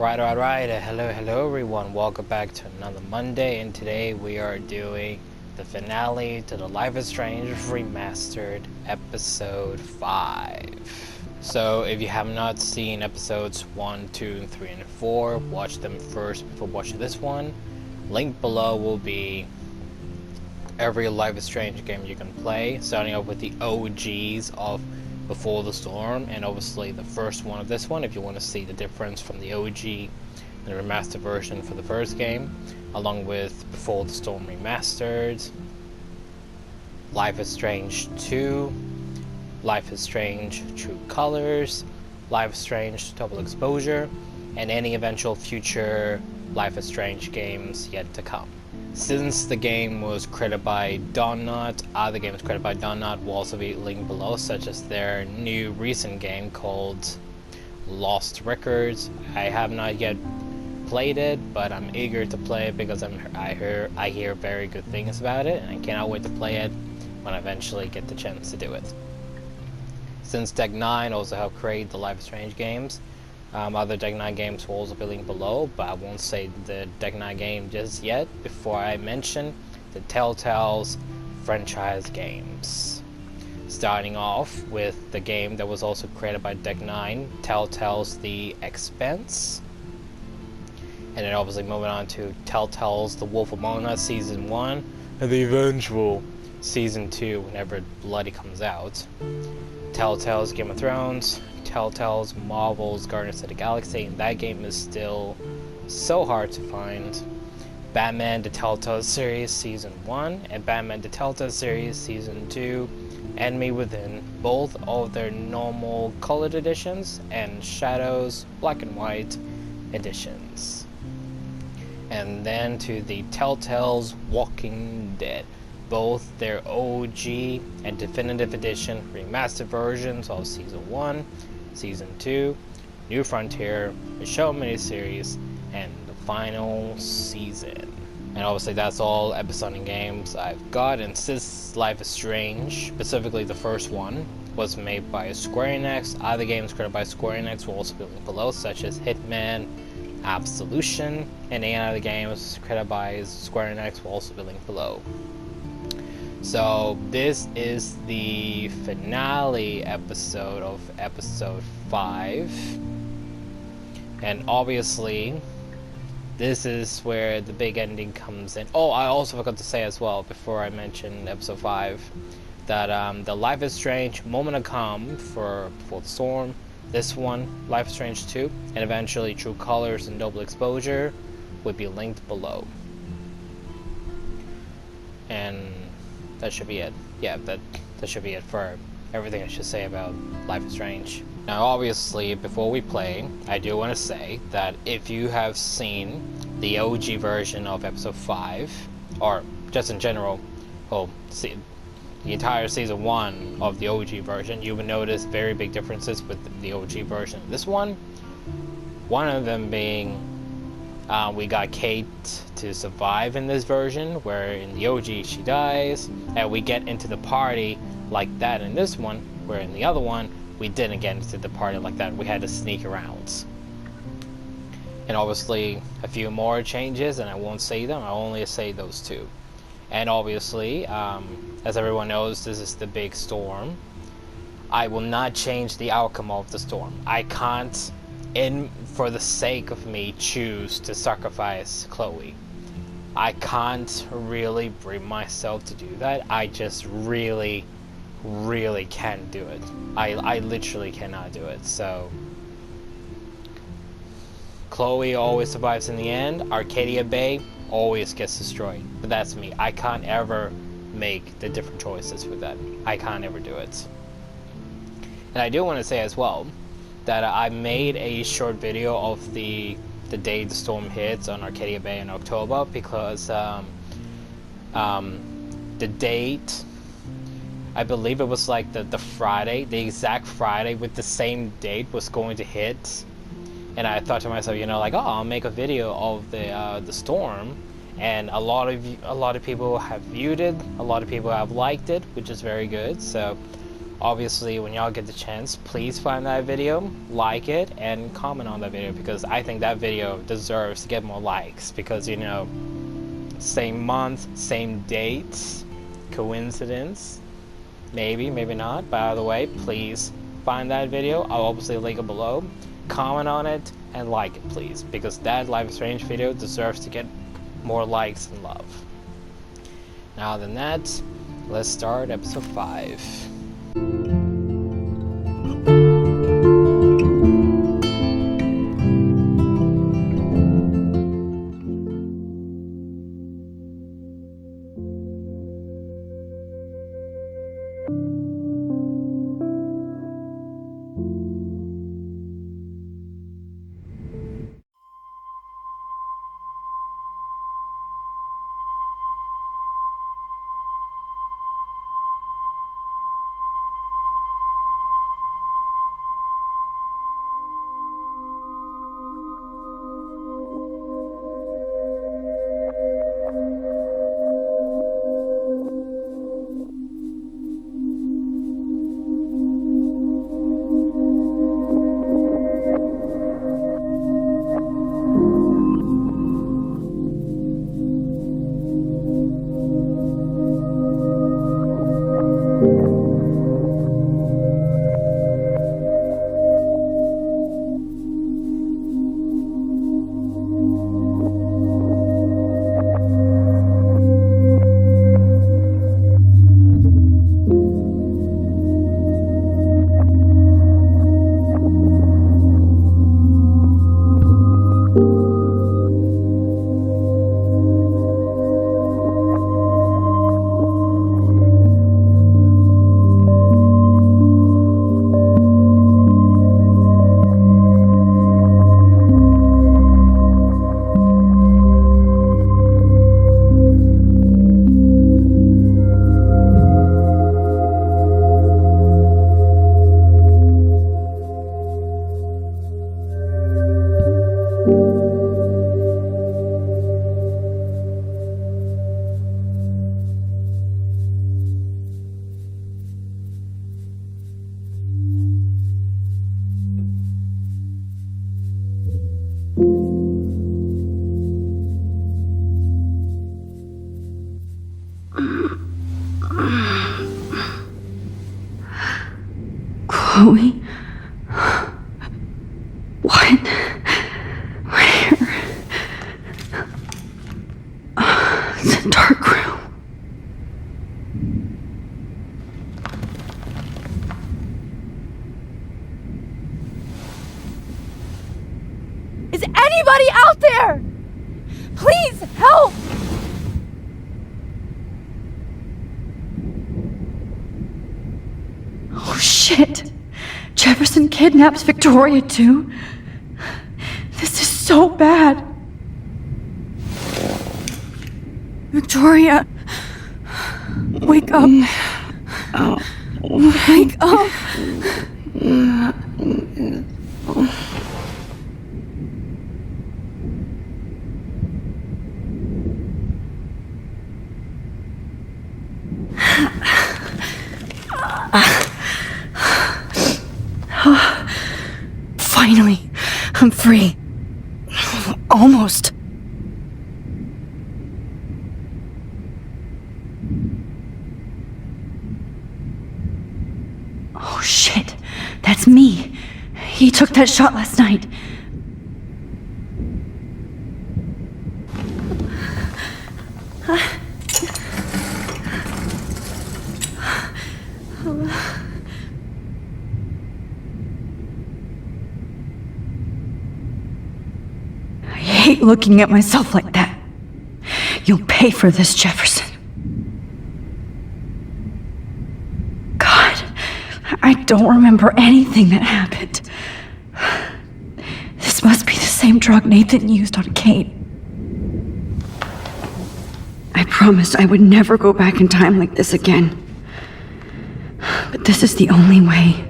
Right. Hello everyone. Welcome back to another Monday, and today we are doing the finale to the Life is Strange Remastered episode 5. So if you have not seen episodes 1, 2, 3, and 4, watch them first before watching this one. Link below will be every Life is Strange game you can play, starting off with the OGs of Before the Storm, and obviously the first one of this one if you want to see the difference from the OG and the remastered version for the first game, along with Before the Storm Remastered, Life is Strange 2, Life is Strange True Colors, Life is Strange Double Exposure, and any eventual future Life is Strange games yet to come. Since the game was created by Donut, other games created by Donut will also be linked below, such as their new recent game called Lost Records. I have not yet played it, but I'm eager to play it because I hear very good things about it, and I cannot wait to play it when I eventually get the chance to do it. Since Deck 9 also helped create the Life is Strange games, other Deck 9 games will also be linked below, but I won't say the Deck 9 game just yet before I mention the Telltale's franchise games. Starting off with the game that was also created by Deck 9, Telltale's The Expanse. And then obviously moving on to Telltale's The Wolf Among Us Season 1, and the eventual Season 2 whenever it bloody comes out. Telltale's Game of Thrones, Telltale's Marvel's Guardians of the Galaxy, and that game is still so hard to find. Batman the Telltale Series Season 1 and Batman the Telltale Series Season 2, Enemy Within, both of their normal colored editions, and Shadows Black and White editions. And then to the Telltale's Walking Dead, both their OG and Definitive Edition remastered versions of Season 1, Season 2, New Frontier, the show miniseries, and the final season. And obviously that's all episodic games I've got, and since Life is Strange, specifically the first one, was made by Square Enix, other games created by Square Enix will also be linked below, such as Hitman, Absolution, and any other games created by Square Enix will also be linked below. So this is the finale episode of episode 5, and obviously this is where the big ending comes in. Oh, I also forgot to say as well before I mention episode 5 that the Life is Strange Moment of Calm for Before the Storm, this one, Life is Strange 2, and eventually True Colors and Double Exposure would be linked below. And that should be it. Yeah, that should be it for everything I should say about Life is Strange. Now obviously, before we play, I do want to say that if you have seen the OG version of episode 5, or just in general, see the entire season 1 of the OG version, you will notice very big differences with the OG version of this one. One of them being we got Kate to survive in this version, where in the OG she dies, and we get into the party like that in this one, where in the other one we didn't get into the party like that, we had to sneak around. And obviously a few more changes, and I won't say them, I'll only say those two. And obviously, as everyone knows, this is the big storm. I will not change the outcome of the storm. I can't, for the sake of me, choose to sacrifice Chloe. I can't really bring myself to do that. I just really can't do it. I literally cannot do it. So Chloe always survives in the end. Arcadia Bay always gets destroyed. But that's me. I can't ever make the different choices with that. I can't ever do it. And I do want to say as well that I made a short video of the day the storm hits on Arcadia Bay in October, because the date, I believe it was like the Friday, the exact Friday with the same date was going to hit, and I thought to myself, you know, like, oh, I'll make a video of the storm, and a lot of people have viewed it, a lot of people have liked it, which is very good. So Obviously, when y'all get the chance, please find that video, like it, and comment on that video, because I think that video deserves to get more likes, because, you know, same month, same dates, coincidence, maybe, maybe not. By the way, please find that video. I'll obviously link it below. Comment on it and like it, please, because that Life is Strange video deserves to get more likes and love. Now, other than that, let's start episode 5. Chloe? What? Where? It's a dark room. Is anybody out there? Please help! Oh shit! Jefferson kidnaps Victoria too? This is so bad. Victoria! Wake up! Wake up! Finally, I'm free. Almost. Oh shit, that's me. He took that shot last night. I hate looking at myself like that. You'll pay for this, Jefferson. God, I don't remember anything that happened. This must be the same drug Nathan used on Kate. I promised I would never go back in time like this again. But this is the only way.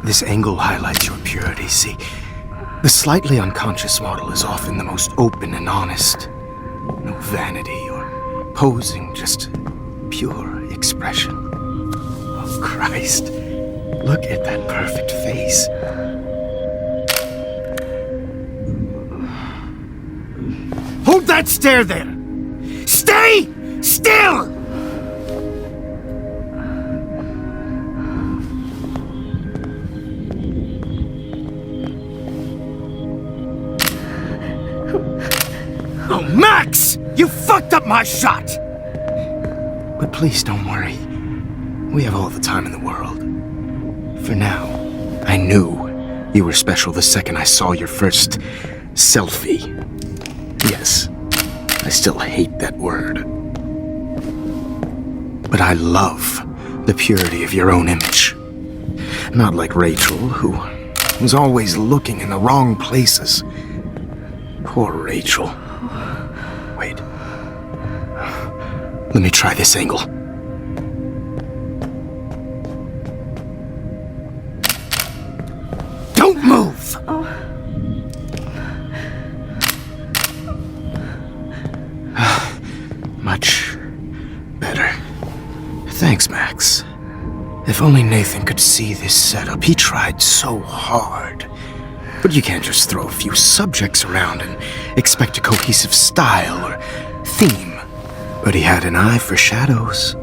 This angle highlights your purity, see? The slightly unconscious model is often the most open and honest. No vanity or posing, just pure expression. Oh, Christ. Look at that perfect face. Hold that stare there! Stay still! Oh, Max! You fucked up my shot! But please don't worry. We have all the time in the world. For now, I knew you were special the second I saw your first selfie. Yes, I still hate that word. But I love the purity of your own image. Not like Rachel, who was always looking in the wrong places. Poor Rachel. Wait. Let me try this angle. Don't move! Much better. Thanks, Max. If only Nathan could see this setup. He tried so hard. But you can't just throw a few subjects around and expect a cohesive style or theme. But he had an eye for shadows,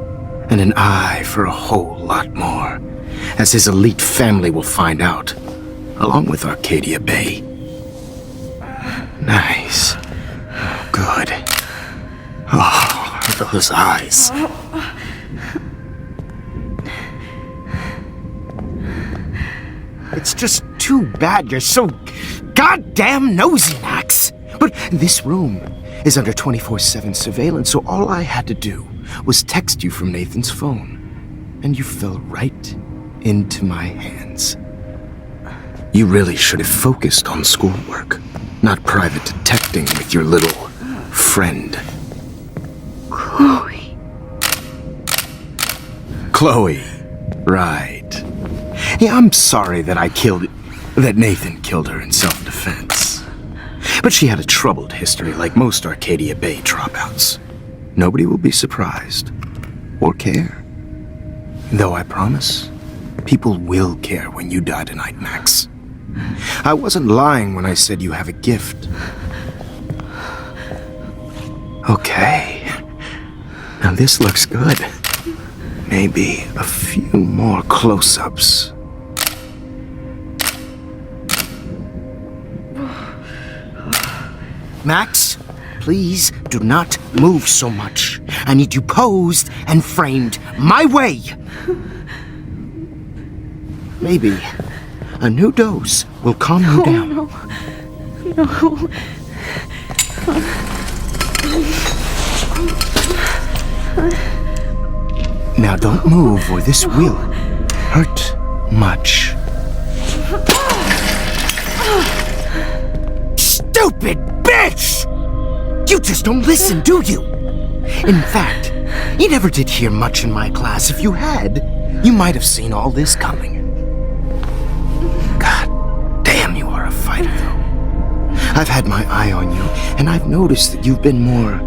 and an eye for a whole lot more, as his elite family will find out, along with Arcadia Bay. Nice. Good. Oh, those eyes. It's just too bad you're so goddamn nosy, Max. But this room is under 24/7 surveillance, so all I had to do was text you from Nathan's phone. And you fell right into my hands. You really should have focused on schoolwork, not private detecting with your little friend. Chloe. Chloe. Right. Yeah, I'm sorry that Nathan killed her in self-defense. But she had a troubled history like most Arcadia Bay dropouts. Nobody will be surprised or care. Though I promise, people will care when you die tonight, Max. I wasn't lying when I said you have a gift. Okay. Now this looks good. Maybe a few more close-ups. Max, please do not move so much. I need you posed and framed my way. Maybe a new dose will calm you down. No. Now don't move or this will hurt much. Stupid bitch! You just don't listen, do you? In fact, you never did hear much in my class. If you had, you might have seen all this coming. God damn, you are a fighter, though. I've had my eye on you, and I've noticed that you've been more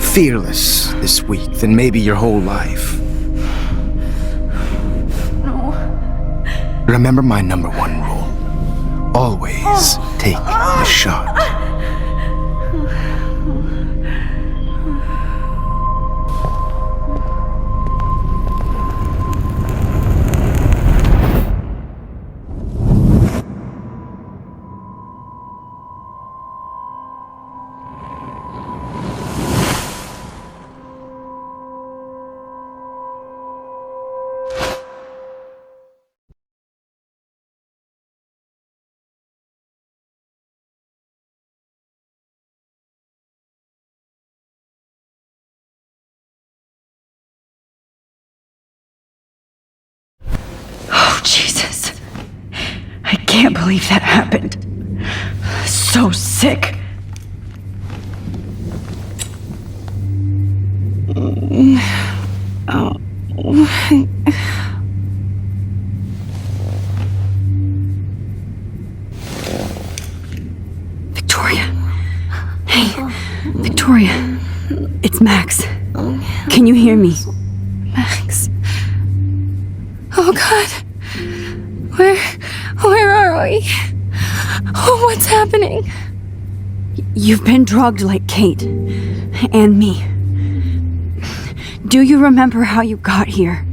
fearless this week than maybe your whole life. No. Remember my number one rule. Always take the shot. Oh, Jesus. I can't believe that happened. So sick. It's Max. Can you hear me? Max. Oh God. Where are we? Oh, what's happening? You've been drugged like Kate. And me. Do you remember how you got here?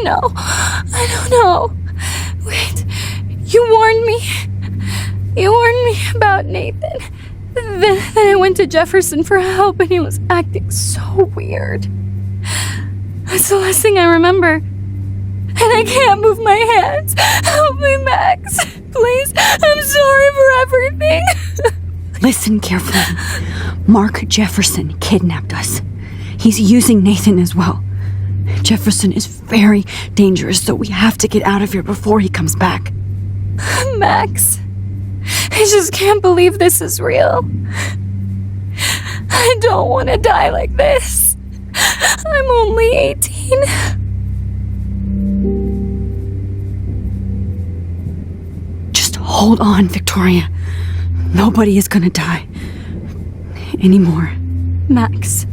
No, I don't know. Wait, you warned me. You warned me about Nathan. Then I went to Jefferson for help and he was acting so weird. That's the last thing I remember. And I can't move my hands. Help me, Max. Please, I'm sorry for everything. Listen carefully. Mark Jefferson kidnapped us. He's using Nathan as well. Jefferson is very dangerous, so we have to get out of here before he comes back. Max, I just can't believe this is real. I don't want to die like this. I'm only 18. Just hold on, Victoria. Nobody is gonna die. Anymore. Max,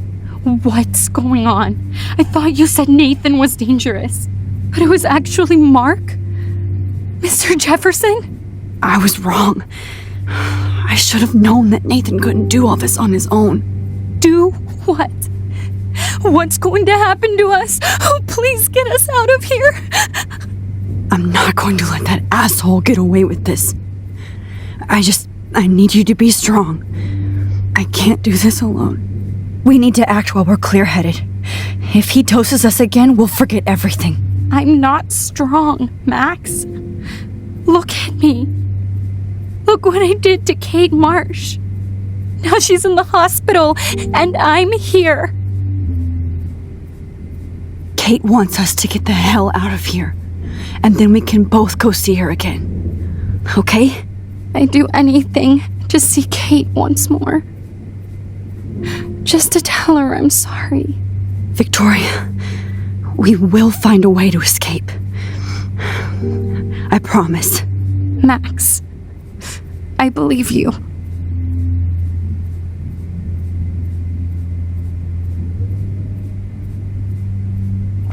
what's going on? I thought you said Nathan was dangerous, but it was actually Mark? Mr. Jefferson? I was wrong. I should have known that Nathan couldn't do all this on his own. Do what? What's going to happen to us? Oh, please get us out of here. I'm not going to let that asshole get away with this. I need you to be strong. I can't do this alone. We need to act while we're clear-headed. If he doses us again, we'll forget everything. I'm not strong, Max. Look at me. Look what I did to Kate Marsh. Now she's in the hospital, and I'm here. Kate wants us to get the hell out of here. And then we can both go see her again. Okay? I'd do anything to see Kate once more. Just to tell her I'm sorry. Victoria, we will find a way to escape. I promise. Max, I believe you.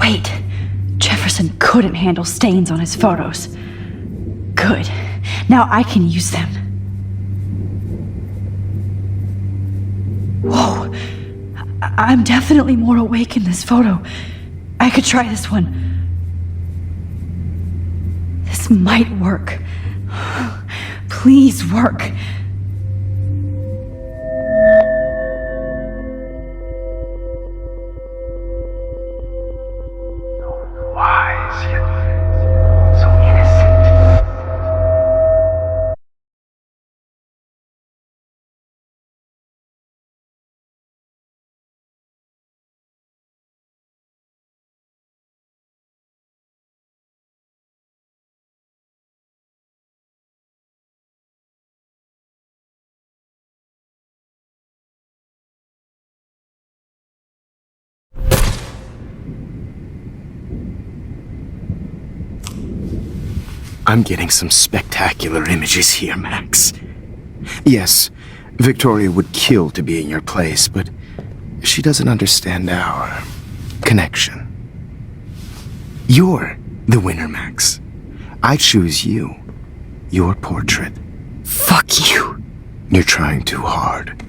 Wait, Jefferson couldn't handle stains on his photos. Good. Now I can use them. Whoa. I'm definitely more awake in this photo. I could try this one. This might work. Please work. Wise yet so innocent. I'm getting some spectacular images here, Max. Yes, Victoria would kill to be in your place, but she doesn't understand our connection. You're the winner, Max. I choose you. Your portrait. Fuck you. You're trying too hard.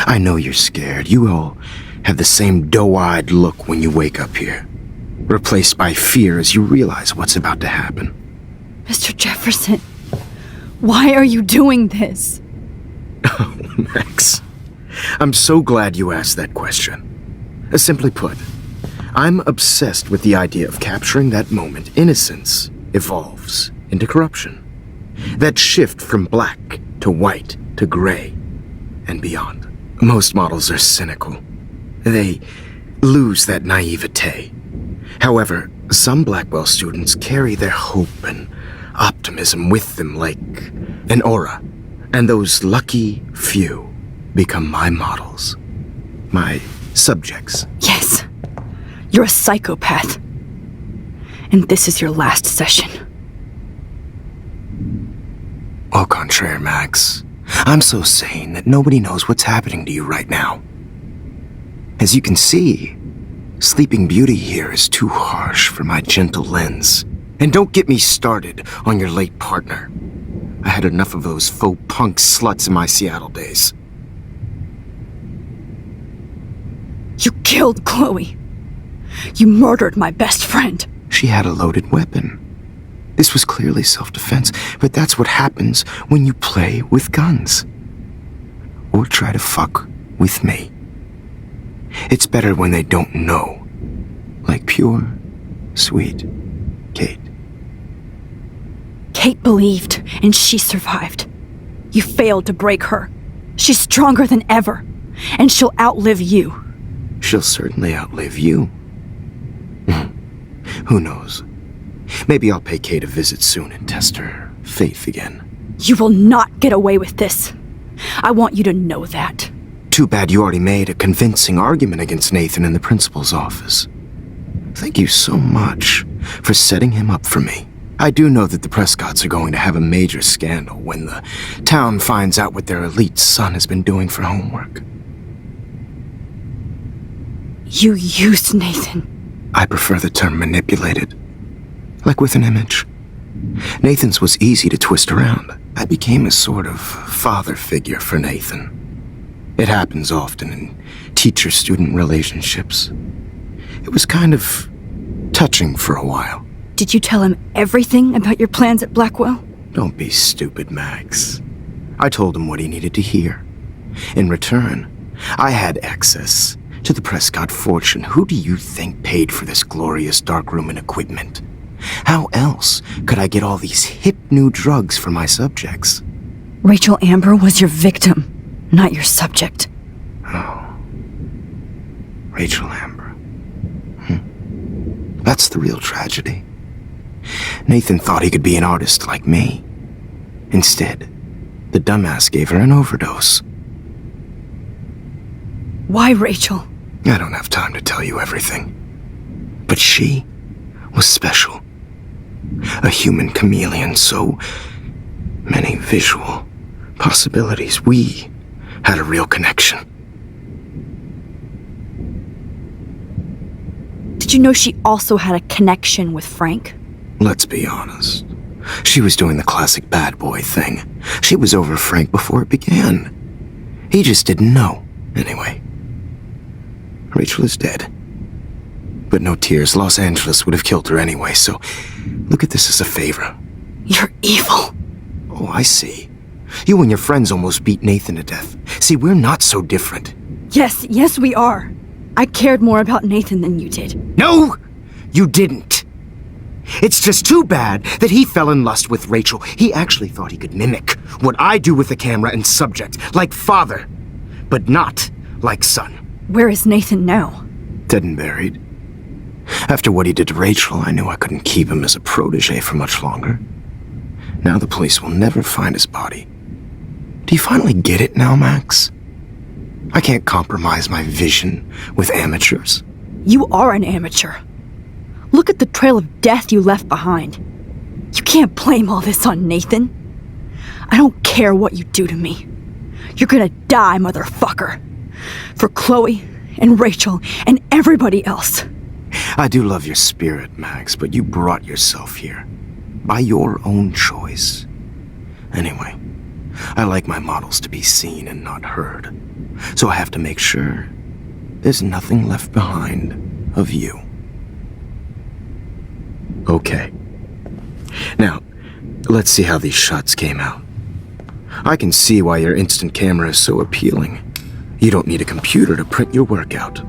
I know you're scared. You all have the same doe-eyed look when you wake up here, replaced by fear as you realize what's about to happen. Mr. Jefferson, why are you doing this? Oh, Max, I'm so glad you asked that question. Simply put, I'm obsessed with the idea of capturing that moment innocence evolves into corruption. That shift from black to white to gray and beyond. Most models are cynical. They lose that naivete. However, some Blackwell students carry their hope and optimism with them like an aura, and those lucky few become my models, my subjects. Yes, you're a psychopath. And this is your last session. Au contraire, Max. I'm so sane that nobody knows what's happening to you right now. As you can see, Sleeping Beauty here is too harsh for my gentle lens. And don't get me started on your late partner. I had enough of those faux punk sluts in my Seattle days. You killed Chloe. You murdered my best friend. She had a loaded weapon. This was clearly self-defense, but that's what happens when you play with guns. Or try to fuck with me. It's better when they don't know. Like pure, sweet Kate. Kate believed, and she survived. You failed to break her. She's stronger than ever, and she'll outlive you. She'll certainly outlive you. Who knows? Maybe I'll pay Kate a visit soon and test her faith again. You will not get away with this. I want you to know that. Too bad you already made a convincing argument against Nathan in the principal's office. Thank you so much for setting him up for me. I do know that the Prescotts are going to have a major scandal when the town finds out what their elite son has been doing for homework. You used Nathan. I prefer the term manipulated. Like with an image. Nathan's was easy to twist around. I became a sort of father figure for Nathan. It happens often in teacher-student relationships. It was kind of touching for a while. Did you tell him everything about your plans at Blackwell? Don't be stupid, Max. I told him what he needed to hear. In return, I had access to the Prescott fortune. Who do you think paid for this glorious darkroom and equipment? How else could I get all these hip new drugs for my subjects? Rachel Amber was your victim, not your subject. Oh. Rachel Amber. That's the real tragedy. Nathan thought he could be an artist like me. Instead, the dumbass gave her an overdose. Why Rachel? I don't have time to tell you everything. But she was special. A human chameleon, so many visual possibilities. We had a real connection. Did you know she also had a connection with Frank? Let's be honest. She was doing the classic bad boy thing. She was over Frank before it began. He just didn't know. Anyway, Rachel is dead. But no tears. Los Angeles would have killed her anyway, so look at this as a favor. You're evil. Oh, I see. You and your friends almost beat Nathan to death. See, we're not so different. Yes, we are. I cared more about Nathan than you did. No, you didn't. It's just too bad that he fell in lust with Rachel. He actually thought he could mimic what I do with the camera and subject, like father, but not like son. Where is Nathan now? Dead and buried. After what he did to Rachel, I knew I couldn't keep him as a protege for much longer. Now the police will never find his body. Do you finally get it now, Max? I can't compromise my vision with amateurs. You are an amateur. Look at the trail of death you left behind. You can't blame all this on Nathan. I don't care what you do to me. You're gonna die, motherfucker. For Chloe and Rachel and everybody else. I do love your spirit, Max, but you brought yourself here. By your own choice. Anyway, I like my models to be seen and not heard. So I have to make sure there's nothing left behind of you. Okay. Now, let's see how these shots came out. I can see why your instant camera is so appealing. You don't need a computer to print your work out.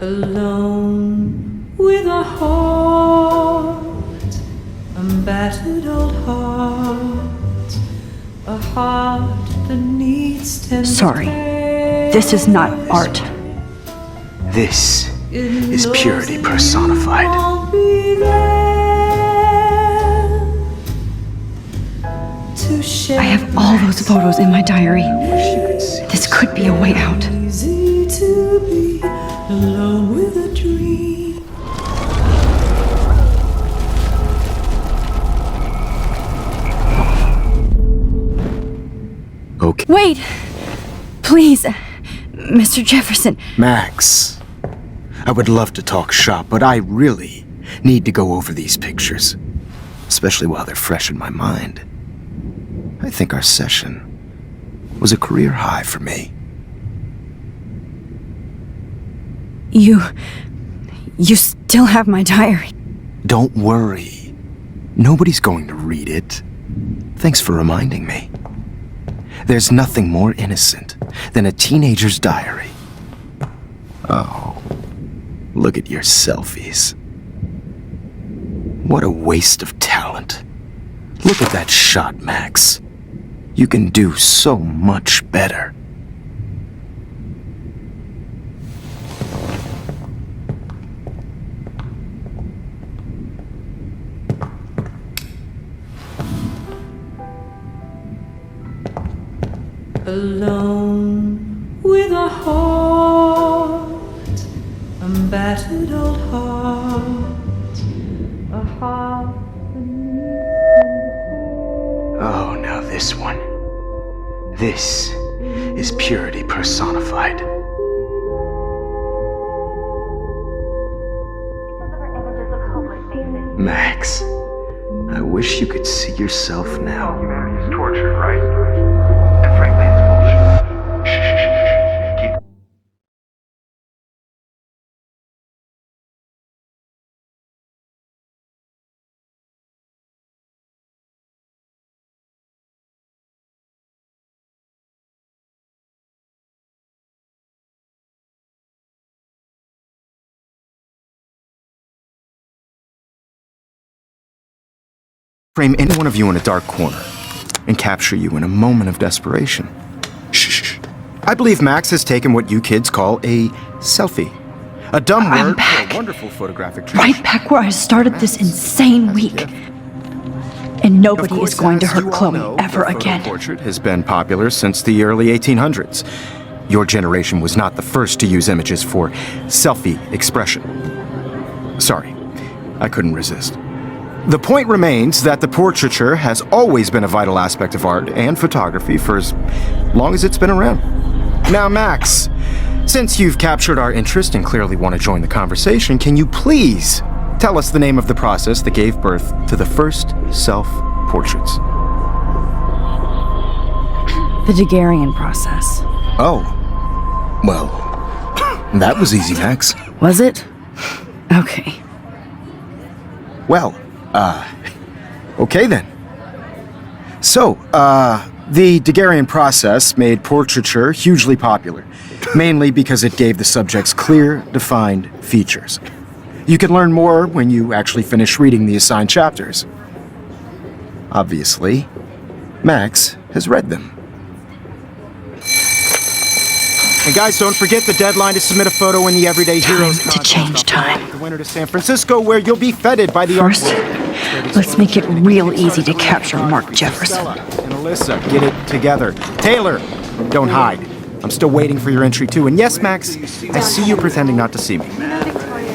Alone with a heart, a battered old heart, a heart that needs tender Sorry. care. This is not art. This is purity personified. I'll be there to share I have all those photos in my diary. This could be a way out. Easy to be alone with a dream. Okay. Wait! Please, Mr. Jefferson. Max, I would love to talk shop, but I really need to go over these pictures, especially while they're fresh in my mind. I think our session was a career high for me. You still have my diary. Don't worry. Nobody's going to read it. Thanks for reminding me. There's nothing more innocent than a teenager's diary. Oh, look at your selfies. What a waste of talent. Look at that shot, Max. You can do so much better. Alone with a heart, a battered old heart, a heart. Oh, now this one. This is purity personified. Max, I wish you could see yourself now. Humanity is tortured, right? And frankly, it's bullshit. Shh, shh, shh, shh. Keep Frame any one of you in a dark corner and capture you in a moment of desperation. Shh. I believe Max has taken what you kids call a selfie. A dumb I'm word back. for a wonderful photographic tradition. Right back where I started this insane week. And nobody Of course, is going to as hurt you all Chloe know, ever the photo again. portrait has been popular since the early 1800s. Your generation was not the first to use images for selfie expression. Sorry, I couldn't resist. The point remains that the portraiture has always been a vital aspect of art and photography for as long as it's been around. Now, Max, since you've captured our interest and clearly want to join the conversation, can you please tell us the name of the process that gave birth to the first self-portraits? The Daguerrean process. Oh, well, that was easy, Max. Was it? Okay. Well, okay then. So, the Daguerrean process made portraiture hugely popular, mainly because it gave the subjects clear, defined features. You can learn more when you actually finish reading the assigned chapters. Obviously, Max has read them. And guys, don't forget the deadline to submit a photo in the Everyday Heroes Time to change time. The winner to San Francisco, where you'll be feted by the First, artwork. let's make it real easy to capture Mark Jefferson. And Alyssa, get it together. Taylor, don't hide. I'm still waiting for your entry too. And yes, Max, I see you pretending not to see me.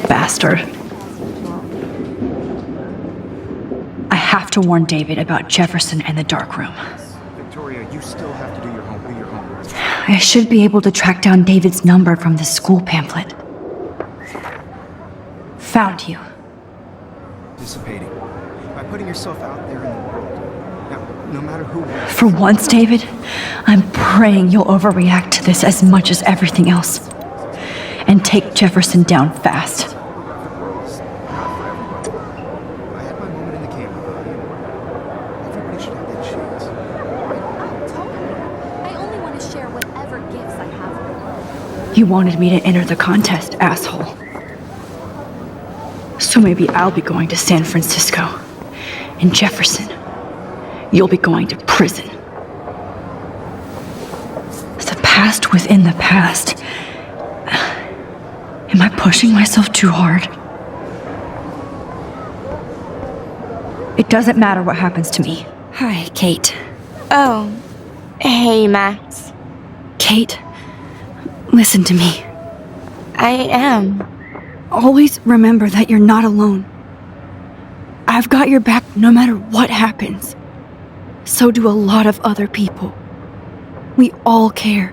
Bastard. I have to warn David about Jefferson and the dark room. Victoria, you still have to do your homework. I should be able to track down David's number from the school pamphlet. Found you. Participating by putting yourself out there in the world. Now, no matter who. For once, David, I'm praying you'll overreact to this as much as everything else. And take Jefferson down fast. I had my moment in the camera. Everybody should have that chance. I only want to share whatever gifts I have. You wanted me to enter the contest, asshole. So maybe I'll be going to San Francisco. And Jefferson, you'll be going to prison. The past within the past. Am I pushing myself too hard? It doesn't matter what happens to me. Hi, Kate. Oh, hey, Max. Kate, listen to me. I am. Always remember that you're not alone. I've got your back no matter what happens. So do a lot of other people. We all care.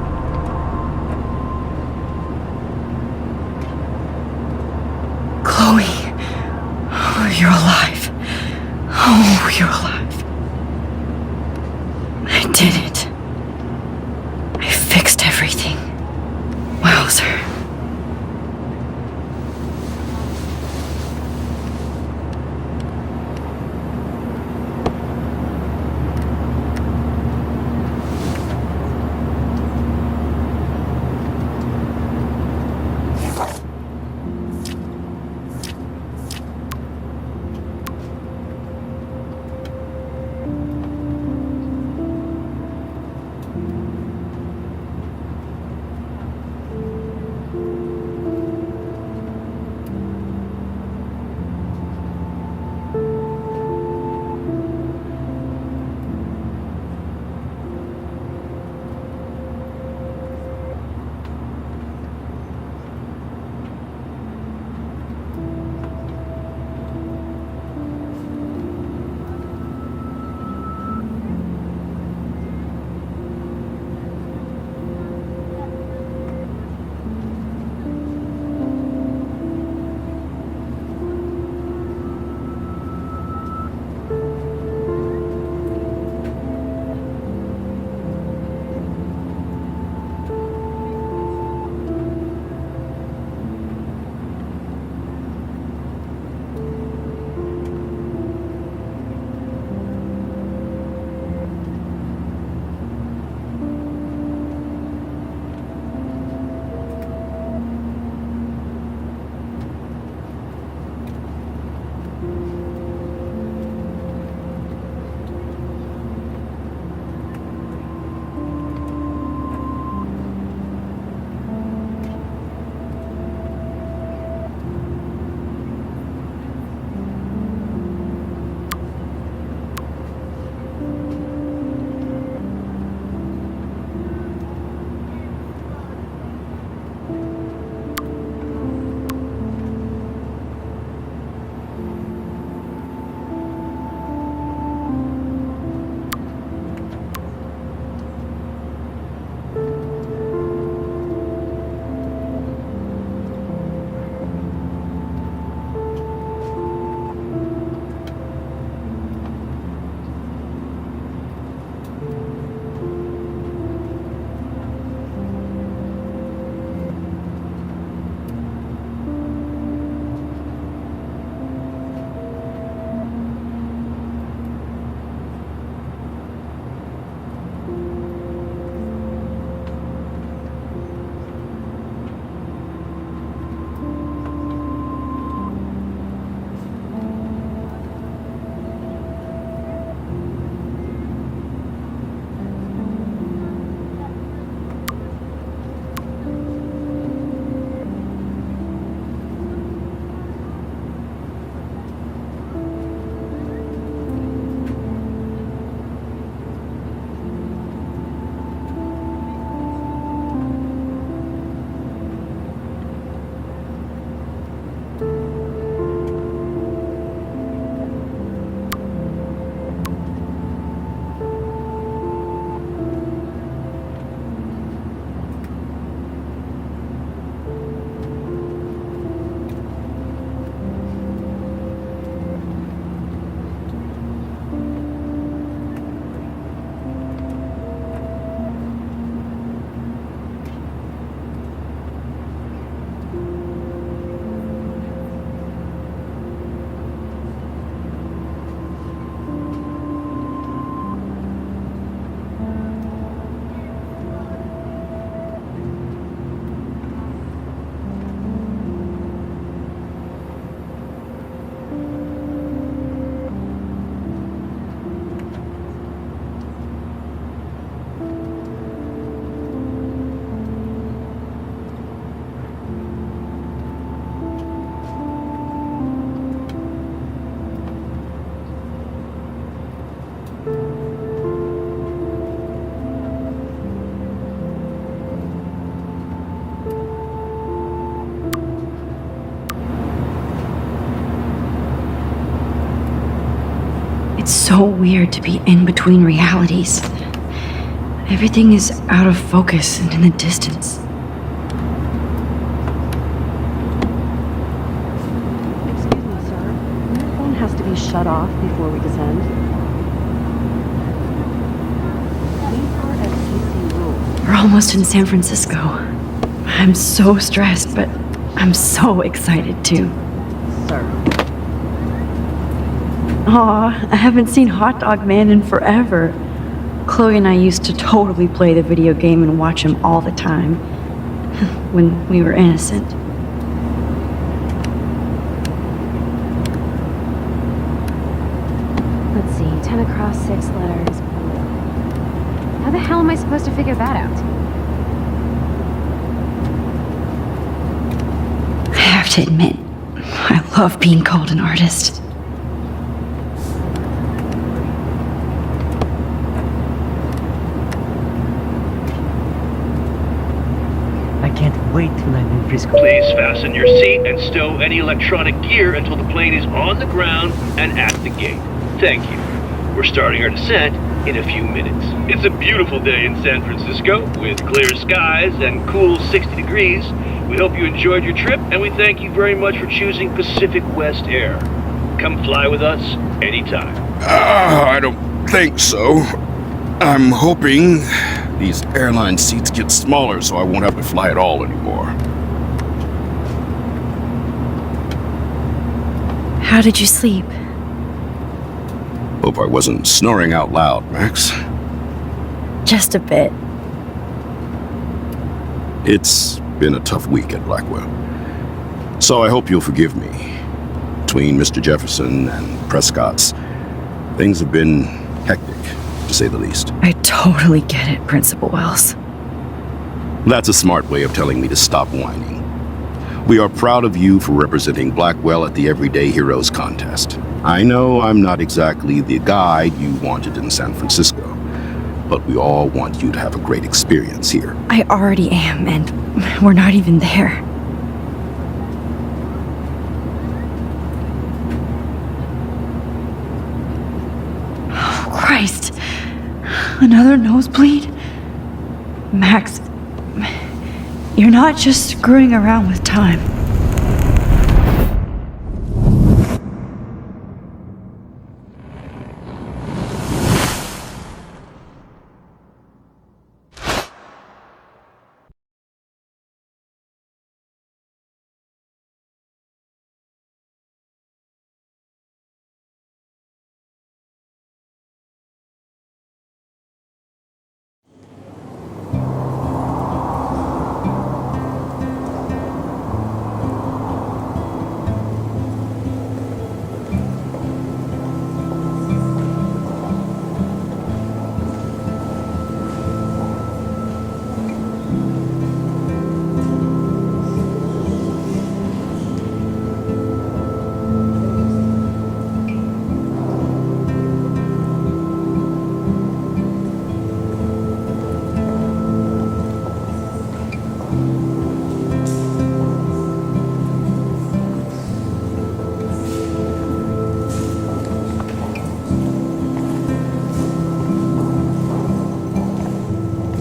You're alive. Oh, you're alive. I did it. I fixed everything. Wowzer. It's so weird to be in between realities. Everything is out of focus and in the distance. Excuse me, sir. Your phone has to be shut off before we descend. These are FCC rules. We're almost in San Francisco. I'm so stressed, but I'm so excited too. Sir. Aw, I haven't seen Hot Dog Man in forever. Chloe and I used to totally play the video game and watch him all the time. When we were innocent. Let's see, 10 across 6 letters. How the hell am I supposed to figure that out? I have to admit, I love being called an artist. I can't wait to land in Frisco. Please fasten your seat and stow any electronic gear until the plane is on the ground and at the gate. Thank you. We're starting our descent in a few minutes. It's a beautiful day in San Francisco with clear skies and cool 60 degrees. We hope you enjoyed your trip and we thank you very much for choosing Pacific West Air. Come fly with us anytime. I don't think so. I'm hoping these airline seats get smaller so I won't have to fly at all anymore. How did you sleep? Hope I wasn't snoring out loud, Max. Just a bit. It's been a tough week at Blackwell. So I hope you'll forgive me. Between Mr. Jefferson and Prescott's, things have been hectic, to say the least. I totally get it, Principal Wells. That's a smart way of telling me to stop whining. We are proud of you for representing Blackwell at the Everyday Heroes contest. I know I'm not exactly the guide you wanted in San Francisco, but we all want you to have a great experience here. I already am, and we're not even there. Oh, Christ. Another nosebleed? Max, you're not just screwing around with time.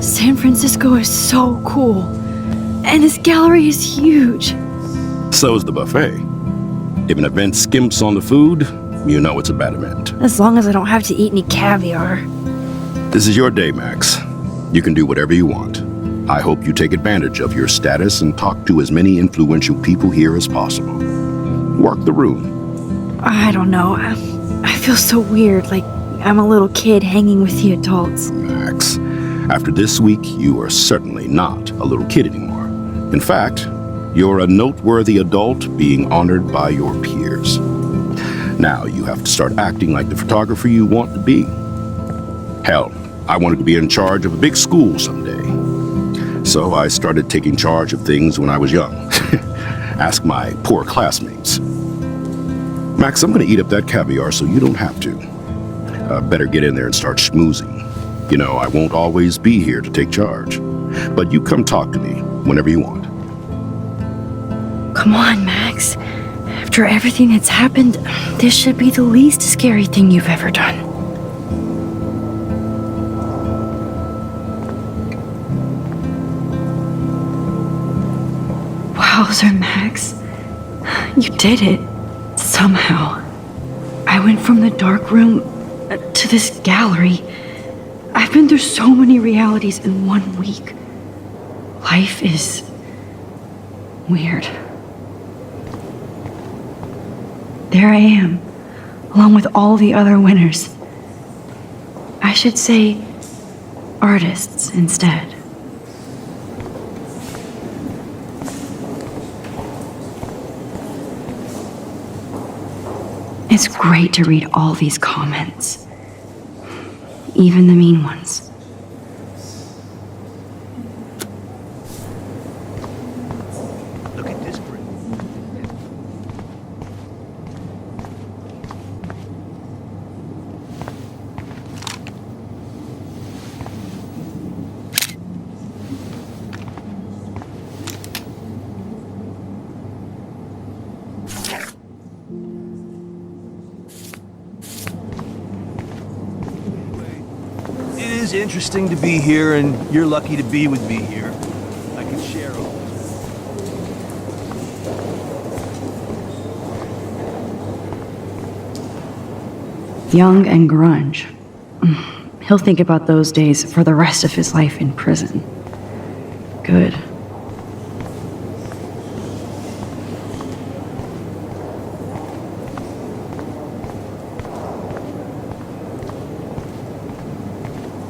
San Francisco is so cool. And this gallery is huge. So is the buffet. If an event skimps on the food, you know it's a bad event. As long as I don't have to eat any caviar. This is your day, Max. You can do whatever you want. I hope you take advantage of your status and talk to as many influential people here as possible. Work the room. I don't know. I feel so weird, like I'm a little kid hanging with the adults. Max, after this week, you are certainly not a little kid anymore. In fact, you're a noteworthy adult being honored by your peers. Now you have to start acting like the photographer you want to be. Hell, I wanted to be in charge of a big school someday. So I started taking charge of things when I was young. Ask my poor classmates. Max, I'm gonna eat up that caviar so you don't have to. Better get in there and start schmoozing. You know, I won't always be here to take charge. But you come talk to me whenever you want. Come on, Max. After everything that's happened, this should be the least scary thing you've ever done. Wowzer, Max. You did it. Somehow. I went from the dark room to this gallery. I've been through so many realities in 1 week. Life is weird. There I am, along with all the other winners. I should say artists instead. It's great to read all these comments, even the mean ones. Look at this print. It is interesting to be here, and you're lucky to be with me here. I can share all this. Young and grunge. He'll think about those days for the rest of his life in prison. Good.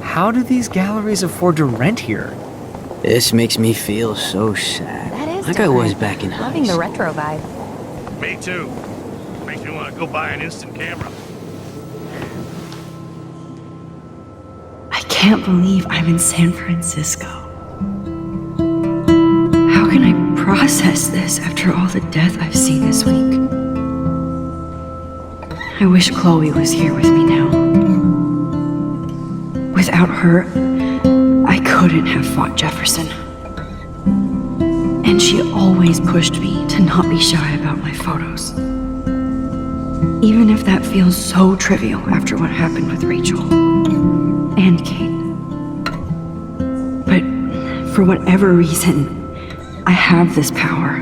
How do these galleries afford to rent here? This makes me feel so sad. That is Like I was different. back in high Loving the school. retro vibe. Me too. Makes me want to go buy an instant camera. I can't believe I'm in San Francisco. How can I process this after all the death I've seen this week? I wish Chloe was here with me now. Without her, I couldn't have fought Jefferson. And she always pushed me to not be shy about my photos. Even if that feels so trivial after what happened with Rachel and Kate. But for whatever reason, I have this power.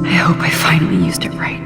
I hope I finally used it right.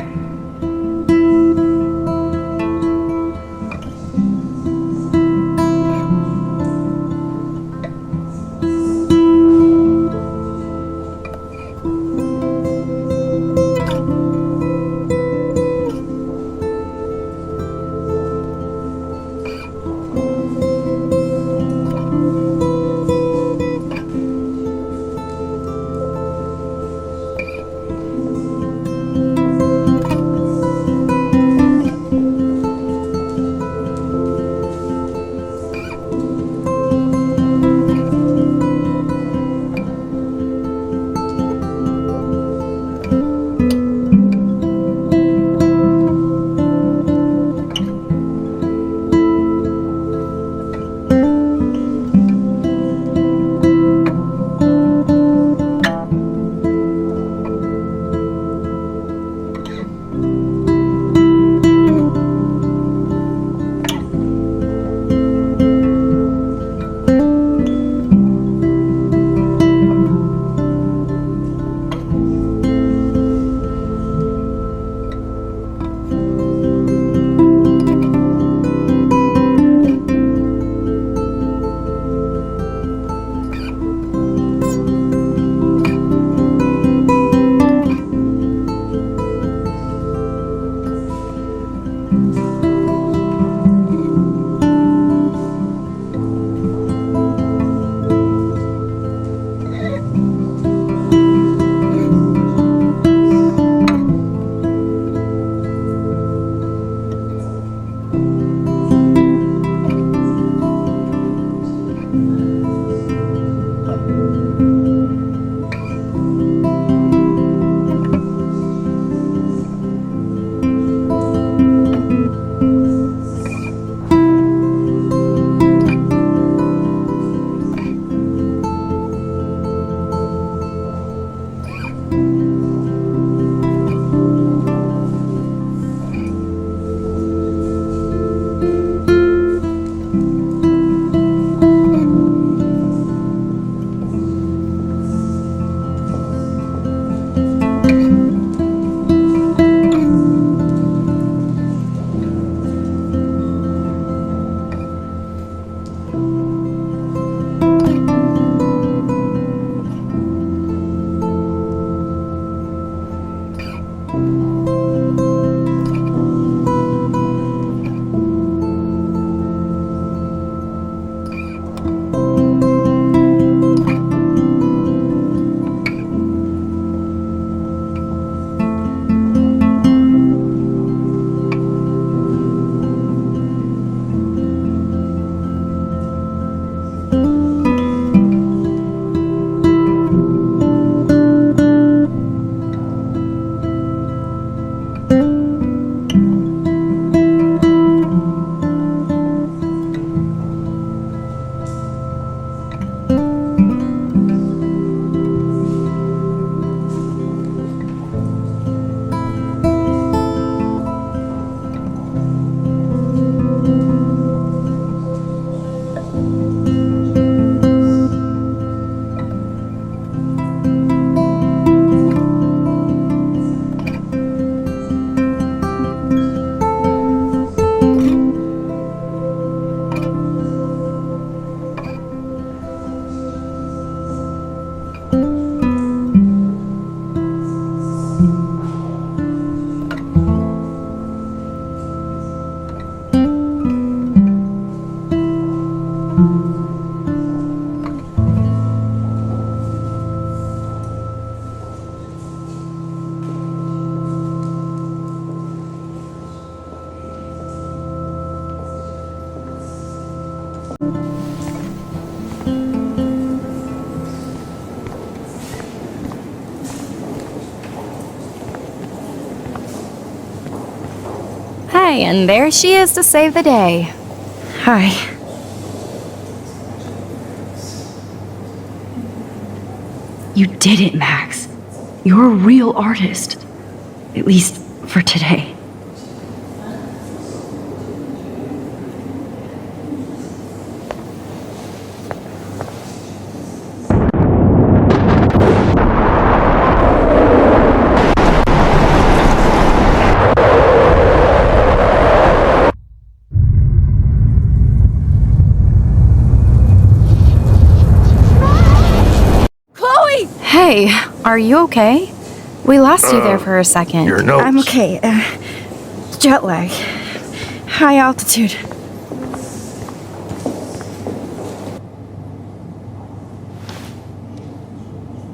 Okay, and there she is to save the day. Hi. You did it, Max. You're a real artist. At least for today. Hey, are you okay? We lost you there for a second. Your notes. I'm okay. Jet lag. High altitude.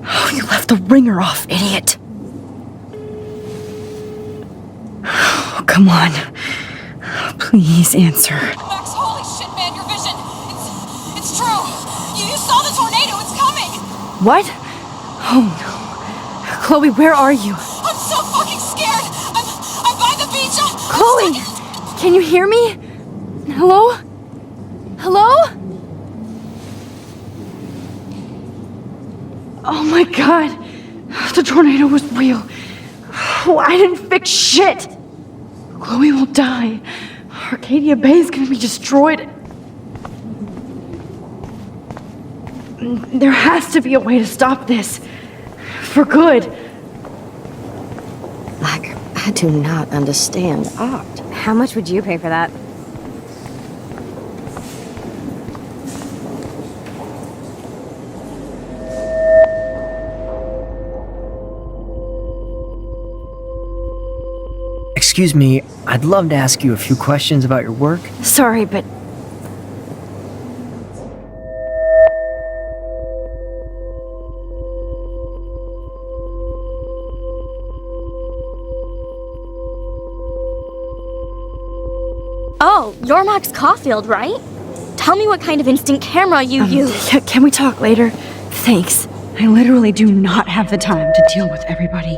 Oh, you left the ringer off, idiot. Oh, come on. Please answer. Max, holy shit, man, your vision. It's true. You saw the tornado. It's coming. What? Oh no. Chloe, where are you? I'm so fucking scared. I'm by the beach. Chloe! Can you hear me? Hello? Hello? Oh my god. The tornado was real. Oh, I didn't fix shit. Chloe will die. Arcadia Bay is gonna be destroyed. There has to be a way to stop this. For good. Like, I do not understand art. How much would you pay for that? Excuse me, I'd love to ask you a few questions about your work. Sorry, but Oh, you're Max Caulfield, right? Tell me what kind of instant camera you use. Can we talk later? Thanks. I literally do not have the time to deal with everybody.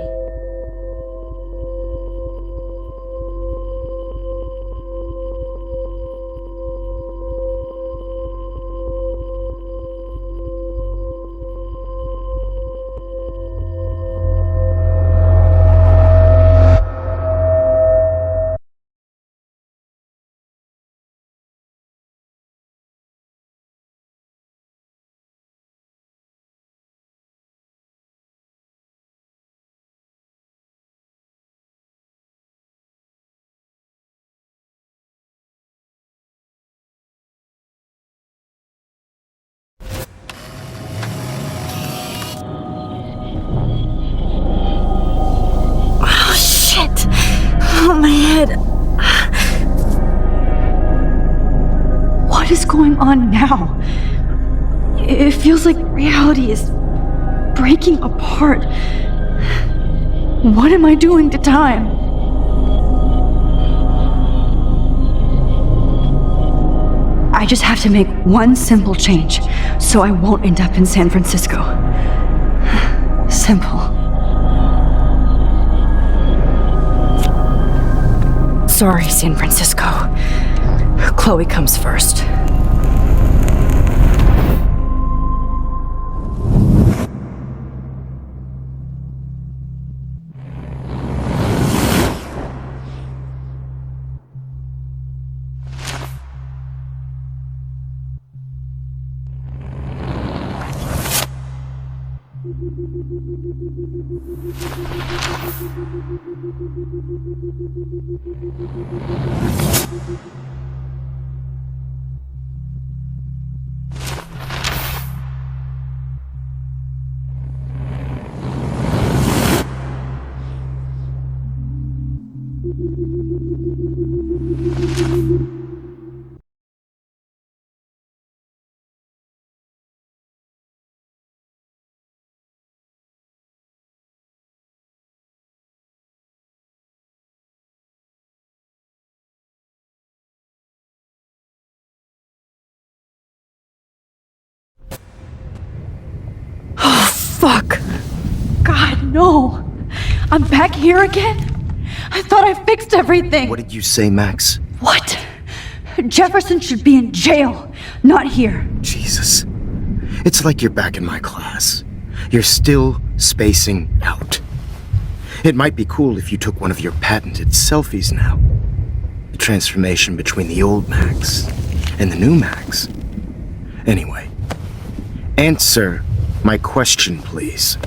Oh, my head. What is going on now? It feels like reality is breaking apart. What am I doing to time? I just have to make one simple change, so I won't end up in San Francisco. Simple. Sorry, San Francisco. Chloe comes first. Fuck. God, no. I'm back here again? I thought I fixed everything. What did you say, Max? What? Jefferson should be in jail, not here. Jesus. It's like you're back in my class. You're still spacing out. It might be cool if you took one of your patented selfies now. The transformation between the old Max and the new Max. Anyway, answer my question, please.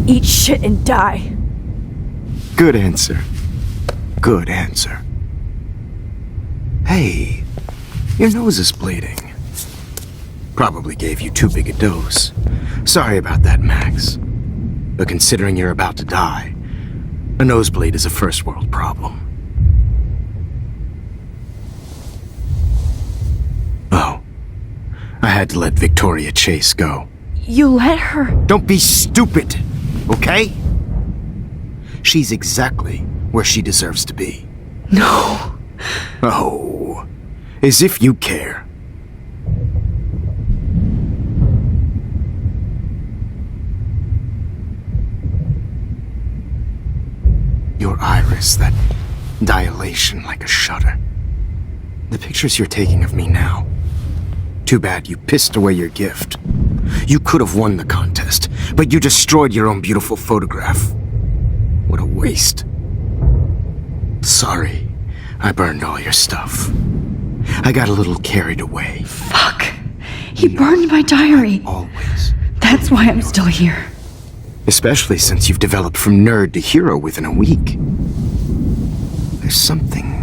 Eat shit and die. Good answer. Good answer. Hey, your nose is bleeding. Probably gave you too big a dose. Sorry about that, Max. But considering you're about to die, a nosebleed is a first world problem. Oh, I had to let Victoria Chase go. You let her? Don't be stupid, okay? She's exactly where she deserves to be. No. Oh, as if you care. Your iris, that dilation like a shutter. The pictures you're taking of me now. Too bad you pissed away your gift. You could have won the contest, but you destroyed your own beautiful photograph. What a waste. Sorry, I burned all your stuff. I got a little carried away. Fuck. He burned my diary. Always. That's why I'm still here. Especially since you've developed from nerd to hero within a week. There's something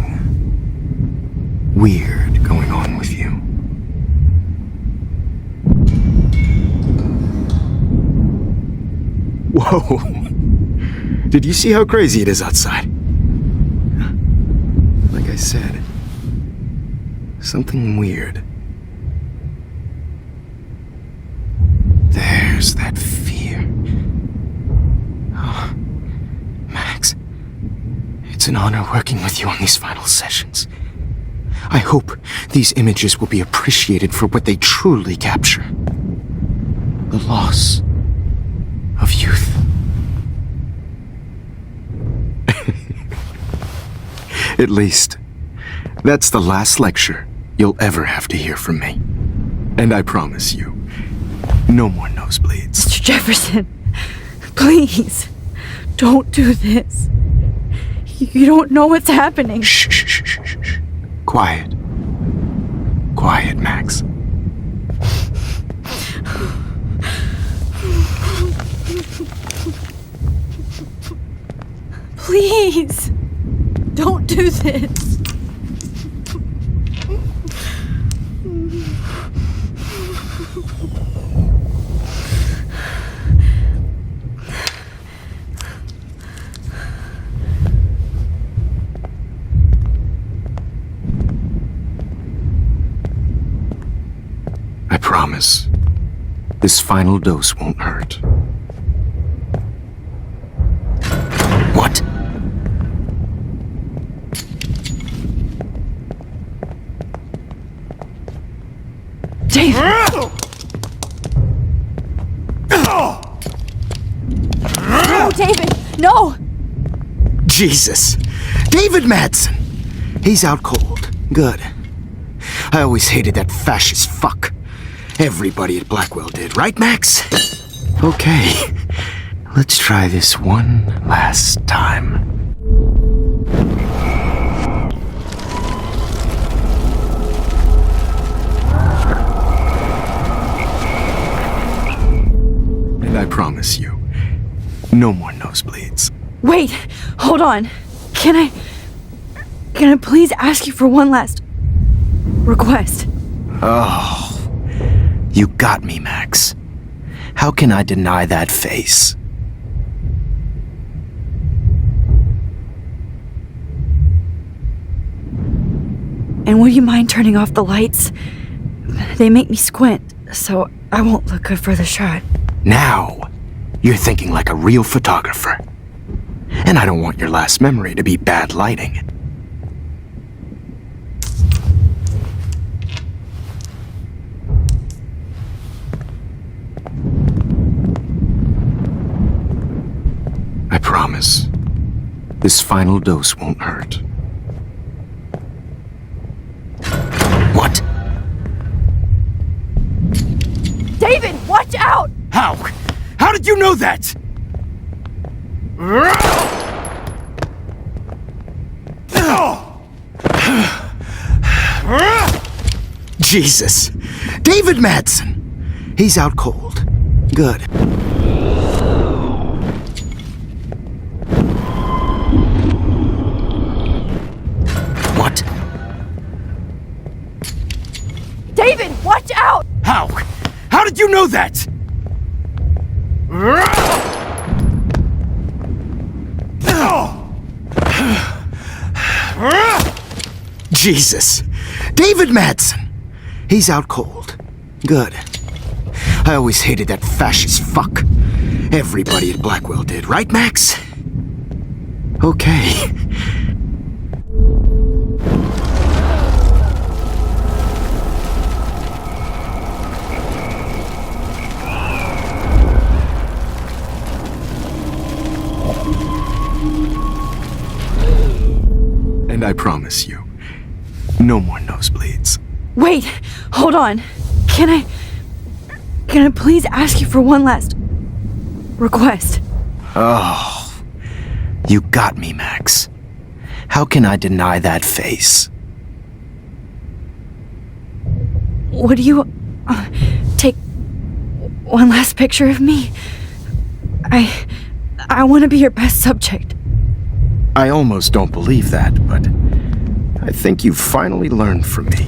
weird going on with you. Whoa! Did you see how crazy it is outside? Like I said, something weird. There's that fear. Oh, Max, it's an honor working with you on these final sessions. I hope these images will be appreciated for what they truly capture. The loss of youth. At least, that's the last lecture you'll ever have to hear from me. And I promise you, no more nosebleeds. Mr. Jefferson, please, don't do this. You don't know what's happening. Shh, shh, shh, shh, shh. Quiet. Quiet, Max. Please, don't do this. I promise, this final dose won't hurt. What? David! No, David! No! Jesus! David Madsen! He's out cold. Good. I always hated that fascist fuck. Everybody at Blackwell did, right, Max? Okay. Let's try this one last time. And I promise you, no more nosebleeds. Wait, hold on. Can I please ask you for one last request? Oh, you got me, Max. How can I deny that face? And would you mind turning off the lights? They make me squint, so I won't look good for the shot. Now, you're thinking like a real photographer. And I don't want your last memory to be bad lighting. I This final dose won't hurt. What? David, watch out! How? How did you know that? Jesus! David Madsen! He's out cold. Good. What? David, watch out! How? How did you know that? Jesus! David Madsen! He's out cold. Good. I always hated that fascist fuck. Everybody at Blackwell did, right, Max? Okay. And I promise you, no more nosebleeds. Wait, hold on. Can I please ask you for one last request? Oh, you got me, Max. How can I deny that face? Would you take one last picture of me? I want to be your best subject. I almost don't believe that, but I think you've finally learned from me.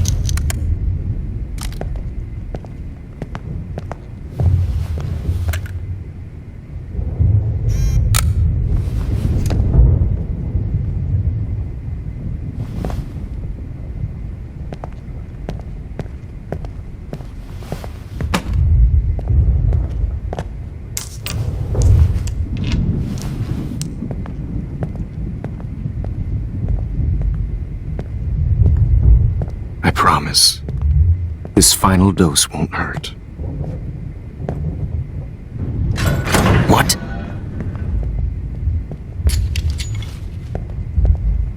I promise, this final dose won't hurt. What?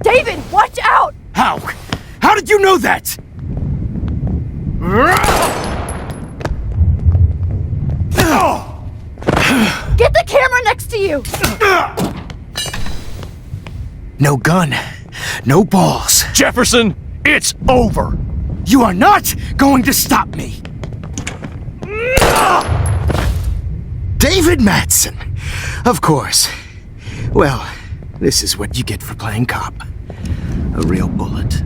David, watch out! How? How did you know that? Get the camera next to you! No gun, no balls. Jefferson, it's over! You are not going to stop me! David Madsen! Of course. Well, this is what you get for playing cop. A real bullet.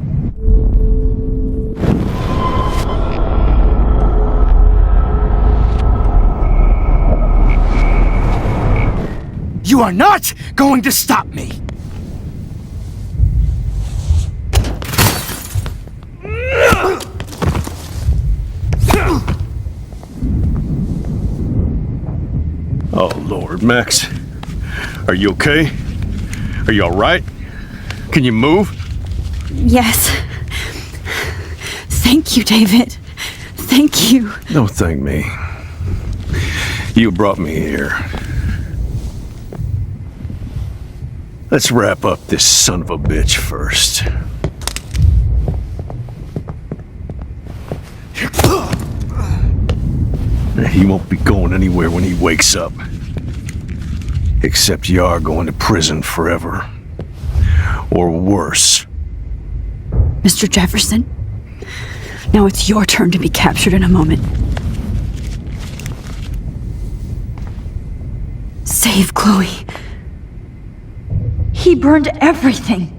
You are not going to stop me! Oh, Lord, Max. Are you okay? Are you all right? Can you move? Yes. Thank you, David. Thank you. Don't thank me. You brought me here. Let's wrap up this son of a bitch first. He won't be going anywhere when he wakes up. Except you are going to prison forever. Or worse. Mr. Jefferson, now it's your turn to be captured in a moment. Save Chloe. He burned everything,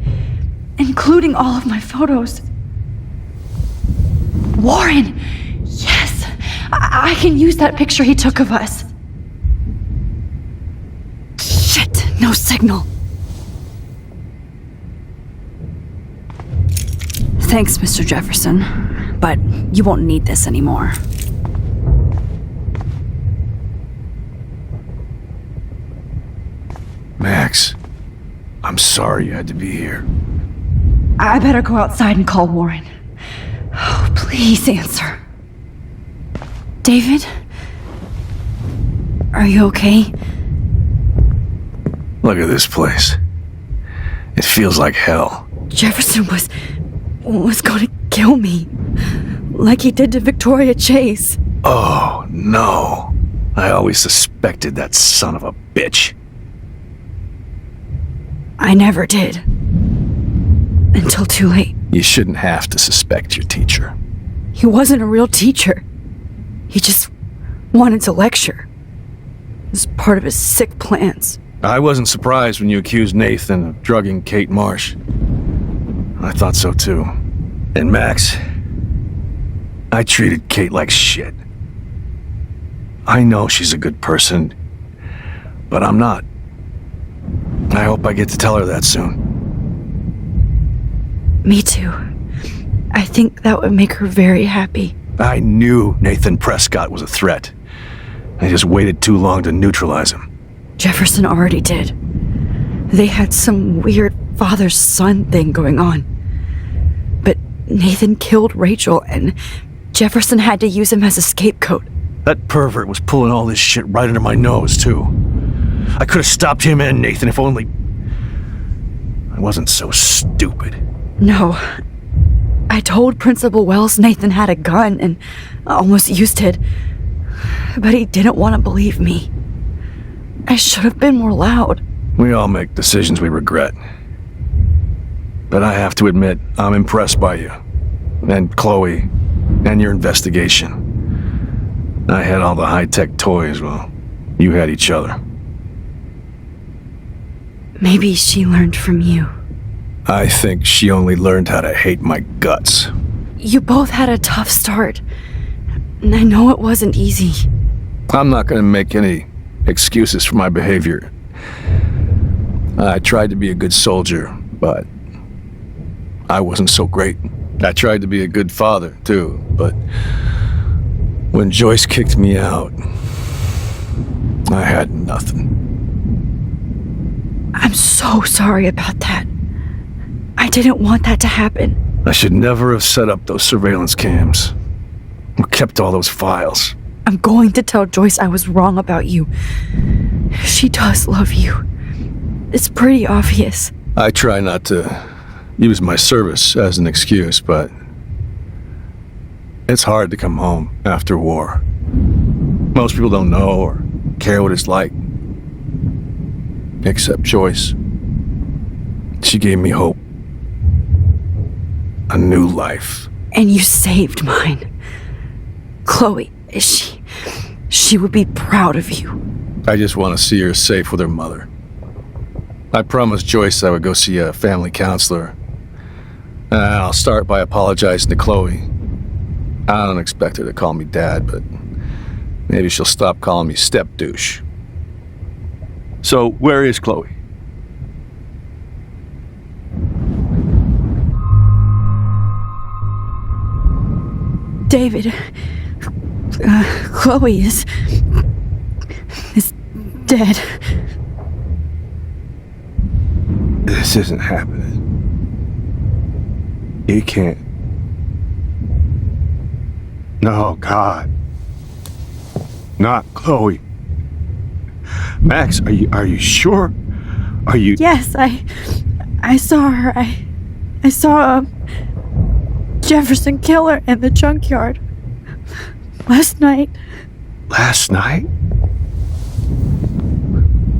including all of my photos. Warren! Yes! I can use that picture he took of us. Shit! No signal. Thanks, Mr. Jefferson, but you won't need this anymore. Max, I'm sorry you had to be here. I better go outside and call Warren. Oh, please answer. David? Are you okay? Look at this place. It feels like hell. Jefferson was going to kill me. Like he did to Victoria Chase. Oh, no. I always suspected that son of a bitch. I never did. Until too late. You shouldn't have to suspect your teacher. He wasn't a real teacher. He just wanted to lecture. It was part of his sick plans. I wasn't surprised when you accused Nathan of drugging Kate Marsh. I thought so too. And Max, I treated Kate like shit. I know she's a good person, but I'm not. I hope I get to tell her that soon. Me too. I think that would make her very happy. I knew Nathan Prescott was a threat. I just waited too long to neutralize him. Jefferson already did. They had some weird father-son thing going on. But Nathan killed Rachel, and Jefferson had to use him as a scapegoat. That pervert was pulling all this shit right under my nose, too. I could have stopped him and Nathan if only I wasn't so stupid. No. I told Principal Wells Nathan had a gun and almost used it. But he didn't want to believe me. I should have been more loud. We all make decisions we regret. But I have to admit, I'm impressed by you. And Chloe. And your investigation. I had all the high-tech toys, well, you had each other. Maybe she learned from you. I think she only learned how to hate my guts. You both had a tough start. And I know it wasn't easy. I'm not going to make any excuses for my behavior. I tried to be a good soldier, but I wasn't so great. I tried to be a good father, too, but when Joyce kicked me out, I had nothing. I'm so sorry about that. I didn't want that to happen. I should never have set up those surveillance cams. Or kept all those files. I'm going to tell Joyce I was wrong about you. She does love you. It's pretty obvious. I try not to use my service as an excuse, but it's hard to come home after war. Most people don't know or care what it's like. Except Joyce. She gave me hope. A new life. And you saved mine. Chloe, she would be proud of you. I just want to see her safe with her mother. I promised Joyce I would go see a family counselor. I'll start by apologizing to Chloe. I don't expect her to call me Dad, but maybe she'll stop calling me step douche. So, where is Chloe? David, Chloe is dead. This isn't happening. You can't. No, God. Not Chloe. Max, are you sure? Are you... Yes, I saw her. I saw Jefferson kill her in the junkyard. Last night. Last night?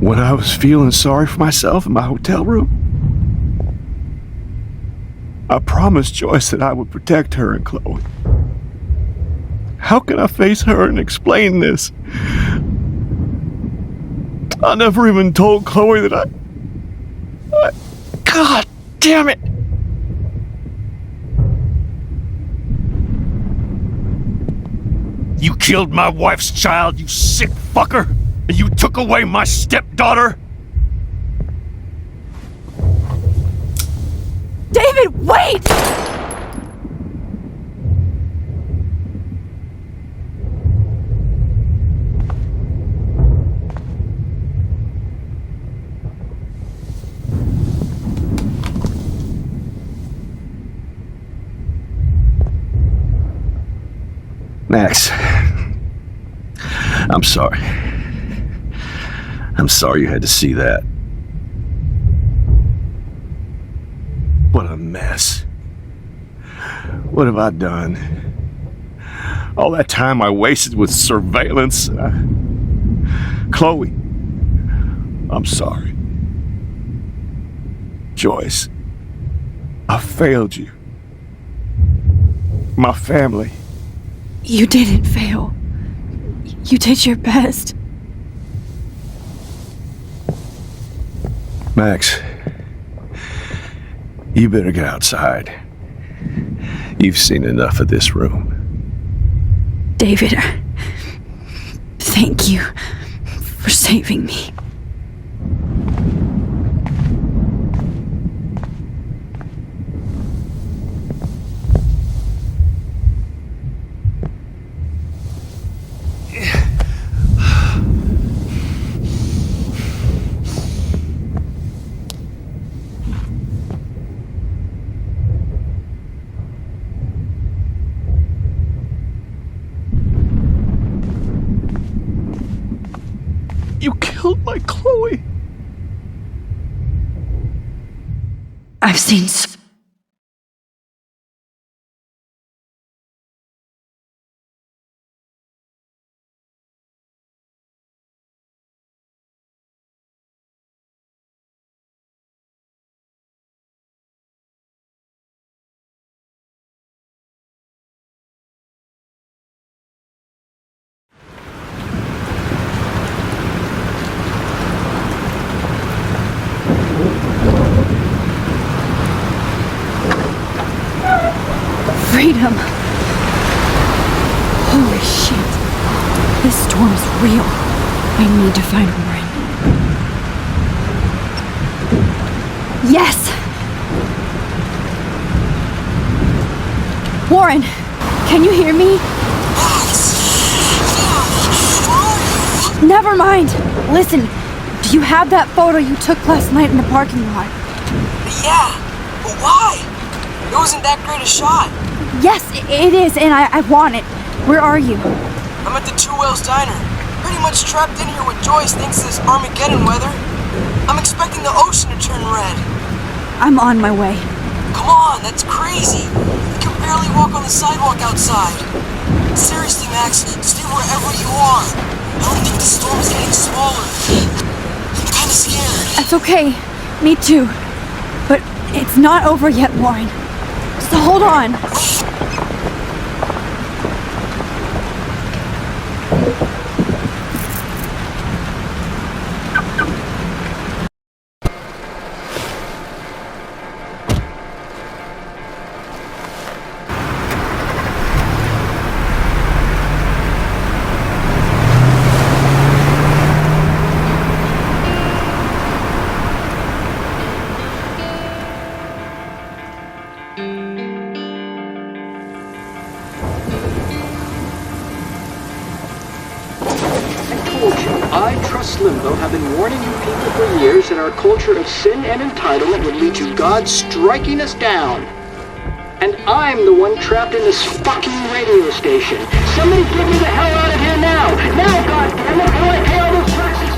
When I was feeling sorry for myself in my hotel room? I promised Joyce that I would protect her and Chloe. How can I face her and explain this? I never even told Chloe that I... God damn it! You killed my wife's child, you sick fucker! And you took away my stepdaughter? David, wait! Max, I'm sorry. I'm sorry you had to see that. mess. What have I done? All that time I wasted with surveillance. Chloe, I'm sorry. Joyce, I failed you. My family. You didn't fail. You did your best. Max, you better get outside. You've seen enough of this room. David, thank you for saving me. You killed my Chloe. I've seen freedom. Holy shit. This storm is real. I need to find Warren. Yes! Warren, can you hear me? Never mind. Listen, do you have that photo you took last night in the parking lot? Yeah, but why? It wasn't that great a shot. Yes, it is, and I want it. Where are you? I'm at the Two Whales Diner. Pretty much trapped in here with Joyce thanks to this Armageddon weather. I'm expecting the ocean to turn red. I'm on my way. Come on, that's crazy. You can barely walk on the sidewalk outside. Seriously, Max, stay wherever you are. I don't think the storm is getting smaller. I'm kinda scared. That's okay. Me too. But it's not over yet, Warren. So hold on. I, Trust Limbo, have been warning you people for years that our culture of sin and entitlement would lead to God striking us down. And I'm the one trapped in this fucking radio station. Somebody get me the hell out of here now! Now, goddammit, how do I pay all those taxes?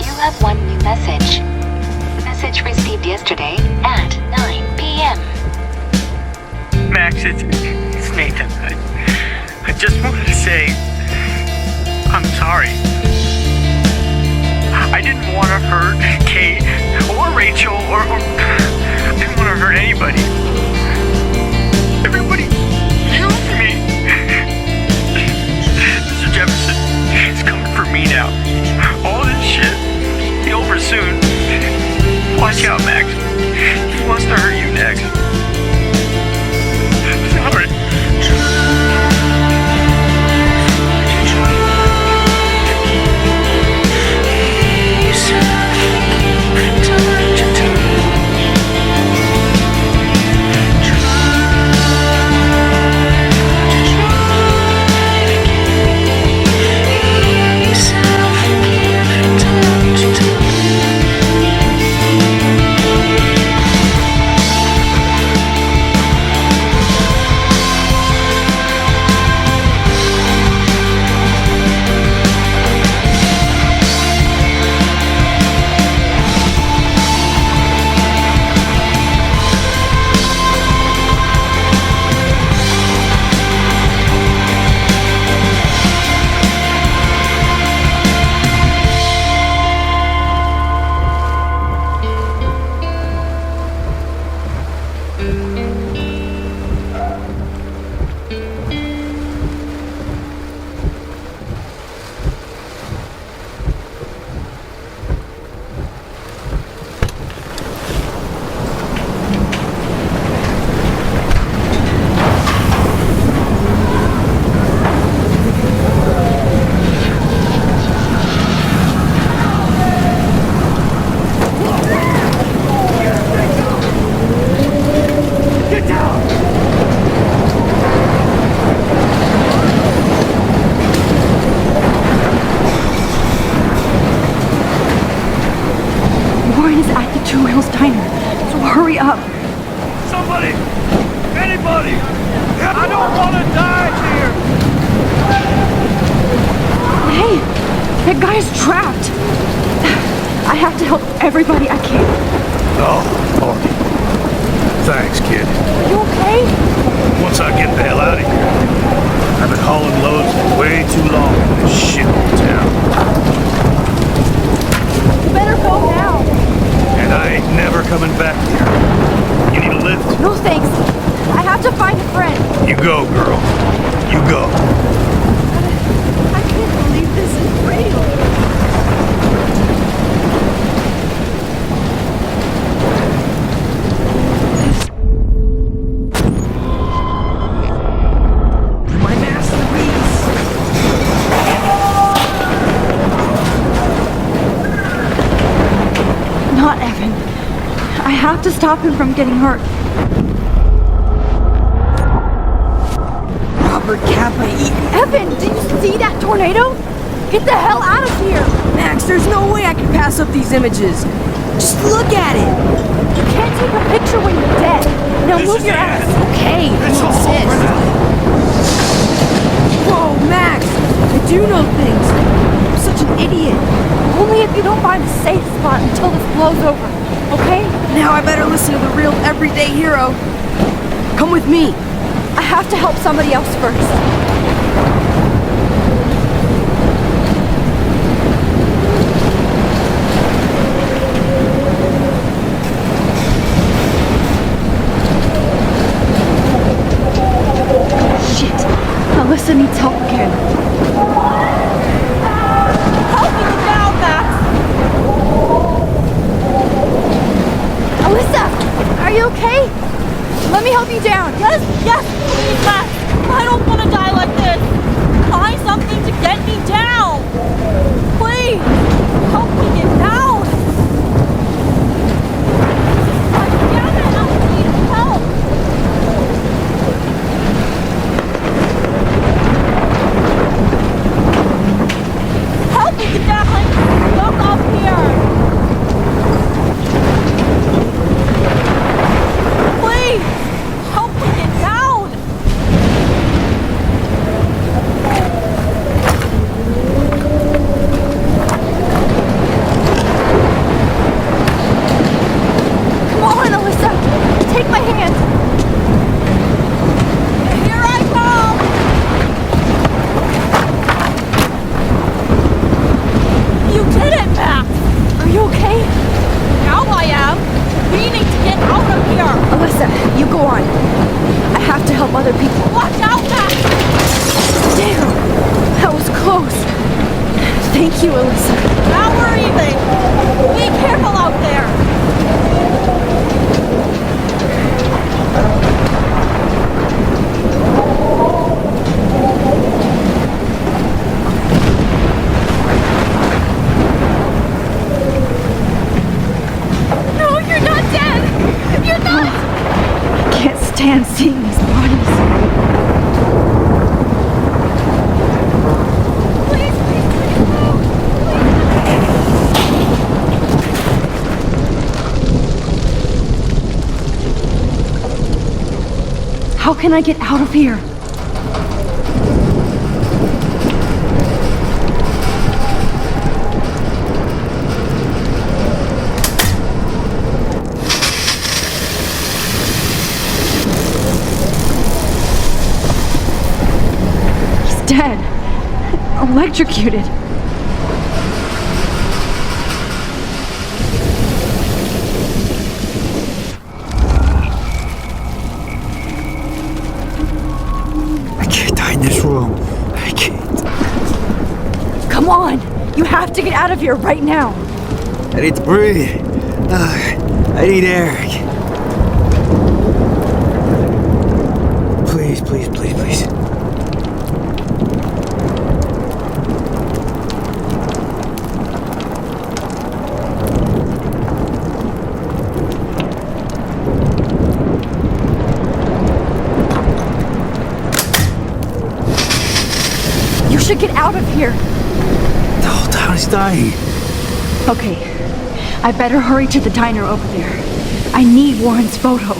You have one new message. Message received yesterday at 9 p.m. Max, it's Nathan. I just wanted to say I'm sorry. I didn't want to hurt Kate or Rachel or I didn't want to hurt anybody. Everybody used me. Mr. Jefferson is coming for me now. All this shit will be over soon. Watch out, Max. He wants to hurt you next. Sorry. That guy's trapped. I have to help everybody I can. Oh, Lord. Thanks, kid. Are you okay? Once I get the hell out of here, I've been hauling loads for way too long in this shithole town. You better go now. And I ain't never coming back here. You need a lift? No thanks. I have to find a friend. You go, girl. You go. I can't believe this is real. My masterpiece! Not Evan. I have to stop him from getting hurt. Robert Kappa eaten. Evan, did you see that tornado? Get the hell out of here! Max, there's no way I can pass up these images. Just look at it. You can't take a picture when you're dead. Now move your ass. Okay, you insist. Whoa, Max! I do know things. I'm such an idiot. Only if you don't find a safe spot until this blows over, okay? Now I better listen to the real everyday hero. Come with me. I have to help somebody else first. Shit. Alyssa needs help again. Help me down, Max! Alyssa! Are you okay? Let me help you down. Yes, please, Max. I don't want to die like this. Find something to get me down. Please, help me get down. God damn it, I need help. Help me get down. I'm stuck up here. Please, help me get down. Come on, Alyssa. Take my hand. Here I come. You did it, Max. Are you okay? Now I am. We need to get out of here. Alyssa, you go on. I have to help other people. Watch out, Max. Damn, that was close. Thank you, Alyssa. Now we're even. Be careful out there. No, you're not dead. You're not. I can't stand seeing these bodies. Please, how can I get out of here? He's dead. Electrocuted. I can't die in this room. I can't. Come on! You have to get out of here right now! I need to breathe. I need air. Please, please, please, please. You should get out of here! The whole town is dying. Okay, I better hurry to the diner over there. I need Warren's photo.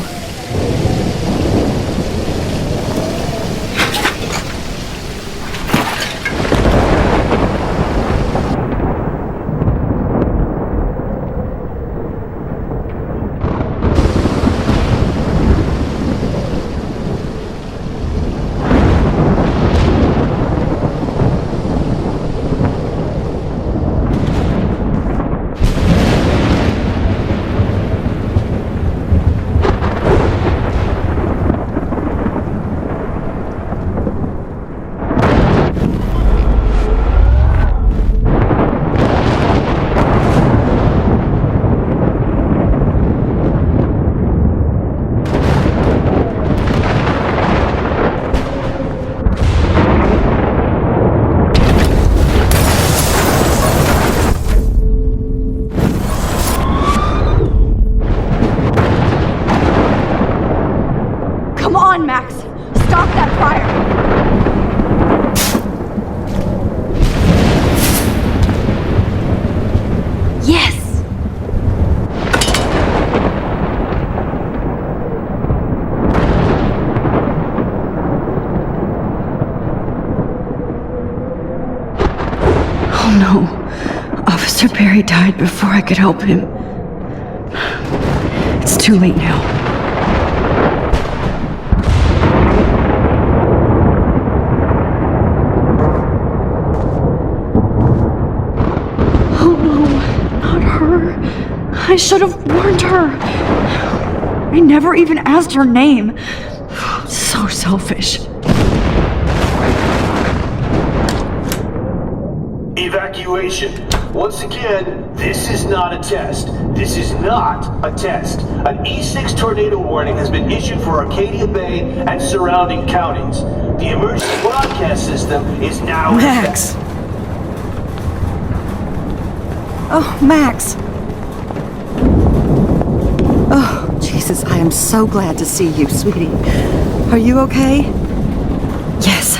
Oh no. Officer Barry died before I could help him. It's too late now. Oh no, not her. I should have warned her. I never even asked her name. So selfish. Evacuation. Once again, this is not a test. This is not a test. An E6 tornado warning has been issued for Arcadia Bay and surrounding counties. The emergency broadcast system is now... Max! Oh, Max! Oh, Jesus, I am so glad to see you, sweetie. Are you okay? Yes.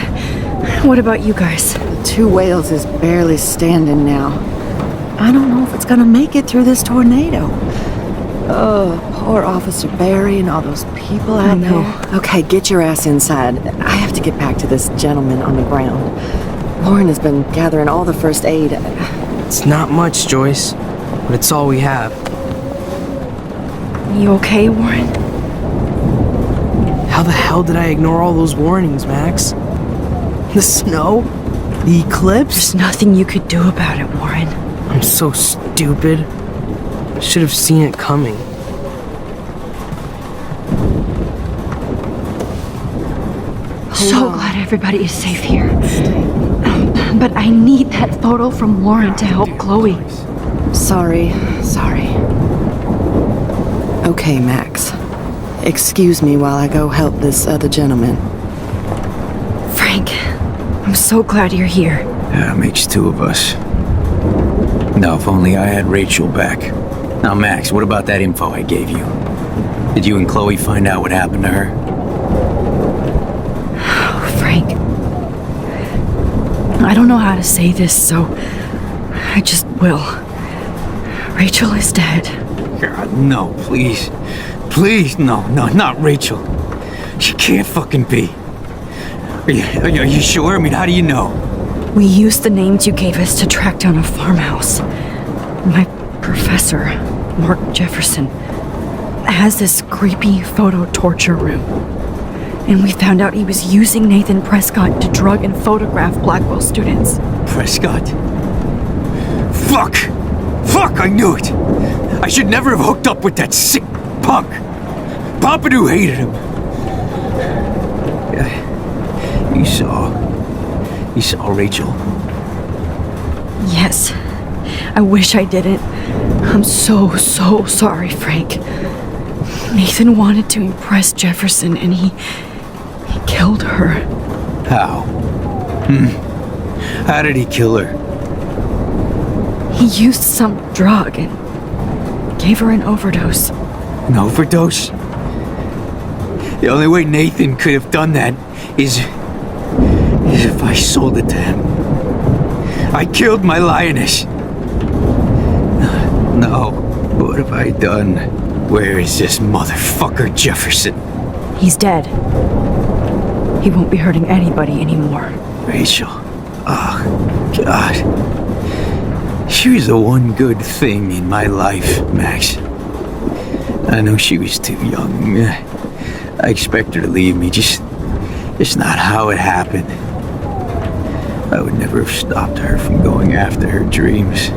What about you guys? The Two Whales is barely standing now. I don't know if it's gonna make it through this tornado. Oh, poor Officer Barry and all those people out there. Okay, get your ass inside. I have to get back to this gentleman on the ground. Lauren has been gathering all the first aid. It's not much, Joyce, but it's all we have. You okay, Warren? How the hell did I ignore all those warnings, Max? The snow? The eclipse? There's nothing you could do about it, Warren. I'm so stupid. Should have seen it coming. So glad everybody is safe here. But I need that photo from Lauren to help Chloe. Sorry. Okay, Max. Excuse me while I go help this other gentleman. Frank, I'm so glad you're here. Yeah, makes two of us. Now, if only I had Rachel back. Now, Max, what about that info I gave you? Did you and Chloe find out what happened to her? Oh, Frank. I don't know how to say this, so I just will. Rachel is dead. God, no, please. Please, no, not Rachel. She can't fucking be. Are you sure? I mean, how do you know? We used the names you gave us to track down a farmhouse. My professor, Mark Jefferson, has this creepy photo torture room. And we found out he was using Nathan Prescott to drug and photograph Blackwell students. Prescott? Fuck! I knew it! I should never have hooked up with that sick punk! Pompidou hated him! You saw Rachel? Yes. I wish I didn't. I'm so sorry, Frank. Nathan wanted to impress Jefferson and he killed her. How? How did he kill her? He used some drug and gave her an overdose. An overdose? The only way Nathan could have done that is if I sold it to him. I killed my lioness. No, what have I done? Where is this motherfucker Jefferson? He's dead. He won't be hurting anybody anymore. Rachel. Oh, God. She was the one good thing in my life, Max. I know she was too young. I expect her to leave me, just not how it happened. I would never have stopped her from going after her dreams.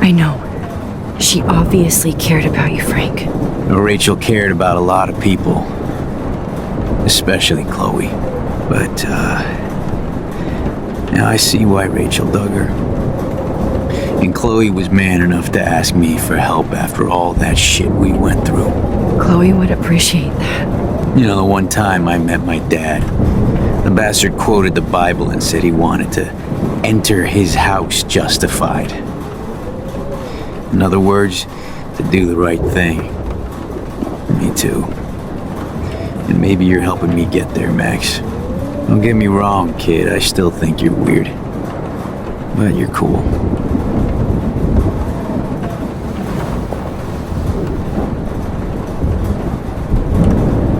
I know. She obviously cared about you, Frank. Rachel cared about a lot of people. Especially Chloe. But, now I see why Rachel dug her. And Chloe was man enough to ask me for help after all that shit we went through. Chloe would appreciate that. You know, the one time I met my dad, the bastard quoted the Bible and said he wanted to enter his house justified. In other words, to do the right thing. Me too. And maybe you're helping me get there, Max. Don't get me wrong, kid, I still think you're weird. But you're cool.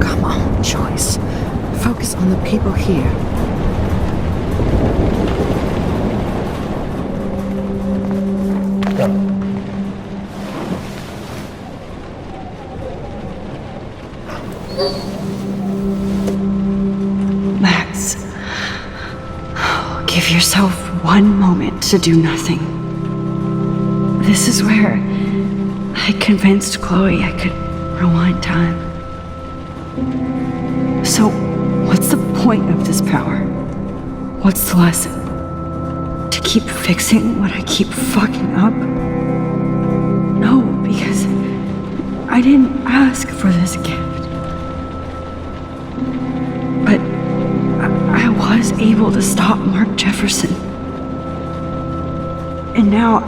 Come on, Joyce. Focus on the people here. Max, give yourself one moment to do nothing. This is where I convinced Chloe I could rewind time. So, what's the point of this power? What's the lesson? To keep fixing what I keep fucking up? No, because I didn't ask for this gift. But I was able to stop Mark Jefferson. And now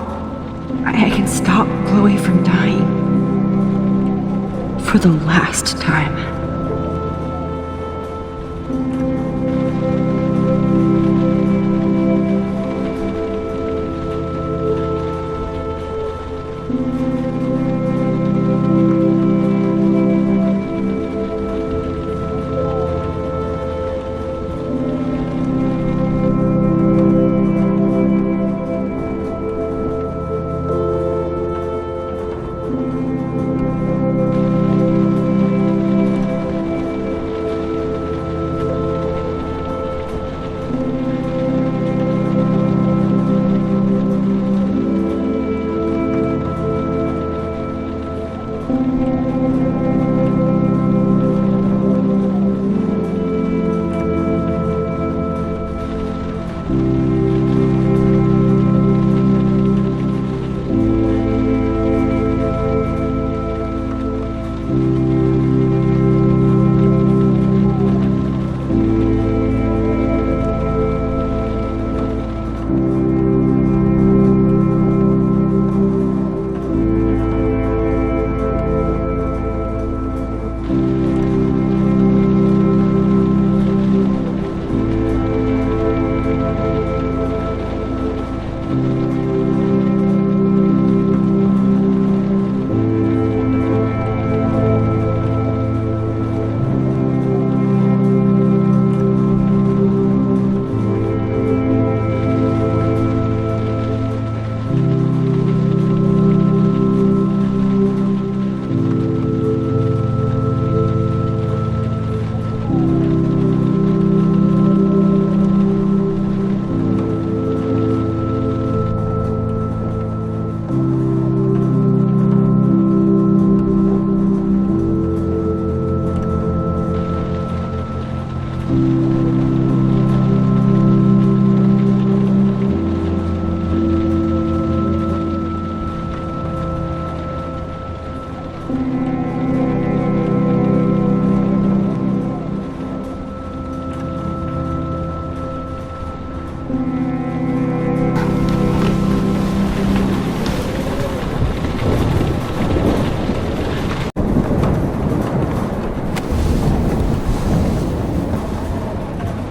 I can stop Chloe from dying. For the last time.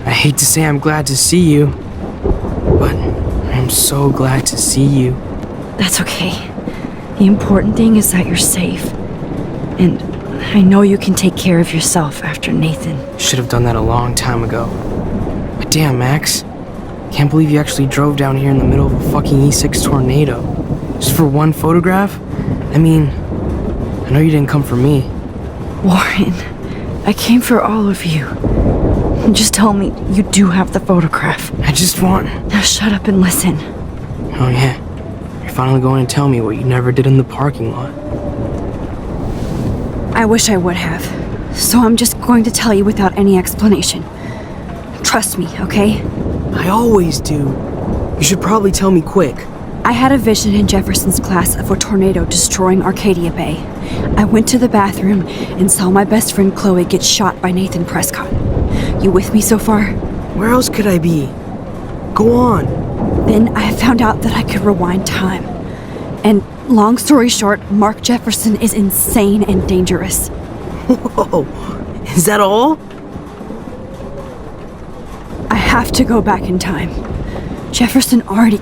I hate to say I'm glad to see you, but I'm so glad to see you. That's okay. The important thing is that you're safe. And I know you can take care of yourself after Nathan. Should have done that a long time ago. But damn, Max. Can't believe you actually drove down here in the middle of a fucking E6 tornado. Just for one photograph? I mean, I know you didn't come for me. Warren, I came for all of you. Just tell me you do have the photograph. I just want... Now shut up and listen. Oh yeah, you're finally going to tell me what you never did in the parking lot. I wish I would have. So I'm just going to tell you without any explanation. Trust me, okay? I always do. You should probably tell me quick. I had a vision in Jefferson's class of a tornado destroying Arcadia Bay. I went to the bathroom and saw my best friend Chloe get shot by Nathan Prescott. You with me so far? Where else could I be? Go on. Then I found out that I could rewind time. And long story short, Mark Jefferson is insane and dangerous. Whoa, is that all? I have to go back in time. Jefferson already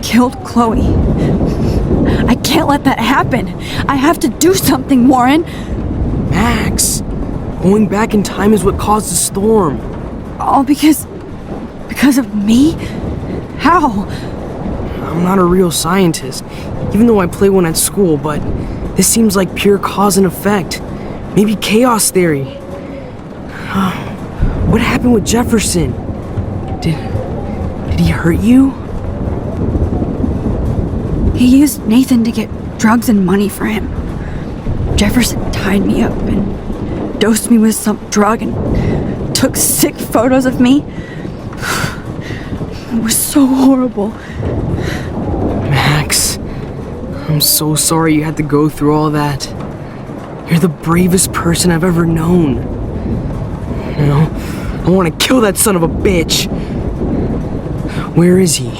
killed Chloe. I can't let that happen. I have to do something, Warren. Max, going back in time is what caused the storm. All because of me? How? I'm not a real scientist, even though I play one at school, but this seems like pure cause and effect. Maybe chaos theory. What happened with Jefferson? Did he hurt you? He used Nathan to get drugs and money for him. Jefferson tied me up and dosed me with some drug and took sick photos of me. It was so horrible. Max, I'm so sorry you had to go through all that. You're the bravest person I've ever known. You know, I want to kill that son of a bitch. Where is he?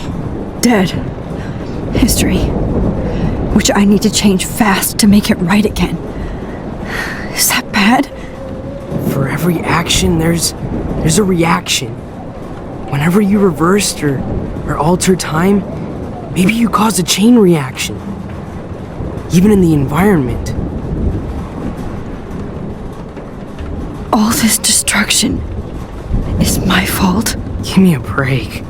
Dead. History. Which I need to change fast to make it right again. Is that bad? For every action, there's a reaction. Whenever you reversed or altered time, maybe you caused a chain reaction. Even in the environment. All this destruction is my fault. Give me a break.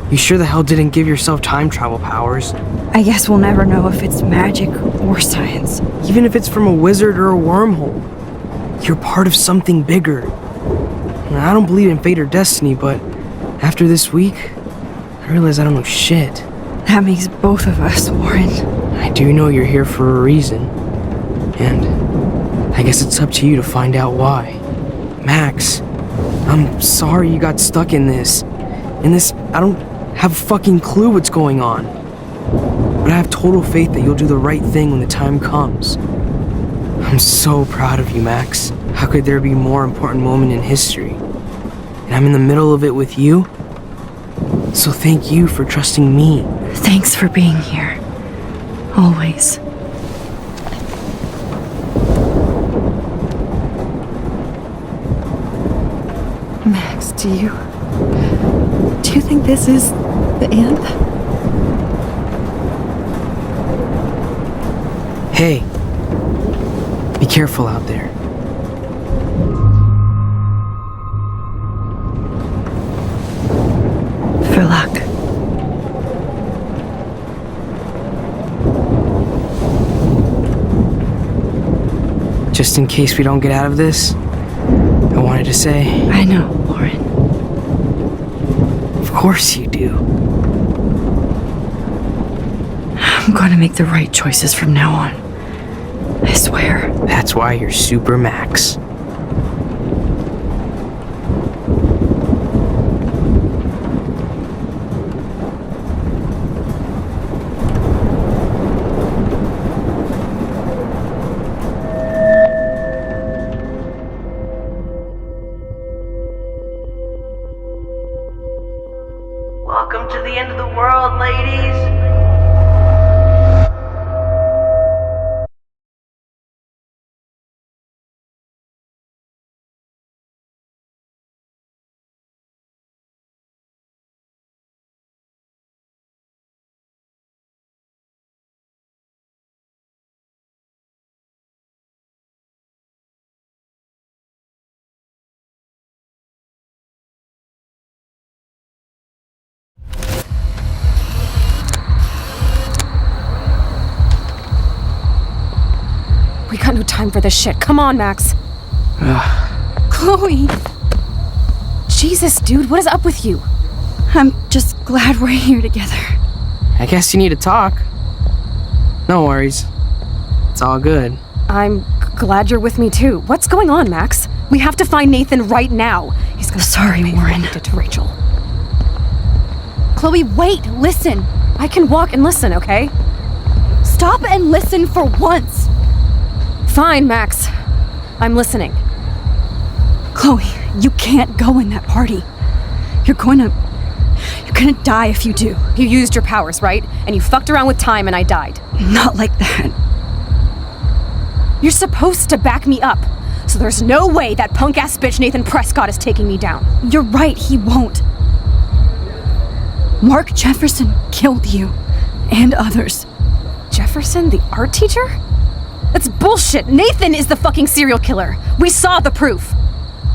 You sure the hell didn't give yourself time travel powers? I guess we'll never know if it's magic or science. Even if it's from a wizard or a wormhole. You're part of something bigger. I don't believe in fate or destiny, but after this week, I realize I don't know shit. That makes both of us, Warren. I do know you're here for a reason. And I guess it's up to you to find out why. Max, I'm sorry you got stuck in this. I don't have a fucking clue what's going on. But I have total faith that you'll do the right thing when the time comes. I'm so proud of you, Max. How could there be a more important moment in history? And I'm in the middle of it with you. So thank you for trusting me. Thanks for being here. Always. Max, do you think this is the end? Hey, be careful out there. For luck. Just in case we don't get out of this, I wanted to say... I know, Warren. Of course you do. I'm going to make the right choices from now on. I swear. That's why you're Super Max. Welcome to the end of the world, ladies. We got no time for this shit. Come on, Max. Chloe! Jesus, dude, what is up with you? I'm just glad we're here together. I guess you need to talk. No worries. It's all good. I'm glad you're with me, too. What's going on, Max? We have to find Nathan right now. He's gonna... Sorry, Warren. Did to Rachel. Chloe, wait! Listen! I can walk and listen, okay? Stop and listen for once! Fine, Max. I'm listening. Chloe, you can't go in that party. You're gonna die if you do. You used your powers, right? And you fucked around with time and I died. Not like that. You're supposed to back me up. So there's no way that punk-ass bitch Nathan Prescott is taking me down. You're right, he won't. Mark Jefferson killed you. And others. Jefferson, the art teacher? That's bullshit! Nathan is the fucking serial killer! We saw the proof!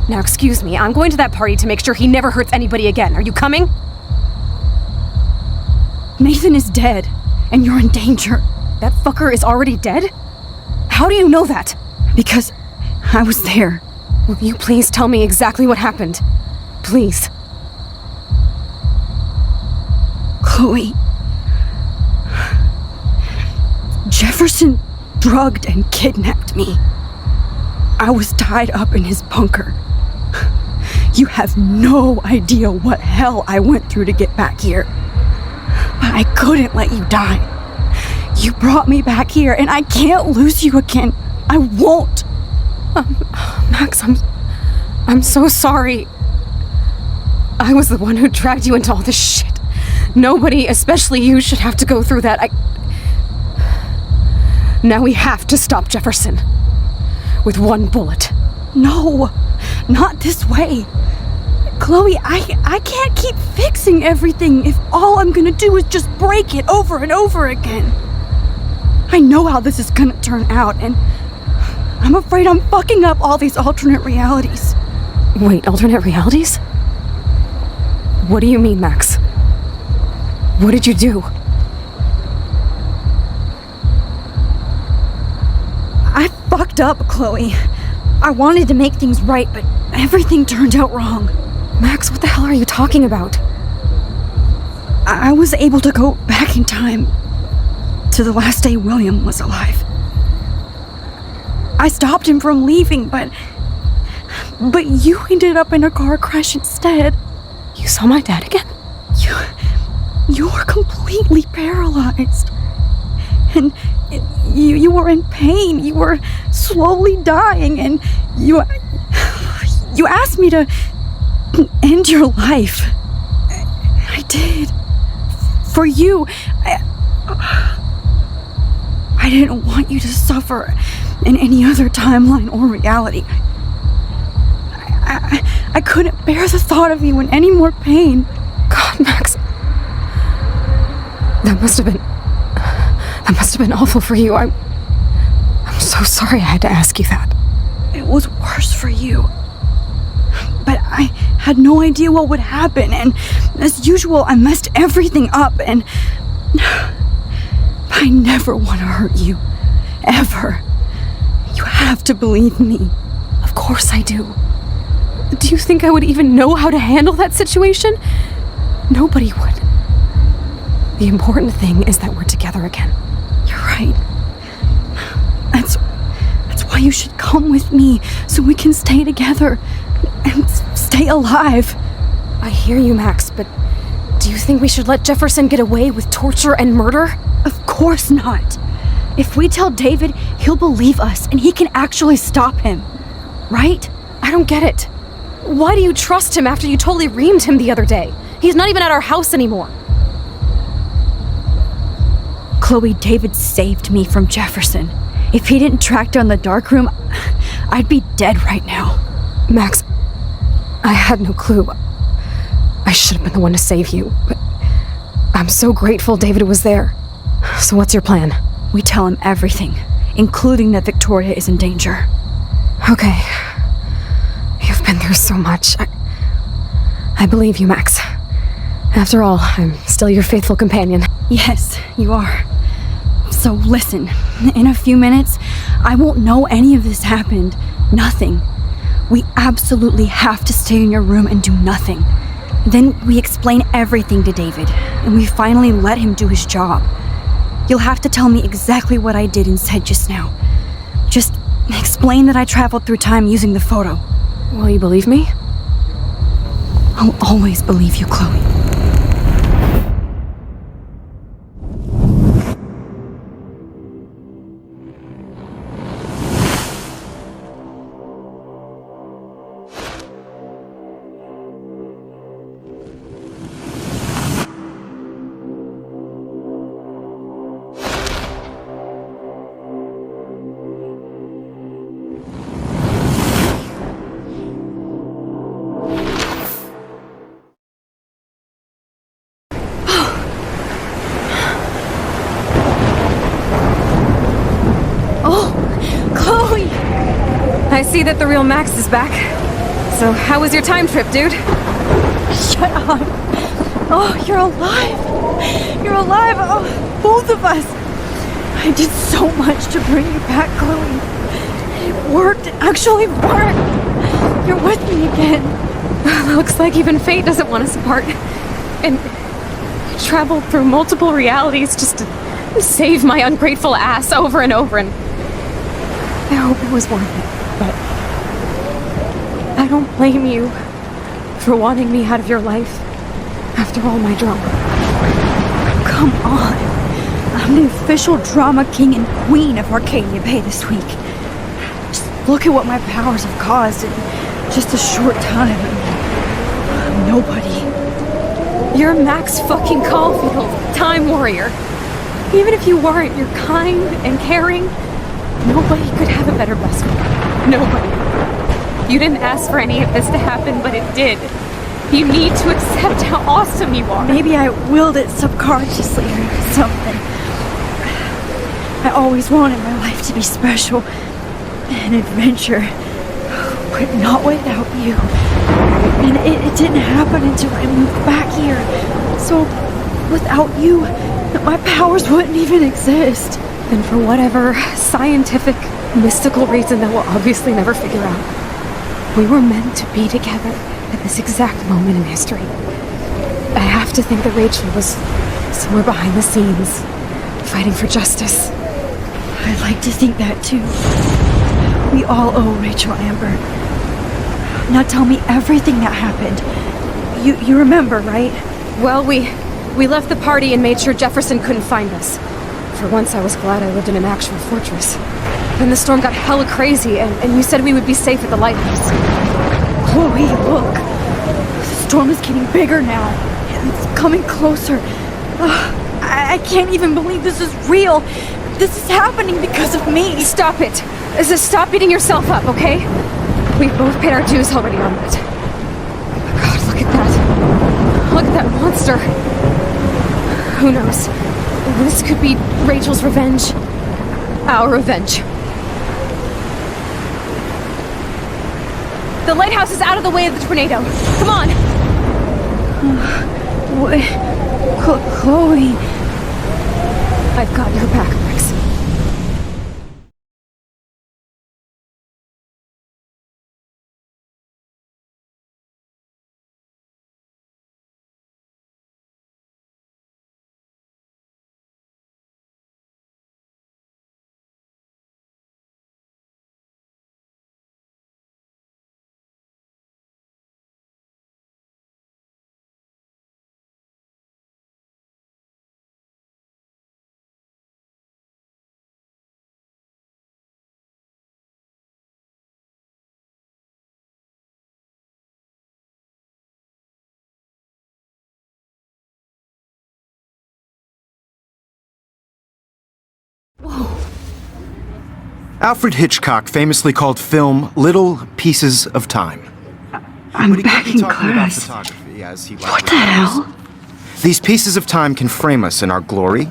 Now excuse me, I'm going to that party to make sure he never hurts anybody again. Are you coming? Nathan is dead, and you're in danger. That fucker is already dead? How do you know that? Because I was there. Will you please tell me exactly what happened? Please. Chloe. Jefferson drugged and kidnapped me. I was tied up in his bunker. You have no idea what hell I went through to get back here. But I couldn't let you die. You brought me back here, and I can't lose you again. I won't. Max, I'm so sorry. I was the one who dragged you into all this shit. Nobody, especially you, should have to go through that. Now we have to stop Jefferson. With one bullet. No, not this way. Chloe, I can't keep fixing everything if all I'm gonna do is just break it over and over again. I know how this is gonna turn out, and I'm afraid I'm fucking up all these alternate realities. Wait, alternate realities? What do you mean, Max? What did you do? I fucked up, Chloe. I wanted to make things right, but everything turned out wrong. Max, what the hell are you talking about? I was able to go back in time to the last day William was alive. I stopped him from leaving, but you ended up in a car crash instead. You saw my dad again? You were completely paralyzed. And you were in pain. You were slowly dying, and you asked me to end your life. I did. For you. I didn't want you to suffer in any other timeline or reality. I couldn't bear the thought of you in any more pain. God, Max. That must have been awful for you. I'm so sorry I had to ask you that. It was worse for you. But I had no idea what would happen, and as usual, I messed everything up, and I never want to hurt you. Ever. You have to believe me. Of course I do. Do you think I would even know how to handle that situation? Nobody would. The important thing is that we're together again. You're right. That's why you should come with me, so we can stay together and stay alive. I hear you, Max, but do you think we should let Jefferson get away with torture and murder? Of course not. If we tell David, he'll believe us and he can actually stop him. Right? I don't get it. Why do you trust him after you totally reamed him the other day? He's not even at our house anymore. Chloe, David saved me from Jefferson. If he didn't track down the darkroom, I'd be dead right now. Max, I had no clue. I should have been the one to save you, but I'm so grateful David was there. So what's your plan? We tell him everything, including that Victoria is in danger. Okay. You've been through so much. I believe you, Max. After all, I'm still your faithful companion. Yes, you are. So listen, in a few minutes, I won't know any of this happened. Nothing. We absolutely have to stay in your room and do nothing. Then we explain everything to David, and we finally let him do his job. You'll have to tell me exactly what I did and said just now. Just explain that I traveled through time using the photo. Will you believe me? I'll always believe you, Chloe. I see that the real Max is back. So how was your time trip, dude? Shut up. Oh, you're alive. You're alive! Oh, both of us! I did so much to bring you back, Chloe. It worked. It actually worked. You're with me again. Looks like even fate doesn't want us apart. And I traveled through multiple realities just to save my ungrateful ass over and over, and I hope it was worth it, but I don't blame you for wanting me out of your life after all my drama. Come on. I'm the official drama king and queen of Arcadia Bay this week. Just look at what my powers have caused in just a short time. Nobody. You're Max fucking Caulfield, Time Warrior. Even if you weren't, you're kind and caring. Nobody could have a better best friend. Nobody. You didn't ask for any of this to happen, but it did. You need to accept how awesome you are. Maybe I willed it subconsciously or something. I always wanted my life to be special. An adventure. But not without you. And it didn't happen until I moved back here. So, without you, my powers wouldn't even exist. And for whatever scientific, mystical reason that we'll obviously never figure out, we were meant to be together at this exact moment in history. I have to think that Rachel was somewhere behind the scenes, fighting for justice. I'd like to think that too. We all owe Rachel Amber. Now tell me everything that happened. You remember, right? Well, we left the party and made sure Jefferson couldn't find us. For once, I was glad I lived in an actual fortress. Then the storm got hella crazy, and you said we would be safe at the lighthouse. Chloe, look. The storm is getting bigger now. It's coming closer. I can't even believe this is real. This is happening because of me. Stop it. Stop beating yourself up, okay? We've both paid our dues already on that. Oh my god, look at that. Look at that monster. Who knows? This could be Rachel's revenge. Our revenge. The lighthouse is out of the way of the tornado. Come on! Chloe. I've got your back, Max. Alfred Hitchcock famously called film little pieces of time. I'm back in class. What the hell? These pieces of time can frame us in our glory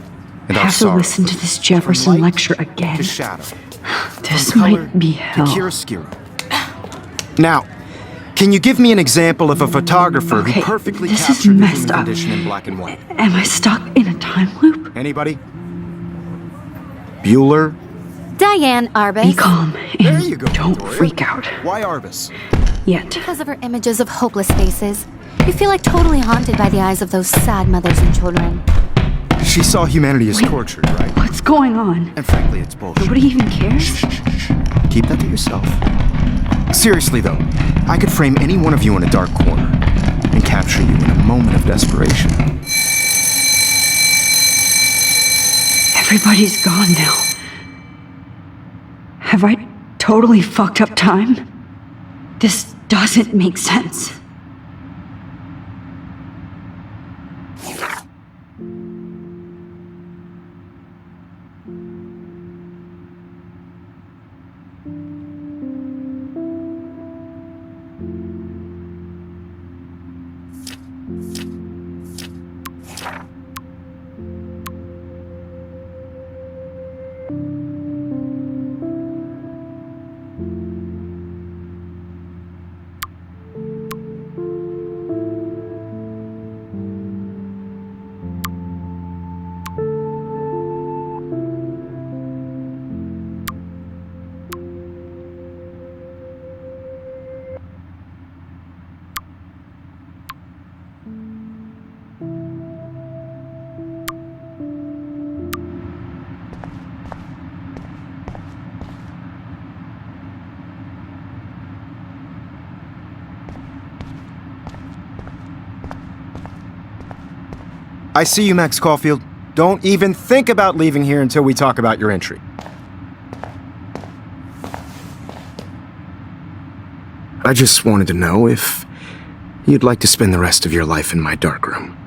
and I our have to sorrow. listen to this Jefferson lecture again. To shadow. This might be hell. To chiaroscuro. Now, can you give me an example of a photographer who perfectly this is captured the messed human up. condition in black and white? Am I stuck in a time loop? Anybody? Bueller? Diane Arbus. Be calm and There you go, don't Victoria. freak out. Why Arbus? Yet. Because of her images of hopeless faces. You feel like totally haunted by the eyes of those sad mothers and children. She saw humanity as tortured, right? What's going on? And frankly, it's bullshit. Nobody even cares? Shh. Keep that to yourself. Seriously, though, I could frame any one of you in a dark corner and capture you in a moment of desperation. Everybody's gone now. Have I totally fucked up time? This doesn't make sense. I see you, Max Caulfield. Don't even think about leaving here until we talk about your entry. I just wanted to know if you'd like to spend the rest of your life in my darkroom.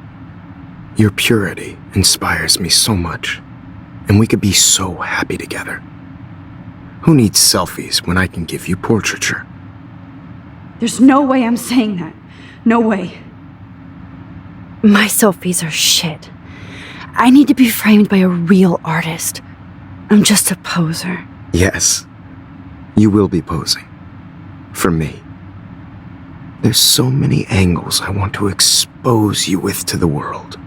Your purity inspires me so much, and we could be so happy together. Who needs selfies when I can give you portraiture? There's no way I'm saying that. No way. My selfies are shit. I need to be framed by a real artist. I'm just a poser. Yes, you will be posing. For me. There's so many angles I want to expose you with to the world.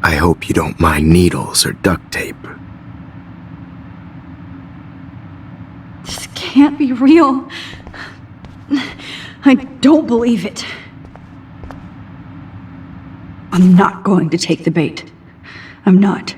I hope you don't mind needles or duct tape. This can't be real. I don't believe it. I'm not going to take the bait. I'm not.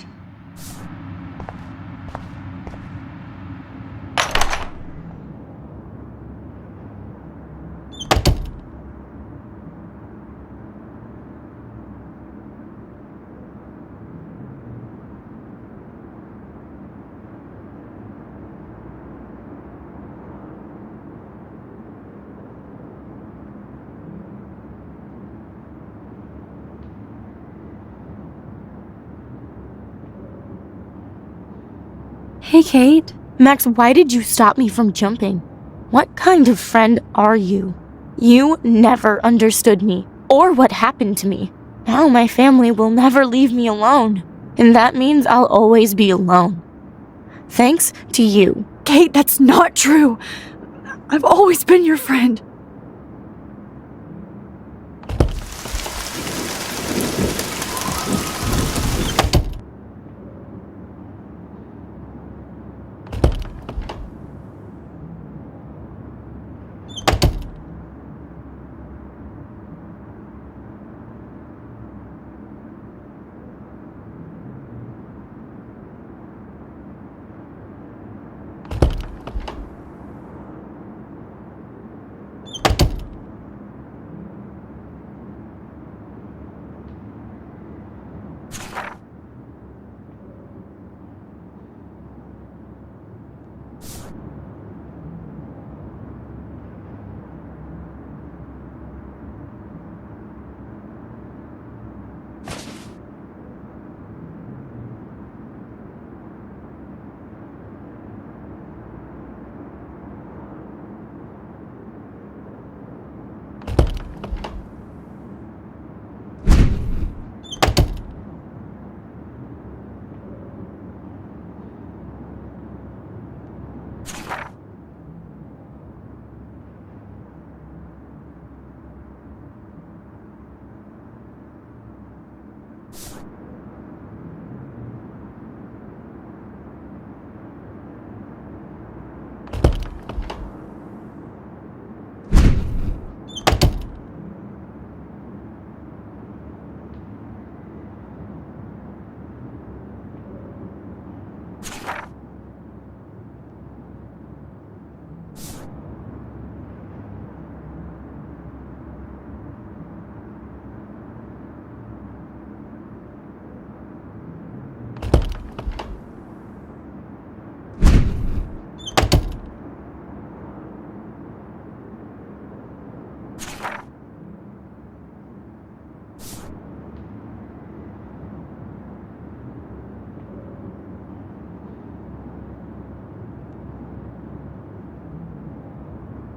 Hey, Kate. Max, why did you stop me from jumping? What kind of friend are you? You never understood me, or what happened to me. Now my family will never leave me alone, and that means I'll always be alone. Thanks to you. Kate, that's not true. I've always been your friend.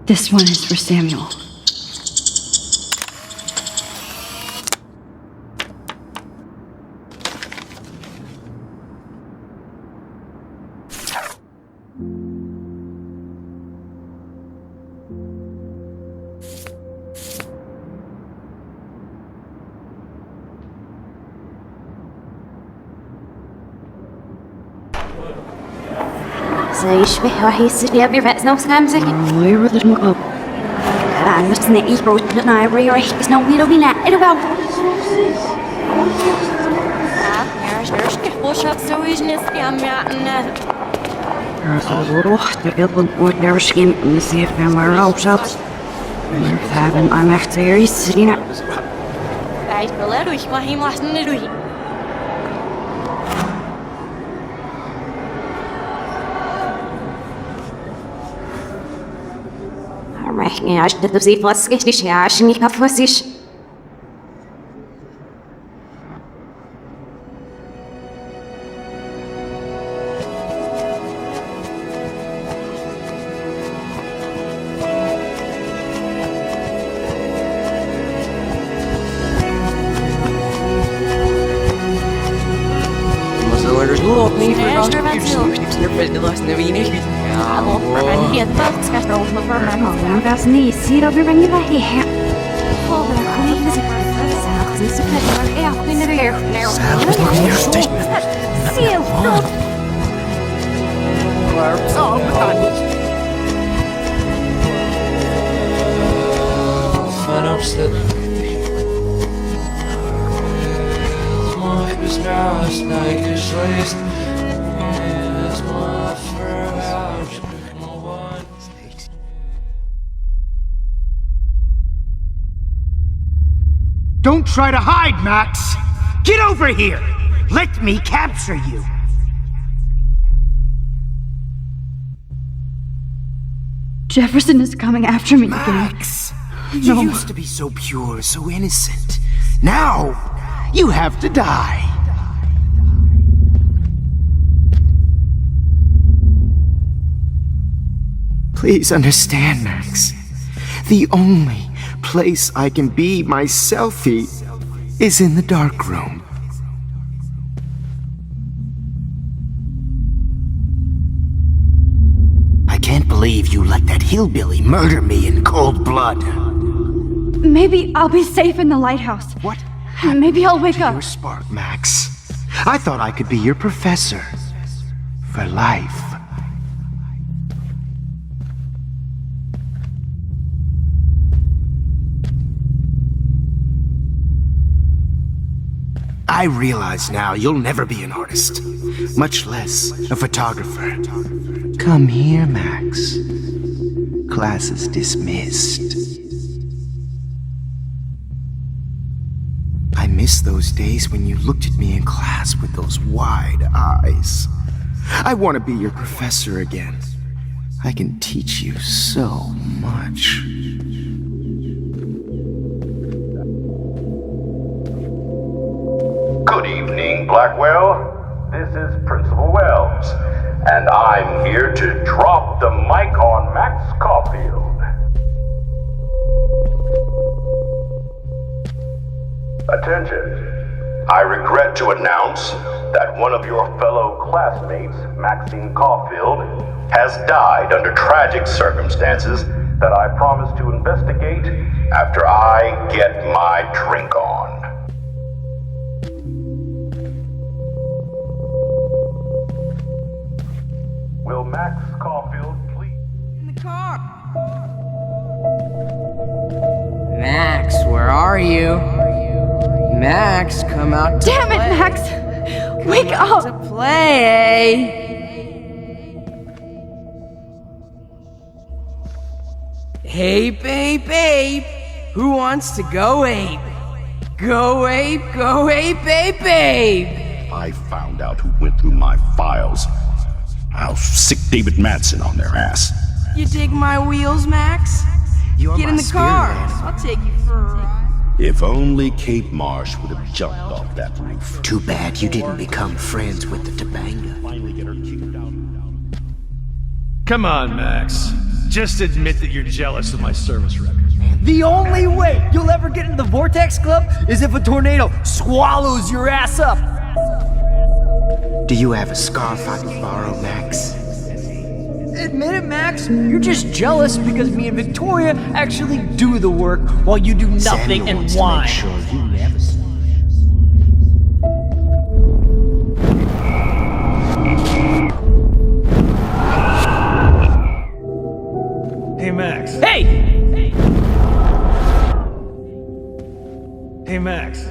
This one is for Samuel. يشبه واحد يستلي أبي رأس نفس كامزك. غير المقاب. أنا بس نقيش بروتنا عبري ريح بس نويلو بينا إلو. مش كيف تسويش نسبي عم يعنا. روح تقبل ودرشين نسيف من وراء بعد بلاد ويش ما هي محسن نروي. Don't try to hide, Max! Get over here! Let me capture you! Jefferson is coming after me Max! again. You No. used to be so pure, so innocent. Now, you have to die. Please understand, Max. The only place I can be myself is in the dark room. I can't believe you let that hillbilly murder me in cold blood. Maybe I'll be safe in the lighthouse. What? Maybe I'll wake up. Your spark, Max. I thought I could be your professor. For life. I realize now you'll never be an artist, much less a photographer. Come here, Max. Class is dismissed. I miss those days when you looked at me in class with those wide eyes. I want to be your professor again. I can teach you so much. Good evening, Blackwell. This is Principal Wells, and I'm here to drop the mic on Max Caulfield. Attention. I regret to announce that one of your fellow classmates, Maxine Caulfield, has died under tragic circumstances that I promise to investigate after I get my drink on. Will Max Caulfield please? In the car. Max, where are you? Max, come out to Damn it, play. Max! Wake up! To play. Hey, babe. Who wants to go ape? Go ape, babe. I found out who went through my files. I'll sick David Madsen on their ass. You dig my wheels, Max? You're Get my in the spirit car. animal. I'll take you for a ride. If only Kate Marsh would have jumped off that roof. Too bad you didn't become friends with the Topanga. Finally get her kicked out. Come on, Max. Just admit that you're jealous of my service record. The only way you'll ever get into the Vortex Club is if a tornado swallows your ass up. Do you have a scarf I can borrow, Max? Admit it, Max. You're just jealous because me and Victoria actually do the work while you do nothing Samuel and wants to whine. make sure you never see. Hey, Max. Hey! Hey, Max.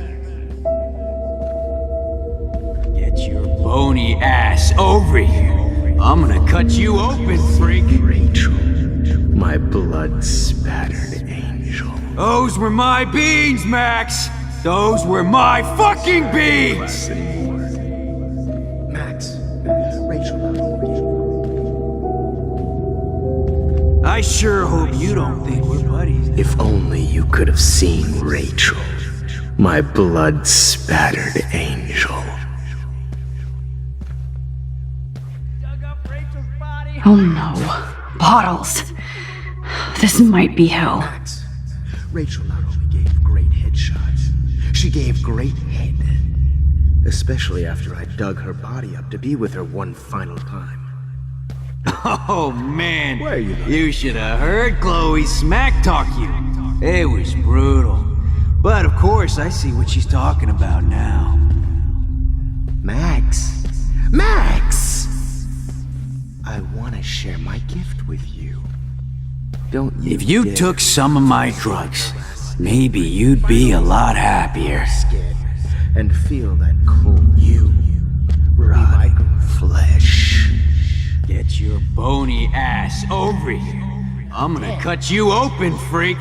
Get your bony ass over here. I'm gonna cut you open, freak. Rachel, my blood-spattered angel. Those were my beans, Max. Those were my fucking beans. Max, Rachel. I sure hope you don't think we're buddies. If only you could have seen Rachel, my blood-spattered angel. Oh no. Bottles. This might be hell. Max, Rachel not only gave great headshots, she gave great head. Especially after I dug her body up to be with her one final time. Oh man, Where are you going? You should have heard Chloe smack talk you. It was brutal. But of course, I see what she's talking about now. Max! Max! I want to share my gift with you. Don't you If you dare took some of my drugs, maybe you'd be a lot happier. skin and feel that cold you will be my flesh. Get your bony ass over here. I'm gonna cut you open, freak.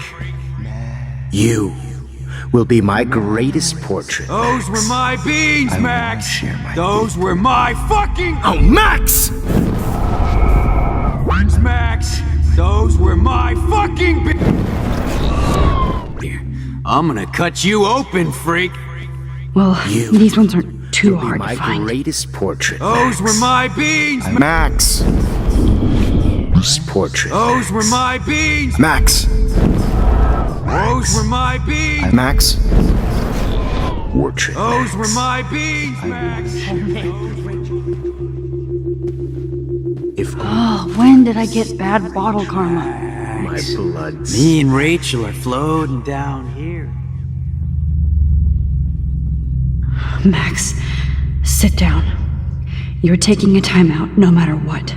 You will be my greatest portrait. Those were my beans, I wanna Max. share my Those were my fucking Oh, Max! beans, Max. Those were my fucking beans. I'm gonna cut you open, freak. Well, You these ones aren't too will be hard my to find. greatest portrait. Those Max. were my beans. Max. Portrait. Those were my beans. Max. Those were my beans. Max. Portrait. Those were my beans, Max. If Oh, when did I get bad bottle karma? my blood. Me and Rachel are floating down here. Max, sit down. You're taking a timeout no matter what.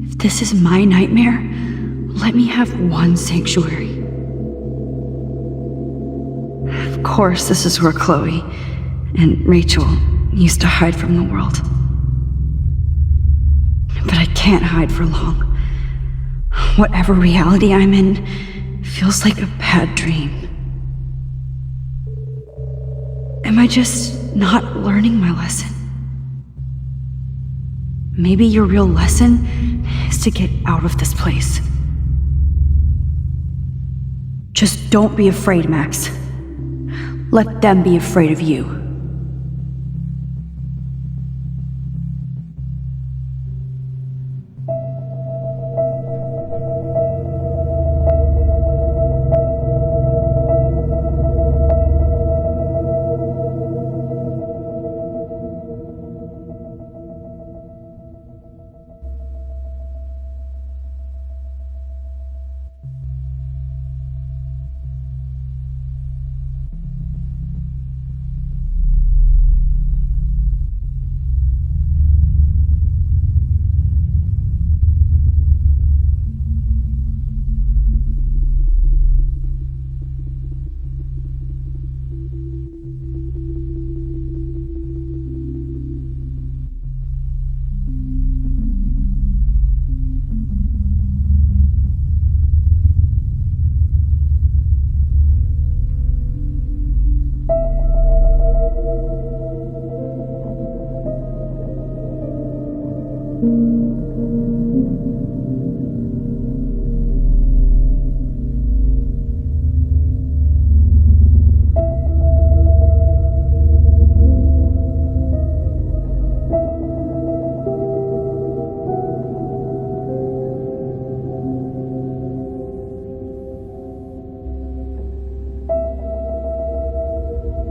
If this is my nightmare, let me have one sanctuary. Of course, this is where Chloe and Rachel used to hide from the world. But I can't hide for long. Whatever reality I'm in feels like a bad dream. Am I just not learning my lesson? Maybe your real lesson is to get out of this place. Just don't be afraid, Max. Let them be afraid of you.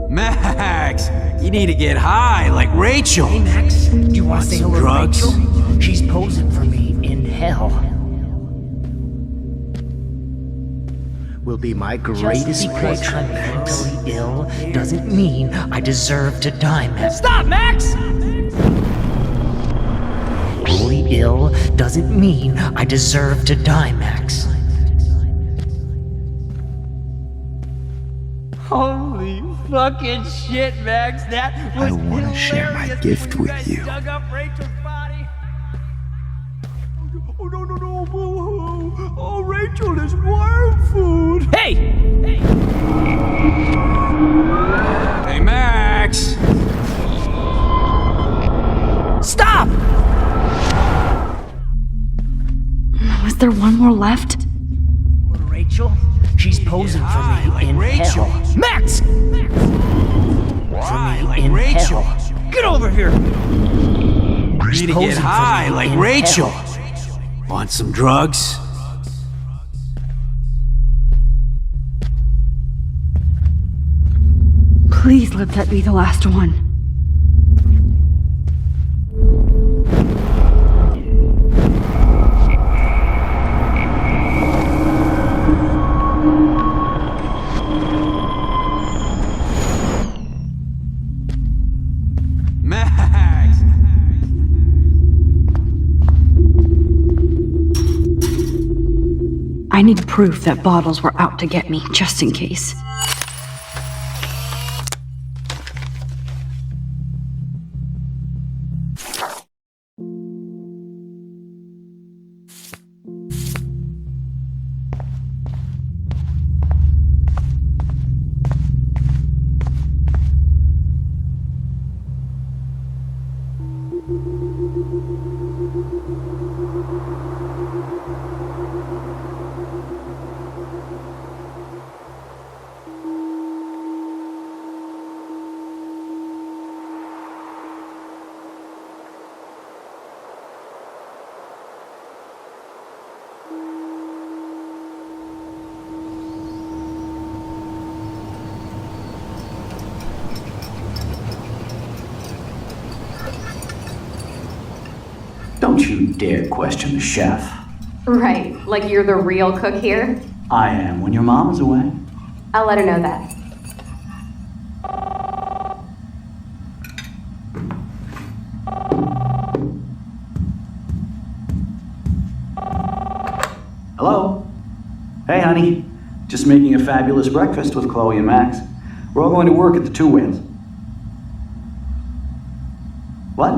Max, you need to get high like Rachel. Hey, Max, do you want to say some hello drugs? to Rachel? She's posing for me in hell. Will be my Just greatest because portrait. I'm mentally ill doesn't mean I deserve to die, Max. Stop, Max! Mentally ill doesn't mean I deserve to die, Max. Holy fucking shit, Max. That was I want to share my gift with you. Dug up Rachel's body. Oh, no, boo-hoo. Oh, Rachel is worm food. Hey! Hey, Max. Stop! me to get high like Rachel. Want some drugs? Please let that be the last one. Max! I need proof that bottles were out to get me, just in case. Don't you dare question the chef. Right, like you're the real cook here? I am when your mom is away. I'll let her know that. Hello? Hey, honey. Just making a fabulous breakfast with Chloe and Max. We're all going to work at the Two Whales. What?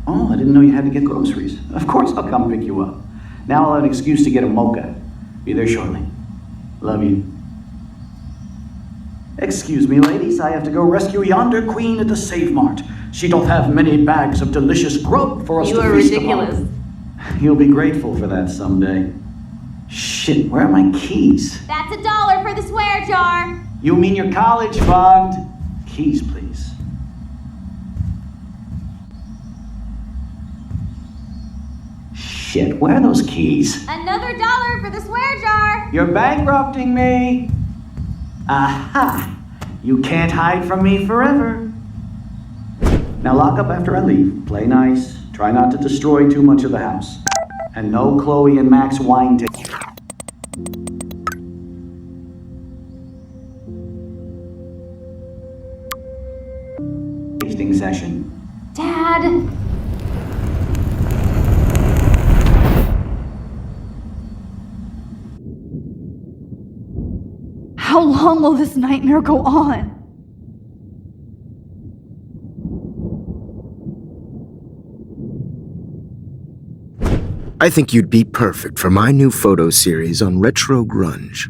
Oh, I didn't know you had to get groceries. Of course I'll come pick you up. Now I'll have an excuse to get a mocha. Be there shortly. Love you. Excuse me, ladies. I have to go rescue yonder queen at the Save Mart. She doth have many bags of delicious grub for us You to are feast ridiculous. upon. You'll be grateful for that someday. Shit, where are my keys? That's $1 for the swear jar. You mean your college fund? Keys, please. Shit, where are those keys? Another $1 for the swear jar. You're bankrupting me. Aha! You can't hide from me forever. Now lock up after I leave. Play nice. Try not to destroy too much of the house. And no Chloe and Max wine tasting session. Dad. How long will this nightmare go on? I think you'd be perfect for my new photo series on retro grunge.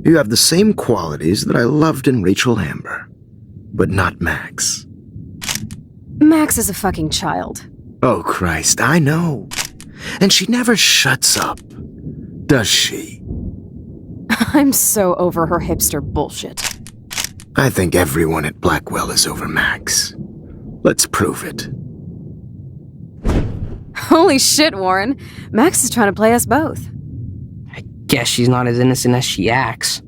You have the same qualities that I loved in Rachel Amber, but not Max. Max is a fucking child. Oh, Christ, I know. And she never shuts up, does she? I'm so over her hipster bullshit. I think everyone at Blackwell is over Max. Let's prove it. Holy shit, Warren. Max is trying to play us both. I guess she's not as innocent as she acts.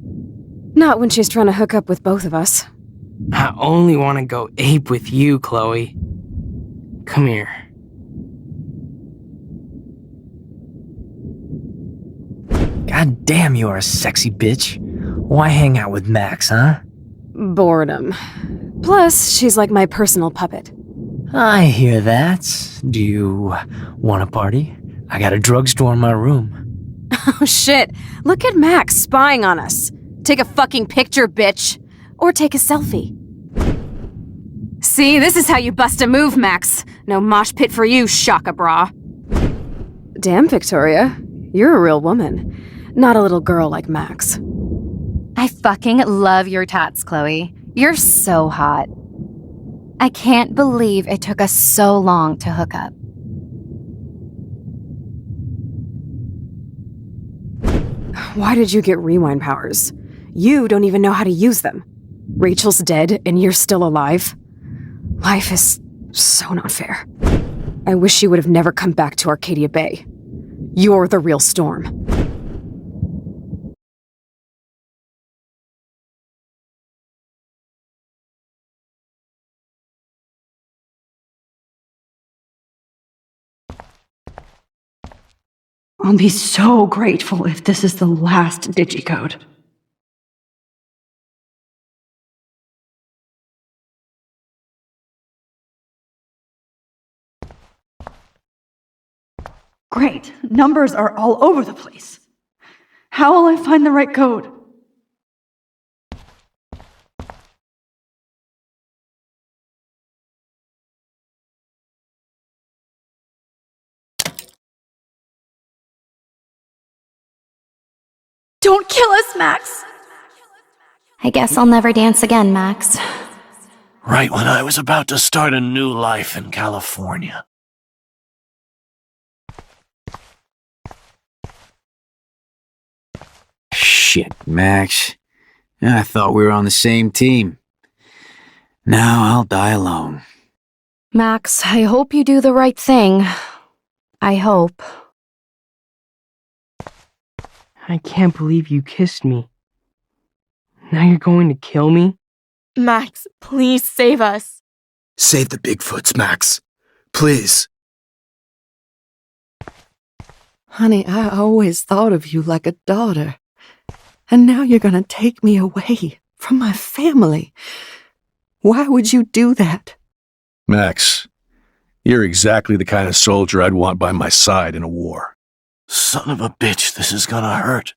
Not when she's trying to hook up with both of us. I only want to go ape with you, Chloe. Come here. God damn, you are a sexy bitch. Why hang out with Max, huh? Boredom. Plus, she's like my personal puppet. I hear that. Do you want a party? I got a drugstore in my room. Oh shit, look at Max spying on us. Take a fucking picture, bitch. Or take a selfie. See, this is how you bust a move, Max. No mosh pit for you, Shaka Bra. Damn, Victoria. You're a real woman. Not a little girl like Max. I fucking love your tats, Chloe. You're so hot. I can't believe it took us so long to hook up. Why did you get rewind powers? You don't even know how to use them. Rachel's dead and you're still alive. Life is so not fair. I wish you would have never come back to Arcadia Bay. You're the real Storm. I'll be so grateful if this is the last digicode. Great. Numbers are all over the place. How will I find the right code? Don't kill us, Max! I guess I'll never dance again, Max. Right when I was about to start a new life in California. Shit, Max. I thought we were on the same team. Now I'll die alone. Max, I hope you do the right thing. I hope. I can't believe you kissed me. Now you're going to kill me? Max, please save us. Save the Bigfoots, Max. Please. Honey, I always thought of you like a daughter. And now you're gonna take me away from my family. Why would you do that? Max, you're exactly the kind of soldier I'd want by my side in a war. Son of a bitch, this is gonna hurt.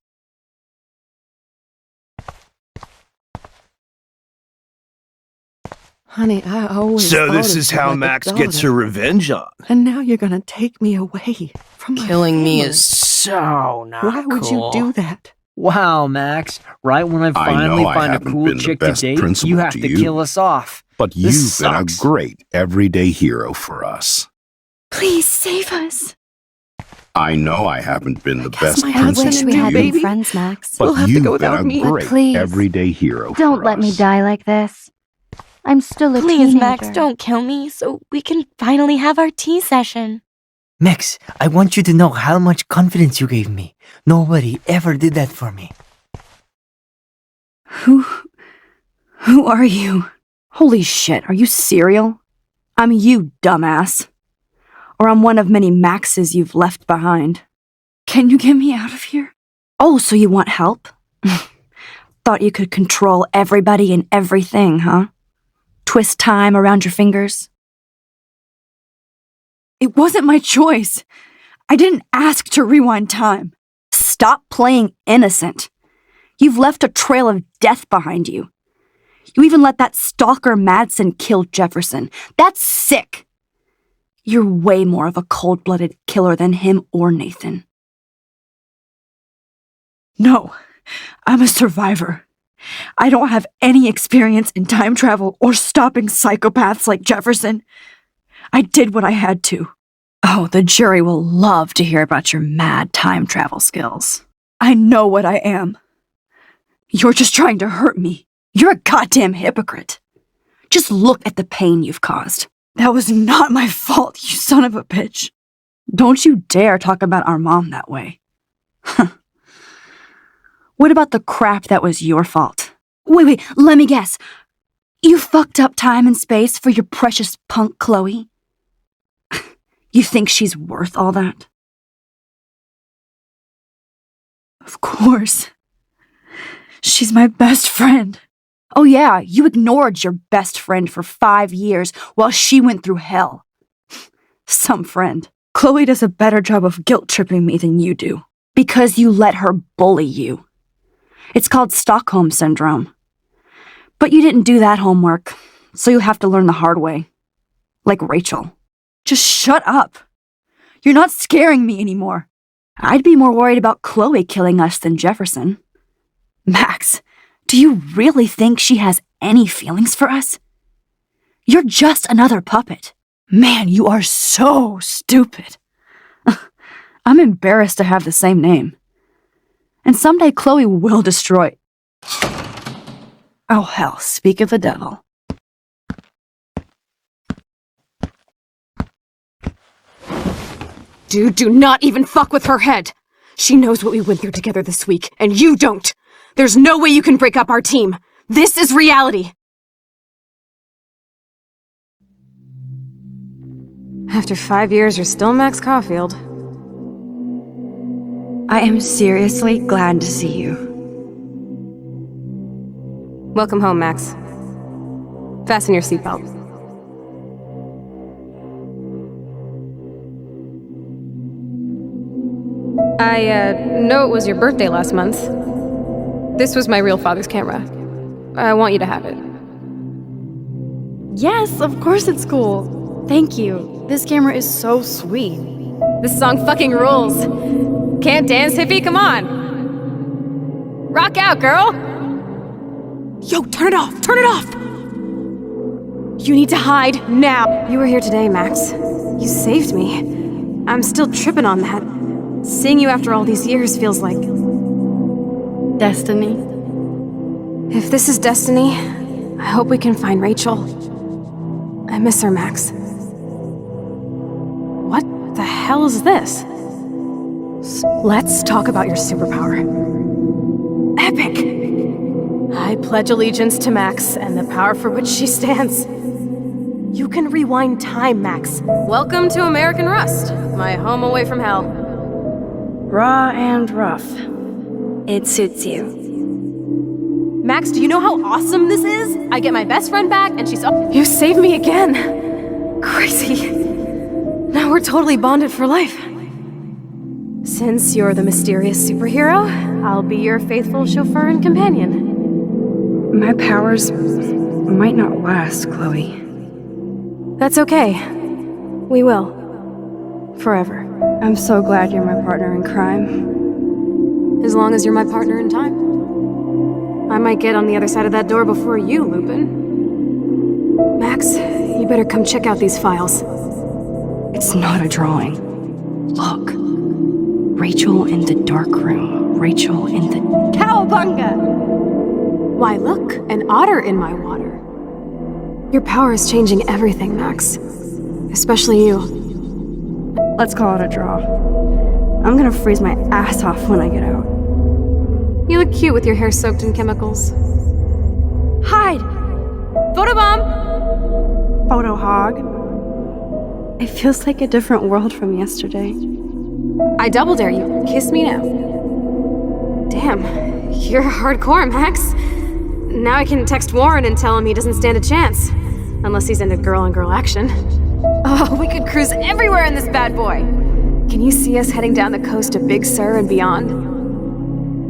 Honey, I always So thought this of is you how like a Max gets daughter. her revenge on. And now you're gonna take me away from my Killing me family. is so not Why would you cool. do that? Wow, Max. Right when I finally I find a haven't cool been the chick to best date, principal you have to to you. kill us off. But This you've been a sucks. great everyday hero for us. Please save us. I know I haven't been the best I principal wish we to had you, been friends, Max. but We'll have to you've go been without a me. great Please. everyday hero Don't for let me us. die like this. I'm still a Please, teenager. Max, don't kill me so we can finally have our tea session. Max, I want you to know how much confidence you gave me. Nobody ever did that for me. Who are you? Holy shit, are you serial? I'm you, dumbass. Or I'm one of many Maxes you've left behind. Can you get me out of here? Oh, so you want help? Thought you could control everybody and everything, huh? Twist time around your fingers? It wasn't my choice. I didn't ask to rewind time. Stop playing innocent. You've left a trail of death behind you. You even let that stalker Madsen kill Jefferson. That's sick. You're way more of a cold-blooded killer than him or Nathan. No, I'm a survivor. I don't have any experience in time travel or stopping psychopaths like Jefferson. I did what I had to. Oh, the jury will love to hear about your mad time travel skills. I know what I am. You're just trying to hurt me. You're a goddamn hypocrite. Just look at the pain you've caused. That was not my fault, you son of a bitch. Don't you dare talk about our mom that way. What about the crap that was your fault? Wait, let me guess. You fucked up time and space for your precious punk Chloe? You think she's worth all that? Of course. She's my best friend. Oh yeah, you ignored your best friend for 5 years while she went through hell. Some friend. Chloe does a better job of guilt-tripping me than you do. Because you let her bully you. It's called Stockholm Syndrome. But you didn't do that homework, so you'll have to learn the hard way. Like Rachel. Just shut up. You're not scaring me anymore. I'd be more worried about Chloe killing us than Jefferson. Max, do you really think she has any feelings for us? You're just another puppet. Man, you are so stupid. I'm embarrassed to have the same name. And someday Chloe will destroy... Oh hell, speak of the devil. Dude, do not even fuck with her head. She knows what we went through together this week, and you don't. There's no way you can break up our team. This is reality. After 5 years, you're still Max Caulfield. I am seriously glad to see you. Welcome home, Max. Fasten your seatbelt. I know it was your birthday last month. This was my real father's camera. I want you to have it. Yes, of course it's cool. Thank you. This camera is so sweet. This song fucking rules. Can't dance, hippie? Come on. Rock out, girl. Yo, turn it off. Turn it off. You need to hide now. You were here today, Max. You saved me. I'm still tripping on that. Seeing you after all these years feels like destiny. If this is destiny, I hope we can find Rachel. I miss her, Max. What the hell is this? Let's talk about your superpower. Epic! I pledge allegiance to Max and the power for which she stands. You can rewind time, Max. Welcome to American Rust, my home away from hell. Raw and rough. It suits you. Max, do you know how awesome this is? I get my best friend back and she's... You saved me again! Crazy. Now we're totally bonded for life. Since you're the mysterious superhero, I'll be your faithful chauffeur and companion. My powers might not last, Chloe. That's okay. We will. Forever. I'm so glad you're my partner in crime. As long as you're my partner in time. I might get on the other side of that door before you, Lupin. Max, you better come check out these files. It's not a drawing. Look. Rachel in the dark room. Rachel in the... Cowabunga! Why, look, an otter in my water. Your power is changing everything, Max. Especially you. Let's call it a draw. I'm gonna freeze my ass off when I get out. You look cute with your hair soaked in chemicals. Hide! Photobomb! Photo hog. It feels like a different world from yesterday. I double dare you. Kiss me now. Damn, you're hardcore, Max. Now I can text Warren and tell him he doesn't stand a chance. Unless he's into girl-on-girl action. Oh, we could cruise everywhere in this bad boy. Can you see us heading down the coast to Big Sur and beyond?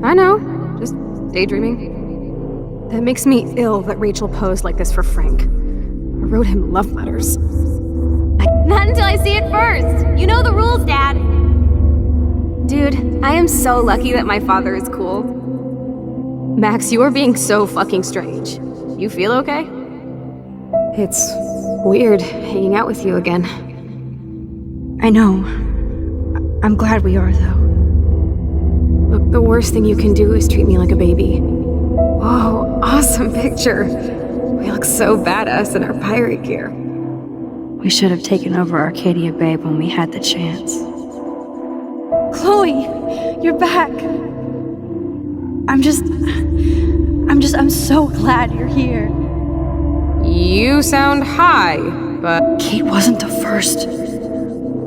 I know, just daydreaming. That makes me ill that Rachel posed like this for Frank. I wrote him love letters. Not until I see it first. You know the rules, Dad. Dude, I am so lucky that my father is cool. Max, you are being so fucking strange. You feel okay? It's weird hanging out with you again. I know. I'm glad we are, though. Look, the worst thing you can do is treat me like a baby. Whoa, awesome picture. We look so badass in our pirate gear. We should have taken over Arcadia Bay when we had the chance. Chloe, you're back. I'm so glad you're here. You sound high, but... Kate wasn't the first.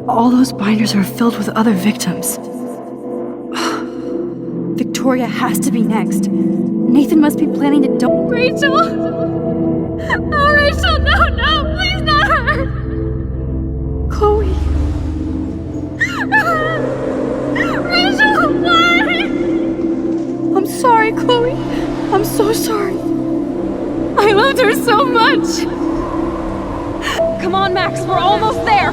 All those binders are filled with other victims. Victoria has to be next. Nathan must be planning to do- Rachel! Oh, Rachel, no, please not her! Chloe. Rachel, why? I'm sorry, Chloe. I'm so sorry. I loved her so much! Come on, Max, we're almost there!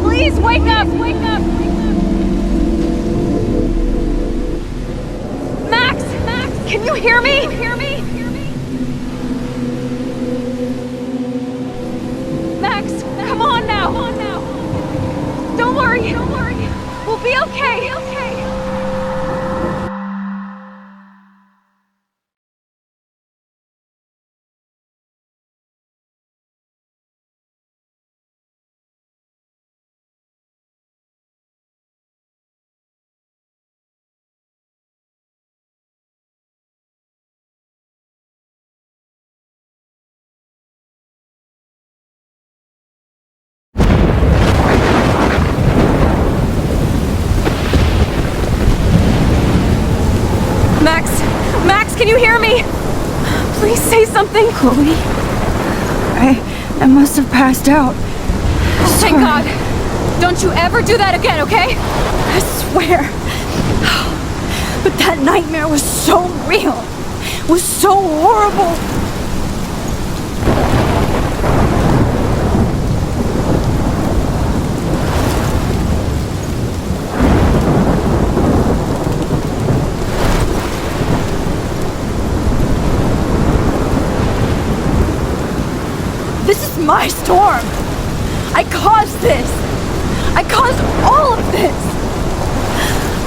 Please wake up! Max! Can you hear me? Max, come on now! Don't worry. We'll be okay. Max! Max, can you hear me? Please say something. Chloe, I must have passed out. Oh, thank God. Don't you ever do that again, okay? I swear. But that nightmare was so real. It was so horrible. This is my storm. I caused this. I caused all of this.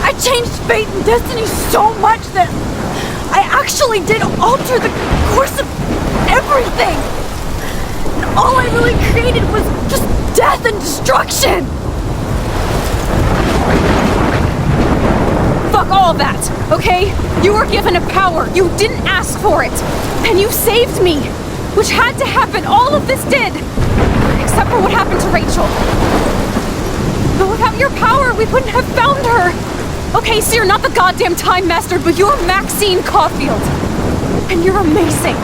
I changed fate and destiny so much that I actually did alter the course of everything. And all I really created was just death and destruction. Fuck all that, okay? You were given a power. You didn't ask for it. And you saved me, which had to happen. All of this did. Except for what happened to Rachel. But without your power, we wouldn't have found her. Okay, so you're not the goddamn Time Master, but you're Maxine Caulfield. And you're amazing.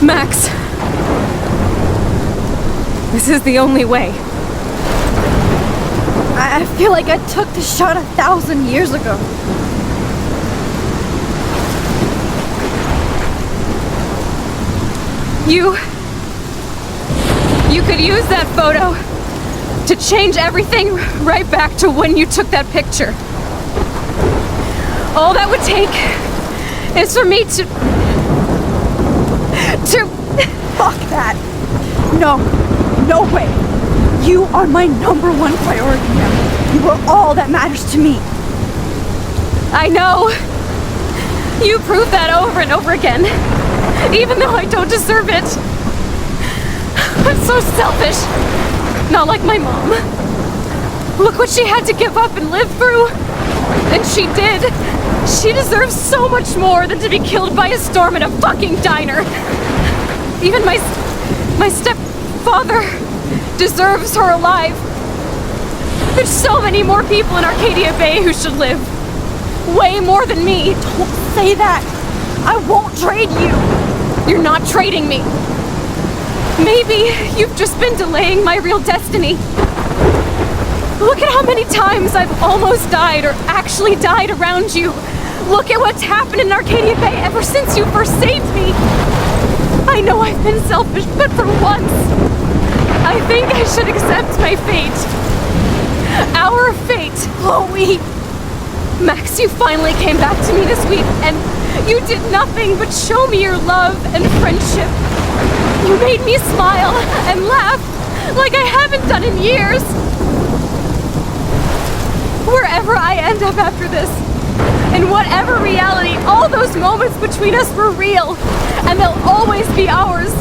Max. This is the only way. I feel like I took the shot 1,000 years ago. You could use that photo to change everything right back to when you took that picture. All that would take is for me to fuck that. No way. You are my #1 priority now. You are all that matters to me. I know. You proved that over and over again. Even though I don't deserve it. I'm so selfish. Not like my mom. Look what she had to give up and live through. And she did. She deserves so much more than to be killed by a storm in a fucking diner. Even my stepfather deserves her alive. There's so many more people in Arcadia Bay who should live. Way more than me. Don't say that. I won't trade you. You're not trading me. Maybe you've just been delaying my real destiny. Look at how many times I've almost died or actually died around you. Look at what's happened in Arcadia Bay ever since you first saved me. I know I've been selfish, but for once, I think I should accept my fate. Our fate. Chloe! Max, you finally came back to me this week, and you did nothing but show me your love and friendship. You made me smile and laugh like I haven't done in years. Wherever I end up after this, in whatever reality, all those moments between us were real, and they'll always be ours.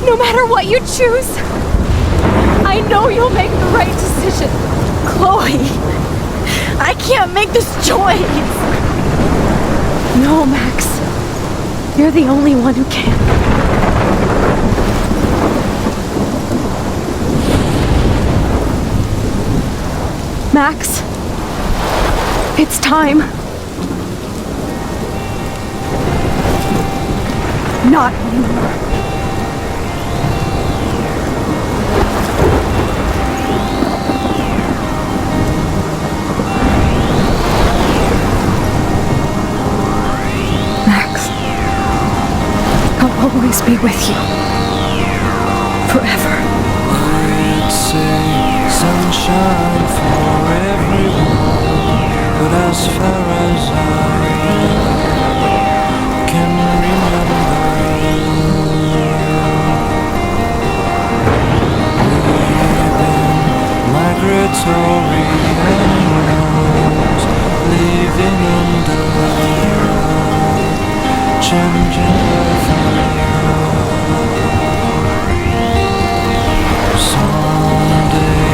No matter what you choose, I know you'll make the right decision. Chloe, I can't make this choice. No, Max. You're the only one who can. Max, it's time. Not anymore. Max, I'll always be with you. Forever. I'd say sunshine for everyone, but as far as I can remember, we've been migratory animals living under changing weather. Someday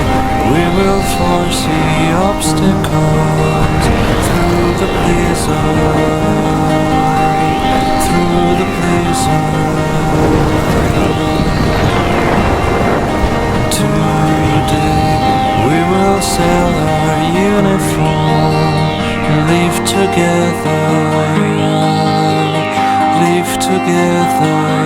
we will foresee obstacles through the blizzard, through the blizzard. sell our uniform and leave together. Leave together.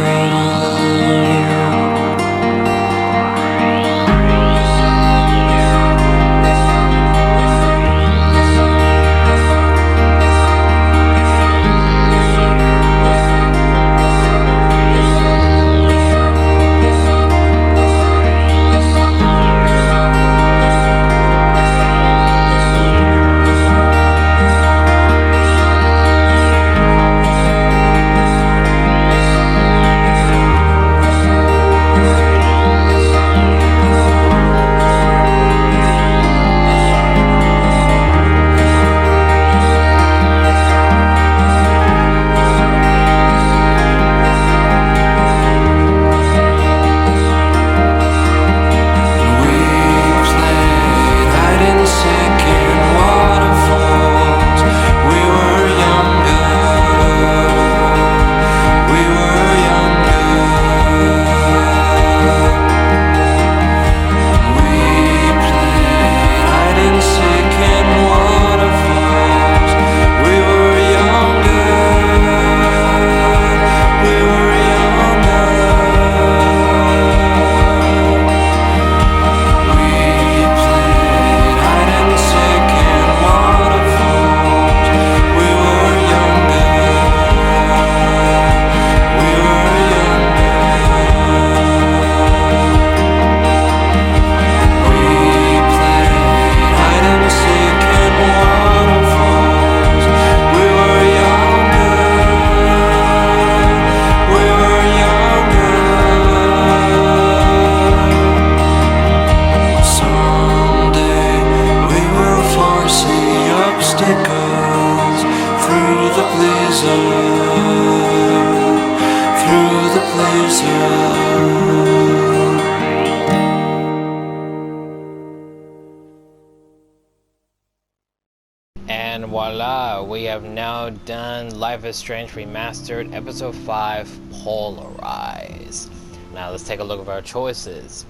And voila, we have now done Life is Strange Remastered Episode 5 Polarized. Now let's take a look at our choices.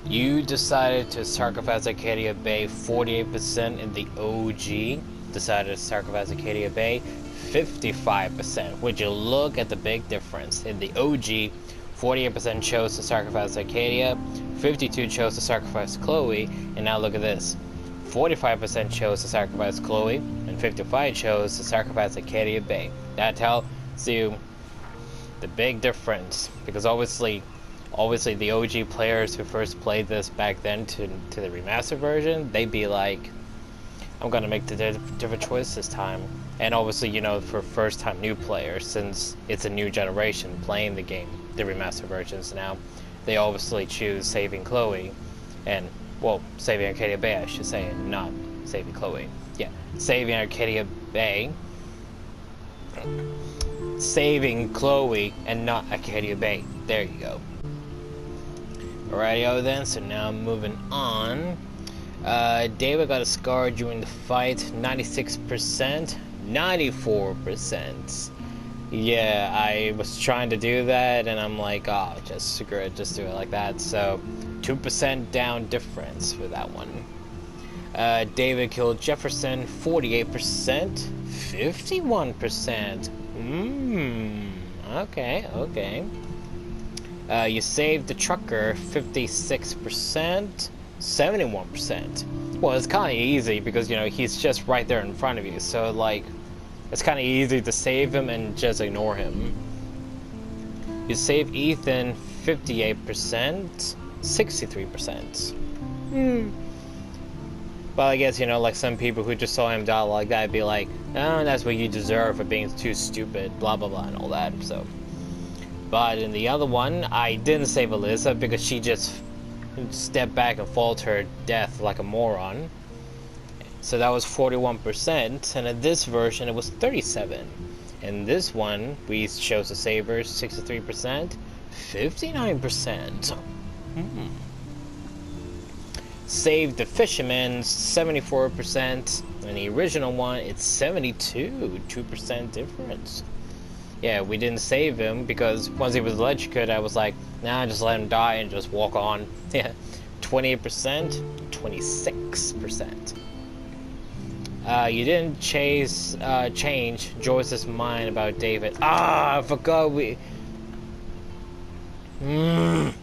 You decided to sacrifice Arcadia Bay 48% in the OG. Decided to sacrifice Arcadia Bay 55%. Would you look at the big difference? In the OG, 48% chose to sacrifice Arcadia, 52% chose to sacrifice Chloe, and now look at this. 45% chose to sacrifice Chloe, and 55% chose to sacrifice Arcadia Bay. That tells you the big difference, because obviously the OG players who first played this back then to the remastered version, they'd be like, I'm gonna make the different choice this time. And obviously, you know, for first time new players, since it's a new generation playing the game, the remastered versions now, they obviously choose saving Chloe, and well, saving Arcadia Bay, I should say, and not saving Chloe. Yeah, saving Arcadia Bay. Saving Chloe and not Arcadia Bay. There you go. Alrighty, then, so now moving on. David got a scar during the fight, 96%, 94%. Yeah, I was trying to do that, and I'm like, oh, just screw it, just do it like that. So, 2% down difference for that one. David killed Jefferson, 48%, 51%. Okay. You saved the trucker, 56%, 71%. Well, it's kind of easy because, you know, he's just right there in front of you. So, like, it's kind of easy to save him and just ignore him. You save Ethan, 58%, 63%. Well, I guess, you know, like some people who just saw him die like that be like, oh, that's what you deserve for being too stupid, blah, blah, blah, and all that, so. But in the other one, I didn't save Alyssa because she just stepped back and fell to her death like a moron. So that was 41%, and in this version it was 37%. In this one, we chose the savers, 63%, 59%. Saved the fisherman, 74%. In the original one, it's 72%, 2% difference. Yeah, we didn't save him because once he was electrocuted, I was like, nah, just let him die and just walk on. Yeah, 28%, 26%. You didn't change Joyce's mind about David. I forgot I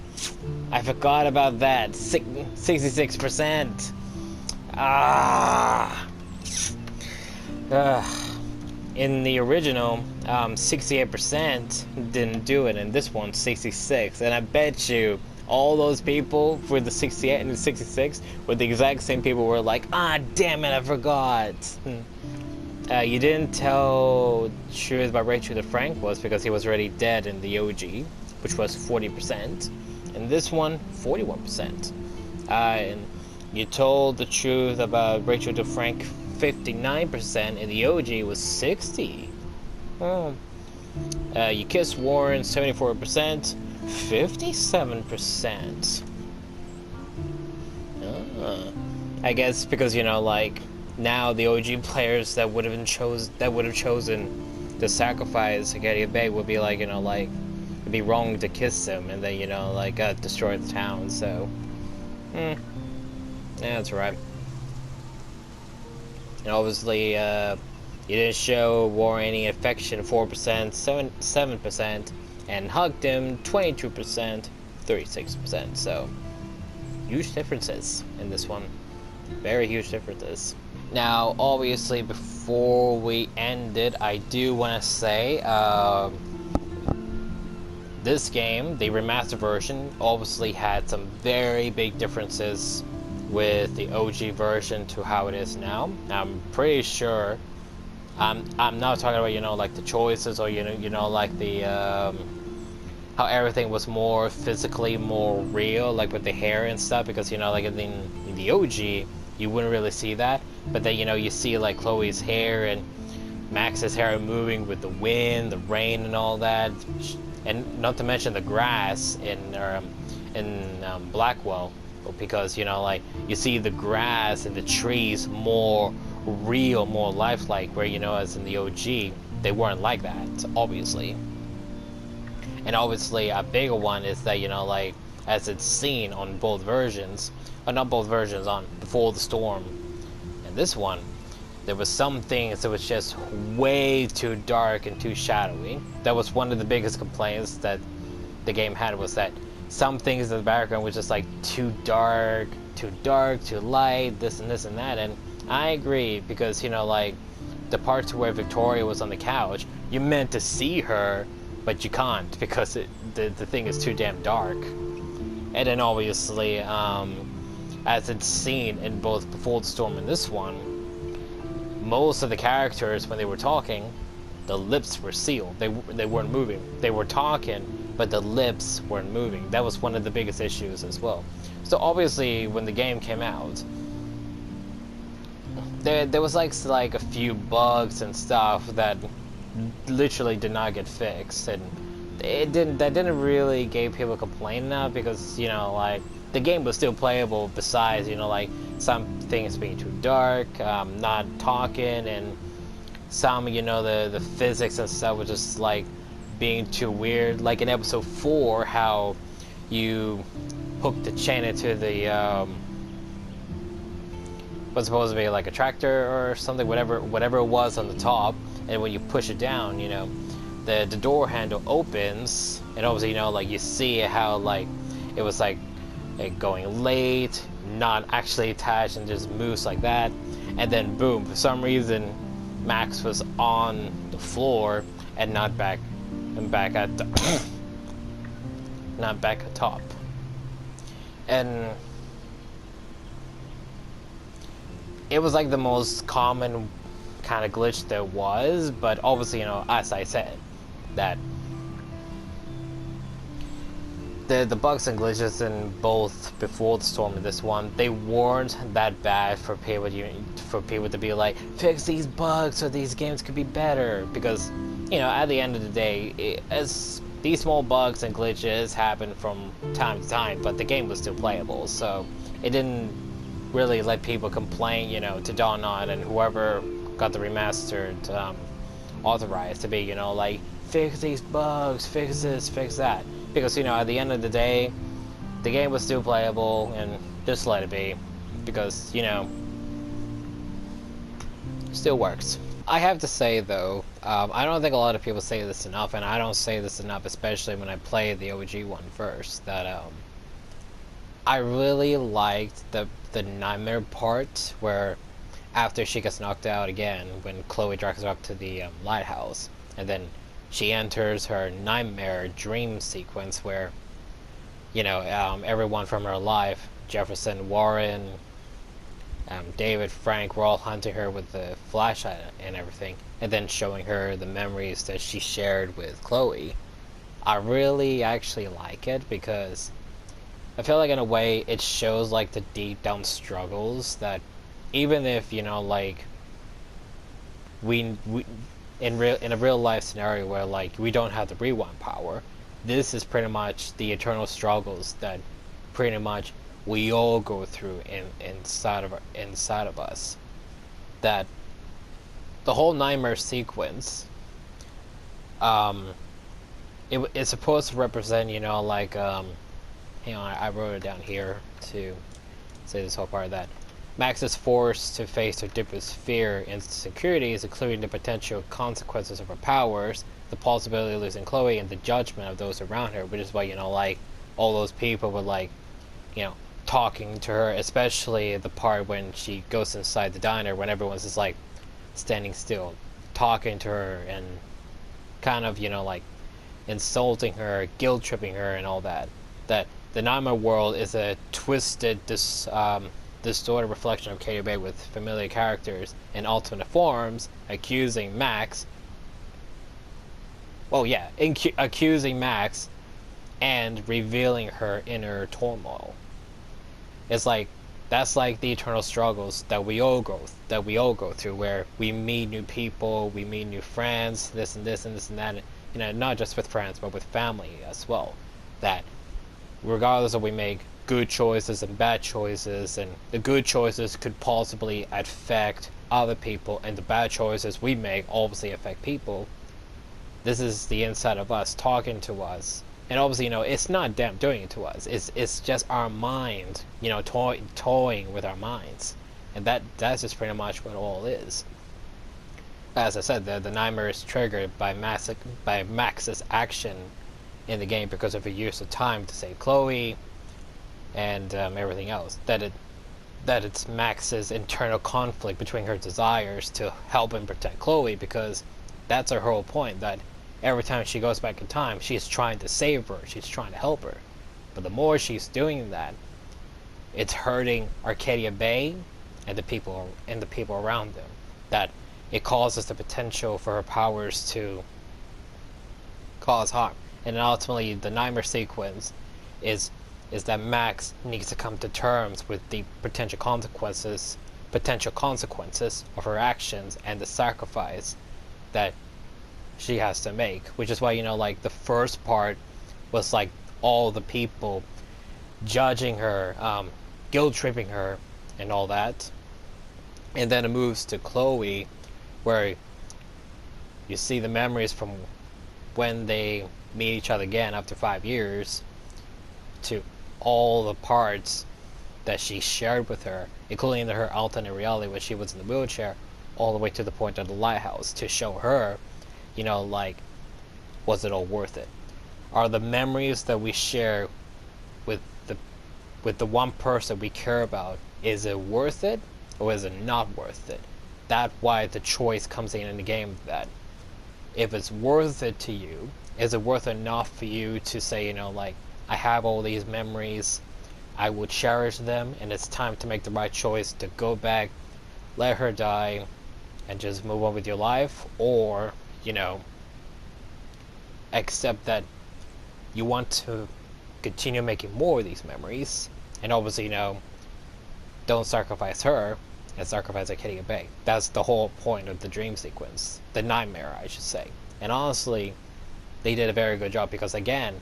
forgot about that. 66%. In the original, 68% didn't do it, and this one 66. And I bet you all those people for the 68 and the 66 were the exact same people who were like, damn it, I forgot. You didn't tell truth about Rachel to Frank was because he was already dead in the OG, which was 40%. And this one, 41%. And you told the truth about Rachel to Frank 59%, and the OG was 60. You kissed Warren 74%, 57%. I guess because like now the OG players that would have chosen to sacrifice Agadia Bay would be like it'd be wrong to kiss them and then destroy the town. So yeah, that's right. And obviously, you didn't show Warren any affection, 4%, 7%, and hugged him, 22%, 36%. So, huge differences in this one. Very huge differences. Now, obviously, before we end it, I do want to say, this game, the remastered version, obviously had some very big differences with the OG version to how it is now. I'm pretty sure. I'm not talking about like the choices or like the how everything was more physically more real, like with the hair and stuff, because like in the OG you wouldn't really see that, but then you see like Chloe's hair and Max's hair moving with the wind, the rain, and all that, and not to mention the grass in Blackwell. Because like you see the grass and the trees more real, more lifelike, where as in the OG they weren't like that, obviously. And obviously a bigger one is that like as it's seen on both versions, or not both versions, on Before the Storm and this one, there was some things that was just way too dark and too shadowy. That was one of the biggest complaints that the game had, was that some things in the background was just like too dark, too light, this and that. And I agree, because like the parts where Victoria was on the couch, you meant to see her, but you can't because the thing is too damn dark. And then obviously, as it's seen in both Before the Storm and this one, most of the characters, when they were talking, the lips were sealed. They weren't moving. They were talking, but the lips weren't moving. That was one of the biggest issues as well. So obviously, when the game came out, there was like a few bugs and stuff that literally did not get fixed, and that didn't really give people a complaint enough, because like the game was still playable. Besides like some things being too dark, not talking, and some the physics and stuff was just like being too weird, like in episode 4, how you hooked the chain into the what's supposed to be like a tractor or something, whatever it was on the top, and when you push it down, the door handle opens, and obviously like you see how like it was like going late, not actually attached, and just moves like that, and then boom, for some reason Max was on the floor and not back at the not back at top. And it was like the most common kind of glitch there was, but obviously as I said, that the bugs and glitches in both Before the Storm and this one, they weren't that bad for people to be like, fix these bugs so these games could be better, because at the end of the day, as these small bugs and glitches happen from time to time, but the game was still playable, so it didn't really let people complain, to Don Knott and whoever got the remastered authorized to be, like, fix these bugs, fix this, fix that. Because, at the end of the day, the game was still playable, and just let it be, because, you know, still works. I have to say though, I don't think a lot of people say this enough, and I don't say this enough, especially when I play the OG one first, that I really liked the nightmare part where after she gets knocked out again, when Chloe drags her up to the lighthouse, and then she enters her nightmare dream sequence where, you know, everyone from her life, Jefferson, Warren, David, Frank, were all hunting her with the flashlight and everything, and then showing her the memories that she shared with Chloe. I really actually like it because I feel like in a way it shows like the deep down struggles that even if, you know, like we in a real life scenario where like we don't have the rewind power, this is pretty much the eternal struggles that pretty much we all go through inside of us. That the whole nightmare sequence, it's supposed to represent, you know, like hang on, I wrote it down here to say this whole part, that Max is forced to face her deepest fear and insecurities, including the potential consequences of her powers, the possibility of losing Chloe, and the judgment of those around her, which is why, you know, like, all those people were, like, you know, talking to her, especially the part when she goes inside the diner, when everyone's just, like, standing still, talking to her, and kind of, you know, like, insulting her, guilt-tripping her, and all that. That the Nightmare world is a twisted, distorted reflection of Katie Bay with familiar characters in alternate forms, accusing Max. Well, yeah, accusing Max and revealing her inner turmoil. It's like that's like the eternal struggles that we all go through, where we meet new people, we meet new friends, this and this and this and that. You know, not just with friends, but with family as well. That regardless of we make good choices and bad choices, and the good choices could possibly affect other people, and the bad choices we make obviously affect people. This is the inside of us talking to us, and obviously, you know, it's not them doing it to us. It's just our mind, you know, toying with our minds, and that's just pretty much what it all is. As I said, the nightmare is triggered by Max's action in the game because of her use of time to save Chloe and everything else. That it's Max's internal conflict between her desires to help and protect Chloe, because that's her whole point, that every time she goes back in time, she's trying to save her, she's trying to help her. But the more she's doing that, it's hurting Arcadia Bay and the people around them. That it causes the potential for her powers to cause harm. And ultimately, the nightmare sequence is that Max needs to come to terms with the potential consequences of her actions and the sacrifice that she has to make. Which is why, you know, like, the first part was like all the people judging her, guilt-tripping her, and all that. And then it moves to Chloe, where you see the memories from when they meet each other again after 5 years, to all the parts that she shared with her, including her alternate reality when she was in the wheelchair, all the way to the point of the lighthouse, to show her, you know, like, was it all worth it? Are the memories that we share with the one person we care about, is it worth it or is it not worth it? That's why the choice comes in the game, that if it's worth it to you, is it worth enough for you to say, you know, like, I have all these memories, I will cherish them, and it's time to make the right choice to go back, let her die, and just move on with your life? Or, you know, accept that you want to continue making more of these memories, and obviously, you know, don't sacrifice her and sacrifice Arcadia Bay. That's the whole point of the dream sequence, the nightmare, I should say. And honestly, they did a very good job, because again,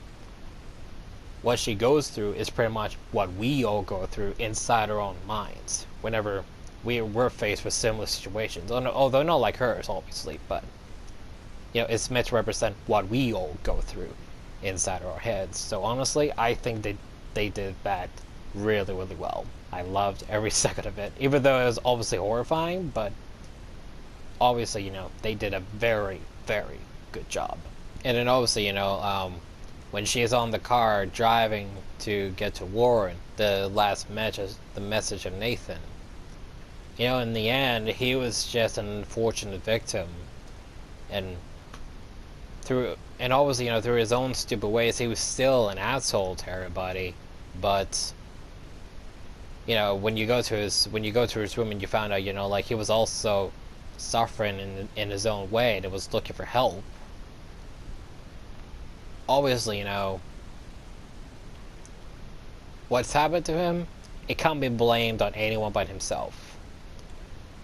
what she goes through is pretty much what we all go through inside our own minds whenever we're faced with similar situations, although not like hers, obviously, but, you know, it's meant to represent what we all go through inside our heads. So honestly, I think they did that really, really well. I loved every second of it, even though it was obviously horrifying, but obviously, they did a very, very good job. And then obviously, when she is on the car driving to get to Warren, the message of Nathan, in the end, he was just an unfortunate victim, and obviously, through his own stupid ways, he was still an asshole to everybody. But when you go to his room and you found out, like, he was also suffering in his own way and was looking for help. Obviously, what's happened to him, it can't be blamed on anyone but himself.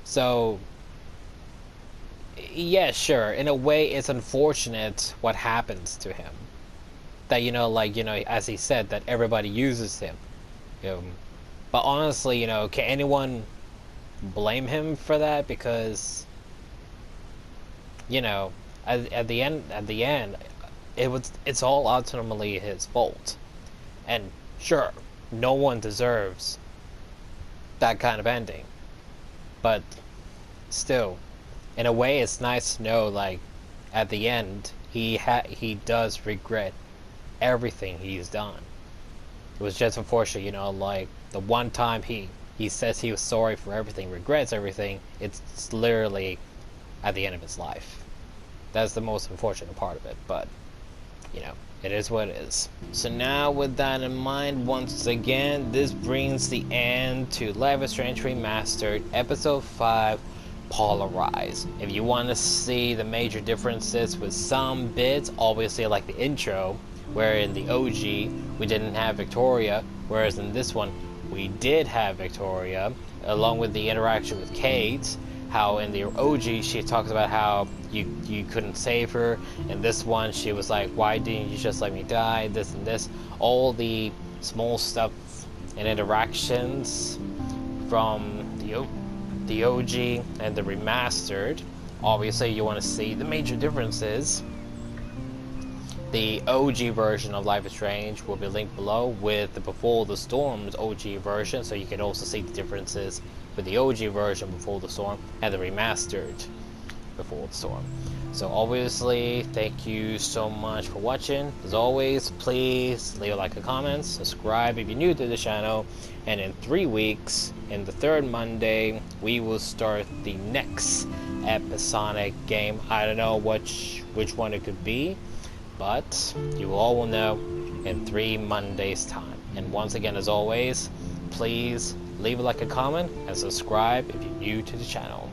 So, yeah, sure, in a way, it's unfortunate what happens to him. That, as he said, that everybody uses him. But honestly, can anyone blame him for that? Because, at the end, it's all ultimately his fault. And sure, no one deserves that kind of ending. But still, in a way, it's nice to know, like, at the end, he does regret everything he's done. It was just unfortunate, like, the one time he says he was sorry for everything, regrets everything, it's literally at the end of his life. That's the most unfortunate part of it, but, it is what it is. So now, with that in mind, once again, this brings the end to Life is Strange Remastered, Episode 5, Polarized. If you want to see the major differences with some bits, obviously like the intro, where in the OG we didn't have Victoria, whereas in this one we did have Victoria, along with the interaction with Kate, how in the OG she talks about how you couldn't save her, in this one she was like, why didn't you just let me die, this and this, all the small stuff and interactions from the OG and the Remastered. Obviously you want to see the major differences. The OG version of Life is Strange will be linked below with the Before the Storm's OG version, so you can also see the differences with the OG version Before the Storm and the Remastered Before the Storm. So obviously, thank you so much for watching. As always, please leave a like, a comment, subscribe if you're new to the channel, and in 3 weeks, in the third Monday, we will start the next episodic game. I don't know which one it could be, but you all will know in 3 Mondays time. And once again, as always, please leave a like, a comment, and subscribe if you're new to the channel.